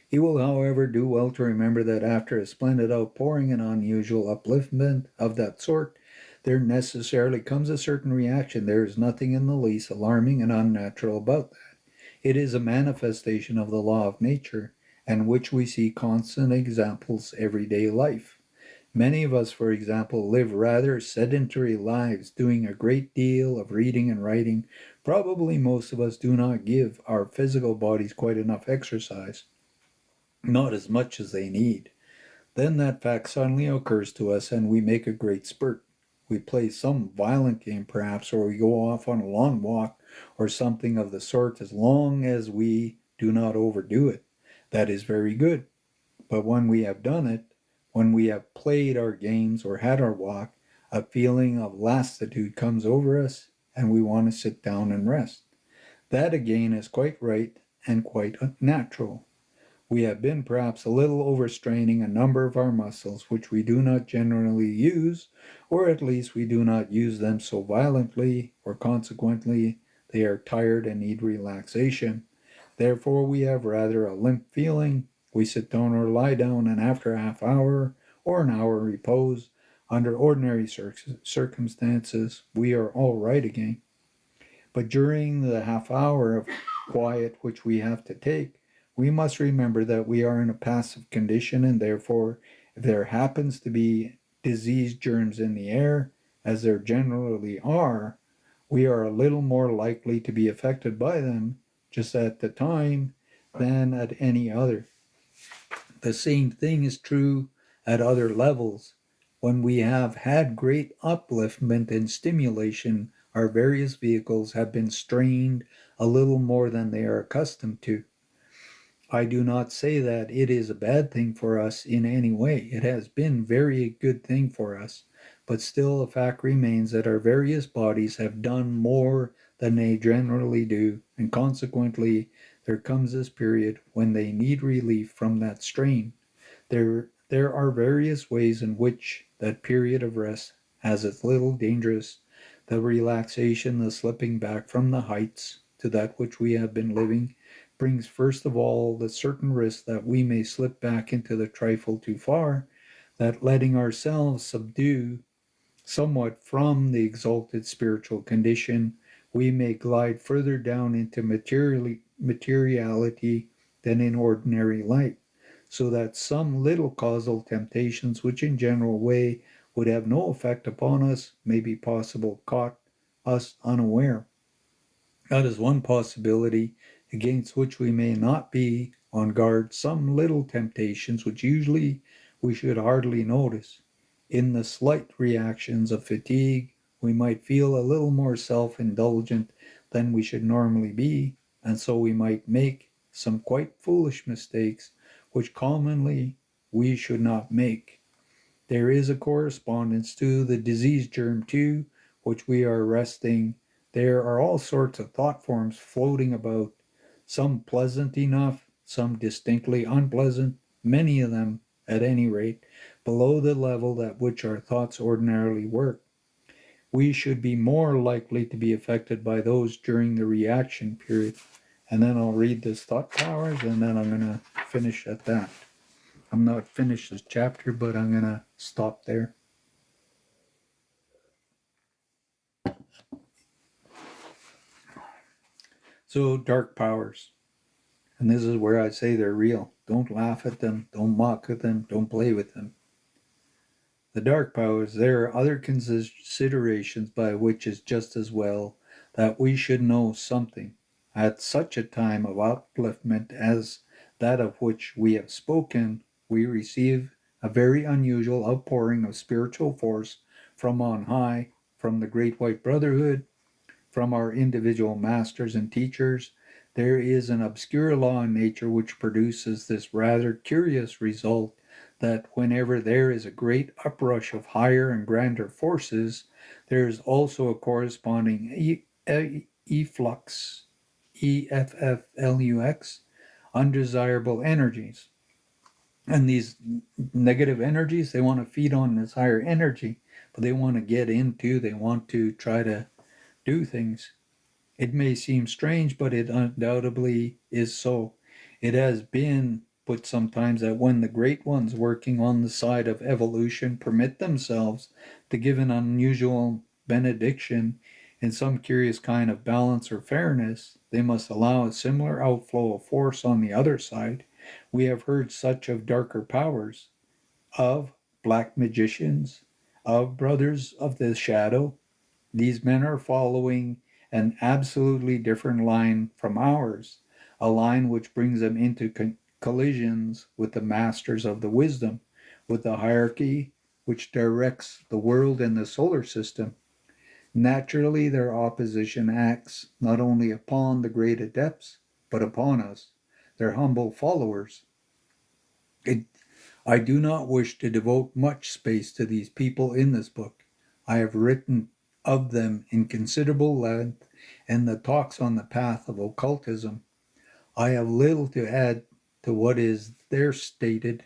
He will, however, do well to remember that after a splendid outpouring and unusual upliftment of that sort, there necessarily comes a certain reaction. There is nothing in the least alarming and unnatural about that. It is a manifestation of the law of nature, and which we see constant examples everyday life. Many of us, for example, live rather sedentary lives, doing a great deal of reading and writing. Probably most of us do not give our physical bodies quite enough exercise, not as much as they need. Then that fact suddenly occurs to us and we make a great spurt. We play some violent game perhaps, or we go off on a long walk or something of the sort, as long as we do not overdo it. That is very good. But when we have done it, when we have played our games or had our walk, a feeling of lassitude comes over us and we want to sit down and rest. That again is quite right and quite natural. We have been perhaps a little overstraining a number of our muscles which we do not generally use, or at least we do not use them so violently, or consequently they are tired and need relaxation. Therefore we have rather a limp feeling. We sit down or lie down, and after a half hour or an hour repose, under ordinary circumstances, we are all right again. But during the half hour of quiet which we have to take, we must remember that we are in a passive condition, and therefore, if there happens to be disease germs in the air, as there generally are, we are a little more likely to be affected by them just at the time than at any other. The same thing is true at other levels. When we have had great upliftment and stimulation, our various vehicles have been strained a little more than they are accustomed to. I do not say that it is a bad thing for us in any way. It has been very good thing for us. But still the fact remains that our various bodies have done more than they generally do, and consequently there comes this period when they need relief from that strain. There are various ways in which that period of rest has its little dangerous, the relaxation, the slipping back from the heights to that which we have been living, brings first of all the certain risk that we may slip back into the trifle too far, that letting ourselves subdue somewhat from the exalted spiritual condition, we may glide further down into materiality than in ordinary life, so that some little causal temptations which in general way would have no effect upon us may be possible caught us unaware. That is one possibility against which we may not be on guard. Some little temptations which usually we should hardly notice. In the slight reactions of fatigue, we might feel a little more self-indulgent than we should normally be, and so we might make some quite foolish mistakes which commonly we should not make. There is a correspondence to the disease germ too, which we are arresting. There are all sorts of thought forms floating about, some pleasant enough, some distinctly unpleasant, many of them, at any rate, below the level at which our thoughts ordinarily work. We should be more likely to be affected by those during the reaction period. And then I'll read this thought powers, and then I'm going to finish at that. I'm not finished this chapter, but I'm going to stop there. So, dark powers. And this is where I say they're real. Don't laugh at them. Don't mock at them. Don't play with them. The dark powers, there are other considerations by which it's just as well that we should know something. At such a time of upliftment as that of which we have spoken, we receive a very unusual outpouring of spiritual force from on high, from the Great White Brotherhood, from our individual masters and teachers. There is an obscure law in nature which produces this rather curious result that whenever there is a great uprush of higher and grander forces, there is also a corresponding efflux, EFFLUX, undesirable energies. And these negative energies, they want to feed on this higher energy, but they want to get into, they want to try to do things. It may seem strange, but it undoubtedly is so. It has been put sometimes that when the great ones working on the side of evolution permit themselves to give an unusual benediction in some curious kind of balance or fairness, they must allow a similar outflow of force on the other side. We have heard such of darker powers, of black magicians, of brothers of the shadow. These men are following an absolutely different line from ours, a line which brings them into collisions with the masters of the wisdom, with the hierarchy which directs the world and the solar system. Naturally, their opposition acts not only upon the great adepts, but upon us, their humble followers. I do not wish to devote much space to these people in this book. I have written of them in considerable length in the talks on the path of occultism. I have little to add to what is there stated,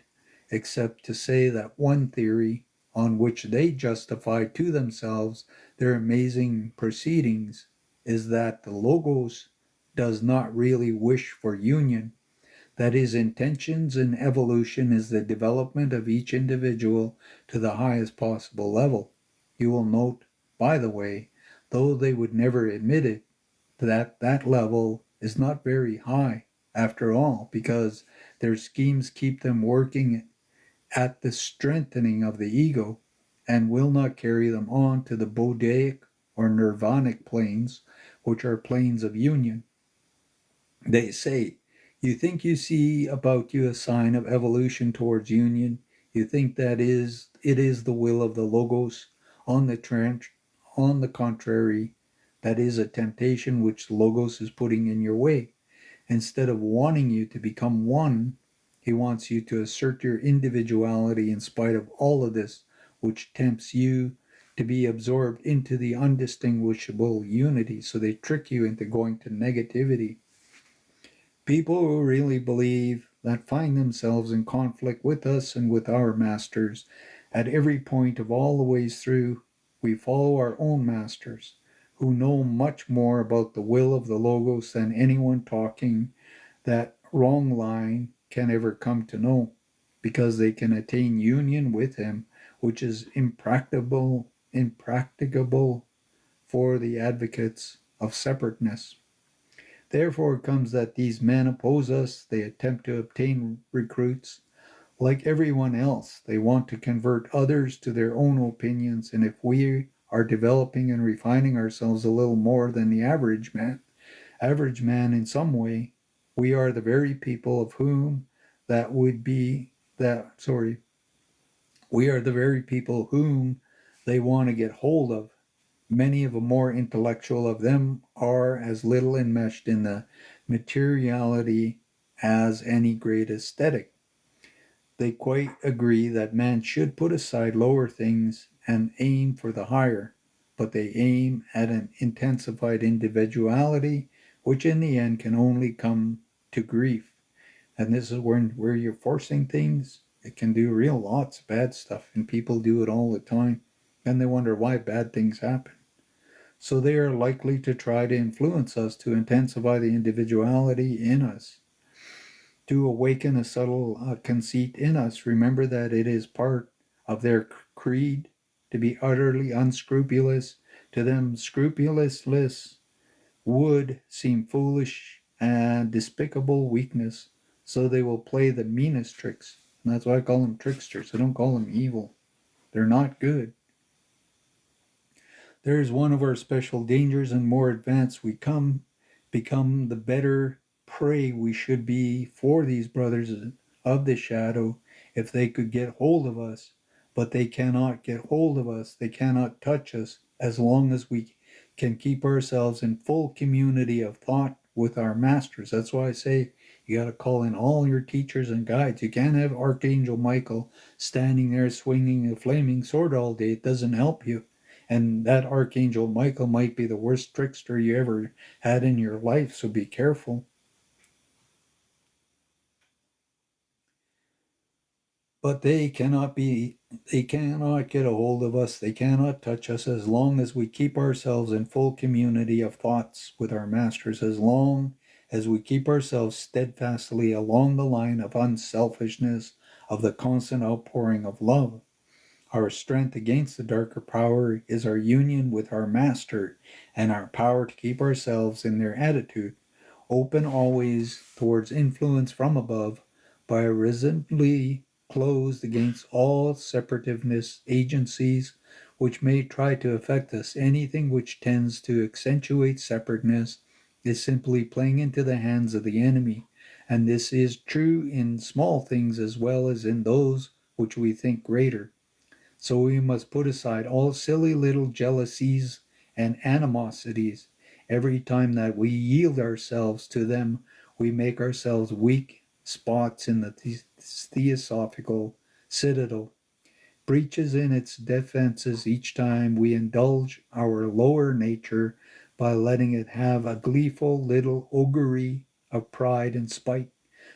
except to say that one theory on which they justify to themselves their amazing proceedings is that the Logos does not really wish for union, that his intentions in evolution is the development of each individual to the highest possible level. You will note, by the way, though they would never admit it, that that level is not very high after all, because their schemes keep them working at the strengthening of the ego and will not carry them on to the Bodhic or Nirvanic planes, which are planes of union. They say, you think you see about you a sign of evolution towards union. You think that it is the will of the Logos. On the contrary, that is a temptation which Logos is putting in your way. Instead of wanting you to become one, he wants you to assert your individuality in spite of all of this, which tempts you to be absorbed into the undistinguishable unity. So they trick you into going to negativity. People who really believe that find themselves in conflict with us and with our masters at every point of all the ways through. We follow our own masters, who know much more about the will of the Logos than anyone talking that wrong line can ever come to know, because they can attain union with him, which is impracticable for the advocates of separateness. Therefore comes that these men oppose us, they attempt to obtain recruits. Like everyone else, they want to convert others to their own opinions, and if we are developing and refining ourselves a little more than the average man in some way, we are the very people of whom that would be that sorry, we are the very people whom they want to get hold of. Many of the more intellectual of them are as little enmeshed in the materiality as any great aesthetic. They quite agree that man should put aside lower things and aim for the higher, but they aim at an intensified individuality, which in the end can only come to grief. And this is where you're forcing things. It can do real lots of bad stuff, and people do it all the time. And they wonder why bad things happen. So they are likely to try to influence us to intensify the individuality in us. to awaken a subtle conceit in us. Remember that it is part of their creed to be utterly unscrupulous. To them, scrupulousness would seem foolish and despicable weakness, so they will play the meanest tricks. And that's why I call them tricksters. I don't call them evil. They're not good. There's one of our special dangers, and more advanced we become the better prey we should be for these brothers of the shadow if they could get hold of us. But they cannot get hold of us, they cannot touch us as long as we can keep ourselves in full community of thought with our masters. That's why I say you got to call in all your teachers and guides. You can't have Archangel Michael standing there swinging a flaming sword all day. It doesn't help you. And that Archangel Michael might be the worst trickster you ever had in your life, so be careful. But they cannot get a hold of us, they cannot touch us as long as we keep ourselves in full community of thoughts with our masters, as long as we keep ourselves steadfastly along the line of unselfishness, of the constant outpouring of love. Our strength against the darker power is our union with our Master and our power to keep ourselves in their attitude, open always towards influence from above, by resolutely closed against all separativeness agencies which may try to affect us. Anything which tends to accentuate separateness is simply playing into the hands of the enemy, and this is true in small things as well as in those which we think greater. So we must put aside all silly little jealousies and animosities. Every time that we yield ourselves to them, we make ourselves weak spots in the theosophical citadel, breaches in its defenses each time we indulge our lower nature by letting it have a gleeful little augury of pride and spite,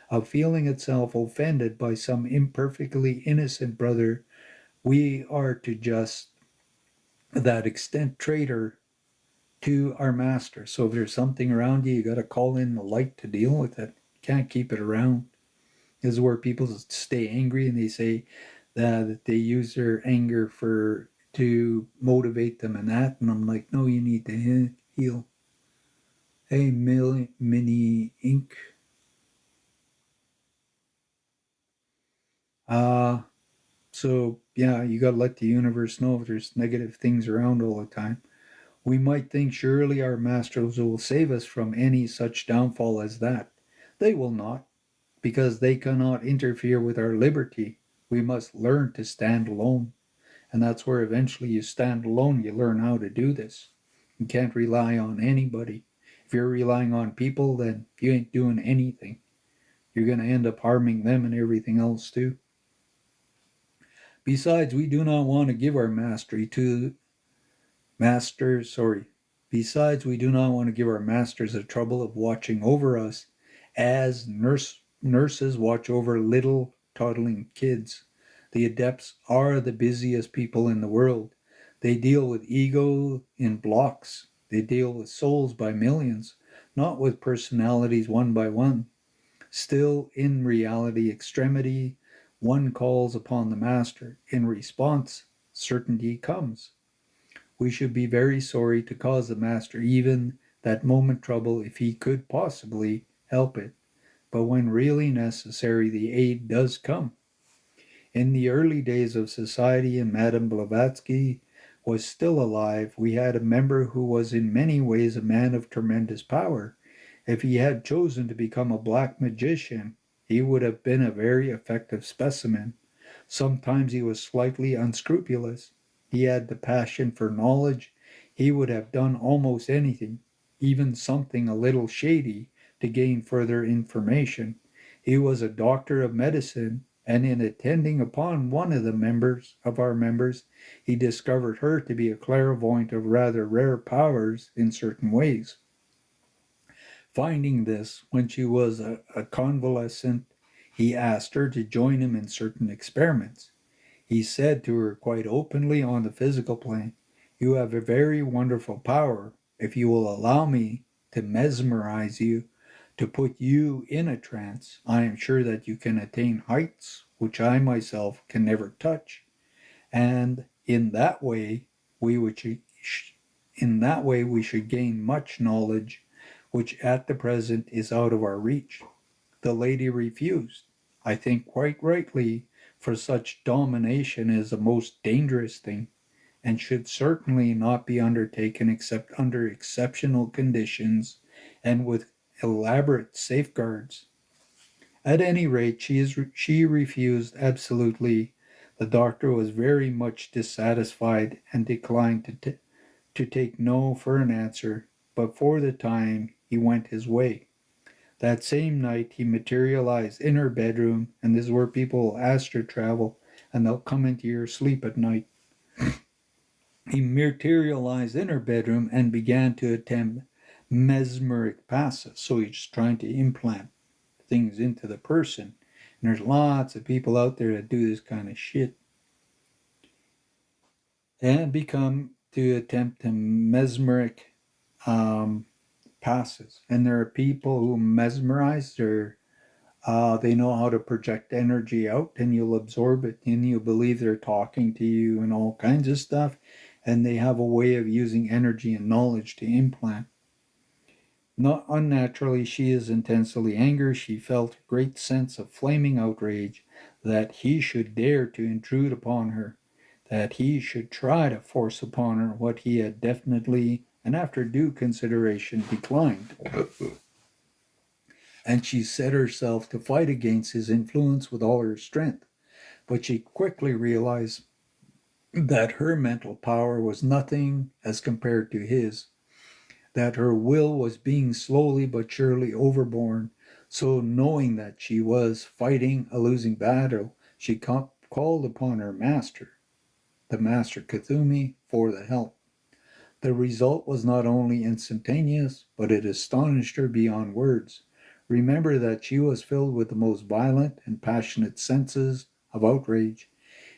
of feeling itself offended by some imperfectly innocent brother. We are to just that extent traitor to our master. So if there's something around you, you got to call in the light to deal with it. Can't keep it around. This is where people stay angry and they say that they use their anger for to motivate them and that. And I'm like, no, you need to heal. Hey, Mini Ink. Uh, so yeah, you got to let the universe know if there's negative things around all the time. We might think surely our masters will save us from any such downfall as that. They will not, because they cannot interfere with our liberty. We must learn to stand alone. And that's where eventually you stand alone, you learn how to do this. You can't rely on anybody. If you're relying on people, then you ain't doing anything. You're going to end up harming them and everything else too. Besides, we do not want to give our mastery to masters, sorry. Besides, we do not want to give our masters the trouble of watching over us as nurses watch over little toddling kids. The adepts are the busiest people in the world. They deal with ego in blocks. They deal with souls by millions, not with personalities one by one. Still, in reality, extremity, one calls upon the master. In response, certainty comes. We should be very sorry to cause the master even that moment trouble if he could possibly help it. But when really necessary, the aid does come. In the early days of society, and Madame Blavatsky was still alive, we had a member who was in many ways a man of tremendous power. If he had chosen to become a black magician, he would have been a very effective specimen. Sometimes he was slightly unscrupulous. He had the passion for knowledge. He would have done almost anything, even something a little shady, to gain further information. He was a doctor of medicine, and in attending upon one of our members, he discovered her to be a clairvoyant of rather rare powers in certain ways. Finding this, when she was a convalescent, he asked her to join him in certain experiments. He said to her quite openly on the physical plane, "You have a very wonderful power if you will allow me to mesmerize you, to put you in a trance. I am sure that you can attain heights which I myself can never touch, and we would in that way we should gain much knowledge which at the present is out of our reach. The lady refused, I think quite rightly, for such domination is a most dangerous thing, and should certainly not be undertaken except under exceptional conditions and with elaborate safeguards. At any rate, she refused absolutely. The doctor was very much dissatisfied and declined to take no for an answer, but for the time he went his way. That same night he materialized in her bedroom, and this is where people astral travel and they'll come into your sleep at night. He materialized in her bedroom and began to attempt mesmeric passes. So he's trying to implant things into the person. And there's lots of people out there that do this kind of shit. And become to attempt to mesmeric passes. And there are people who mesmerize they know how to project energy out, and you'll absorb it and you believe they're talking to you and all kinds of stuff, and they have a way of using energy and knowledge to implant. Not unnaturally, she is intensely angry. She felt a great sense of flaming outrage that he should dare to intrude upon her, that he should try to force upon her what he had definitely and after due consideration declined. And she set herself to fight against his influence with all her strength. But she quickly realized that her mental power was nothing as compared to his, that her will was being slowly but surely overborne. So, knowing that she was fighting a losing battle, she called upon her master, the master Kuthumi, for the help. The result was not only instantaneous, but it astonished her beyond words. Remember that she was filled with the most violent and passionate senses of outrage.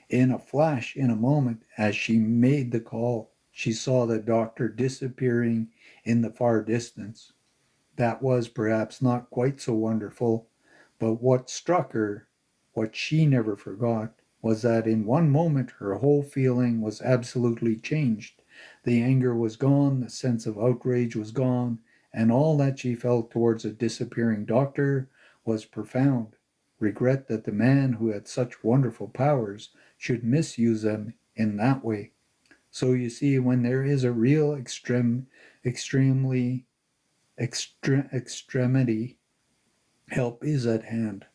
In a flash, in a moment, as she made the call, she saw the doctor disappearing in the far distance. That was perhaps not quite so wonderful, but what struck her, what she never forgot, was that in one moment her whole feeling was absolutely changed. The anger was gone, the sense of outrage was gone, and all that she felt towards a disappearing doctor was profound regret that the man who had such wonderful powers should misuse them in that way. So you see, when there is a real extremity, help is at hand.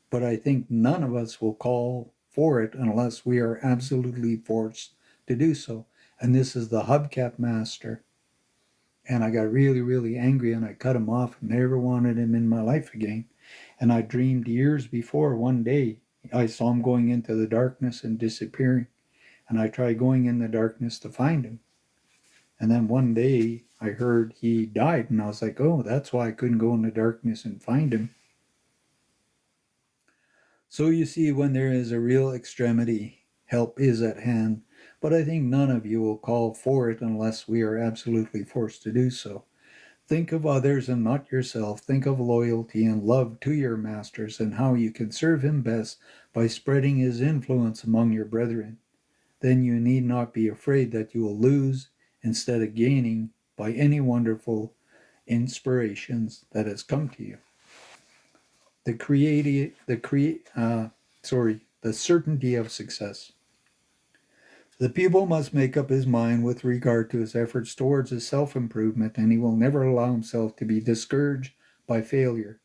But I think none of us will call for it unless we are absolutely forced to do so. And this is the hubcap master. And I got really, really angry and I cut him off and never wanted him in my life again. And I dreamed years before, one day, I saw him going into the darkness and disappearing. And I tried going in the darkness to find him. And then one day I heard he died, and I was like, oh, that's why I couldn't go in the darkness and find him. So you see, when there is a real extremity, help is at hand. But I think none of you will call for it unless we are absolutely forced to do so. Think of others and not yourself. Think of loyalty and love to your masters and how you can serve him best by spreading his influence among your brethren. Then you need not be afraid that you will lose instead of gaining by any wonderful inspirations that has come to you. The certainty of success. The pupil must make up his mind with regard to his efforts towards his self-improvement, and he will never allow himself to be discouraged by failure,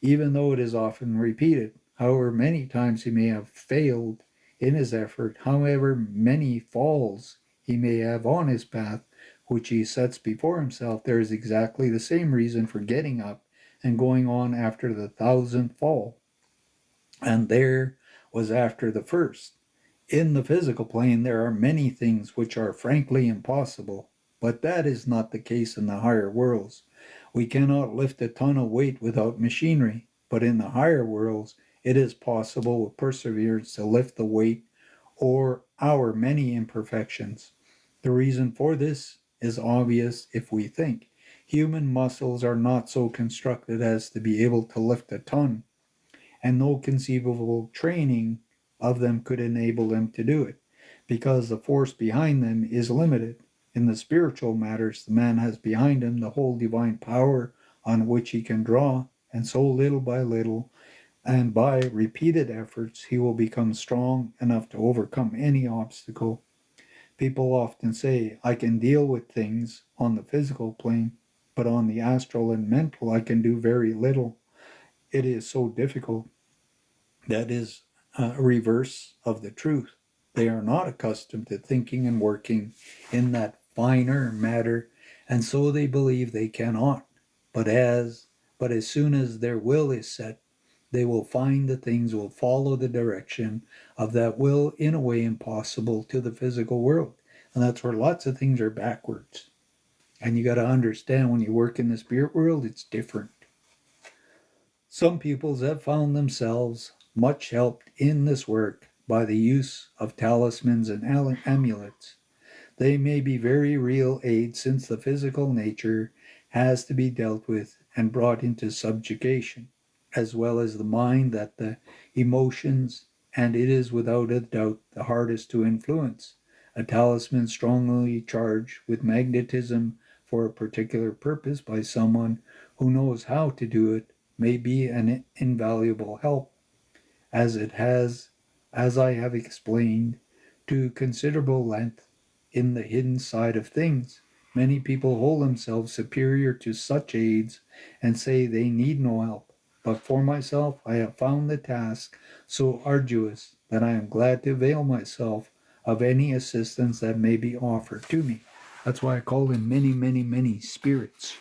even though it is often repeated. However many times he may have failed in his effort, however many falls he may have on his path, which he sets before himself, there is exactly the same reason for getting up and going on after the 1,000th fall. And there was after the first. In the physical plane, there are many things which are frankly impossible, but that is not the case in the higher worlds. We cannot lift a ton of weight without machinery, but in the higher worlds, it is possible with perseverance to lift the weight or our many imperfections. The reason for this is obvious if we think. Human muscles are not so constructed as to be able to lift a ton, and no conceivable training of them could enable them to do it, because the force behind them is limited. In the spiritual matters, the man has behind him the whole divine power on which he can draw, and so little by little, and by repeated efforts, he will become strong enough to overcome any obstacle. People often say, I can deal with things on the physical plane, but on the astral and mental, I can do very little. It is so difficult. That is a reverse of the truth. They are not accustomed to thinking and working in that finer matter, and so they believe they cannot. But as soon as their will is set, they will find that things will follow the direction of that will in a way impossible to the physical world. And that's where lots of things are backwards. And you got to understand when you work in the spirit world, it's different. Some pupils have found themselves much helped in this work by the use of talismans and amulets. They may be very real aids since the physical nature has to be dealt with and brought into subjugation, as well as the mind that the emotions, and it is without a doubt the hardest to influence. A talisman strongly charged with magnetism for a particular purpose by someone who knows how to do it may be an invaluable help, as it has, as I have explained, to considerable length in the hidden side of things. Many people hold themselves superior to such aids and say they need no help. But for myself, I have found the task so arduous that I am glad to avail myself of any assistance that may be offered to me. That's why I call them many, many, many spirits.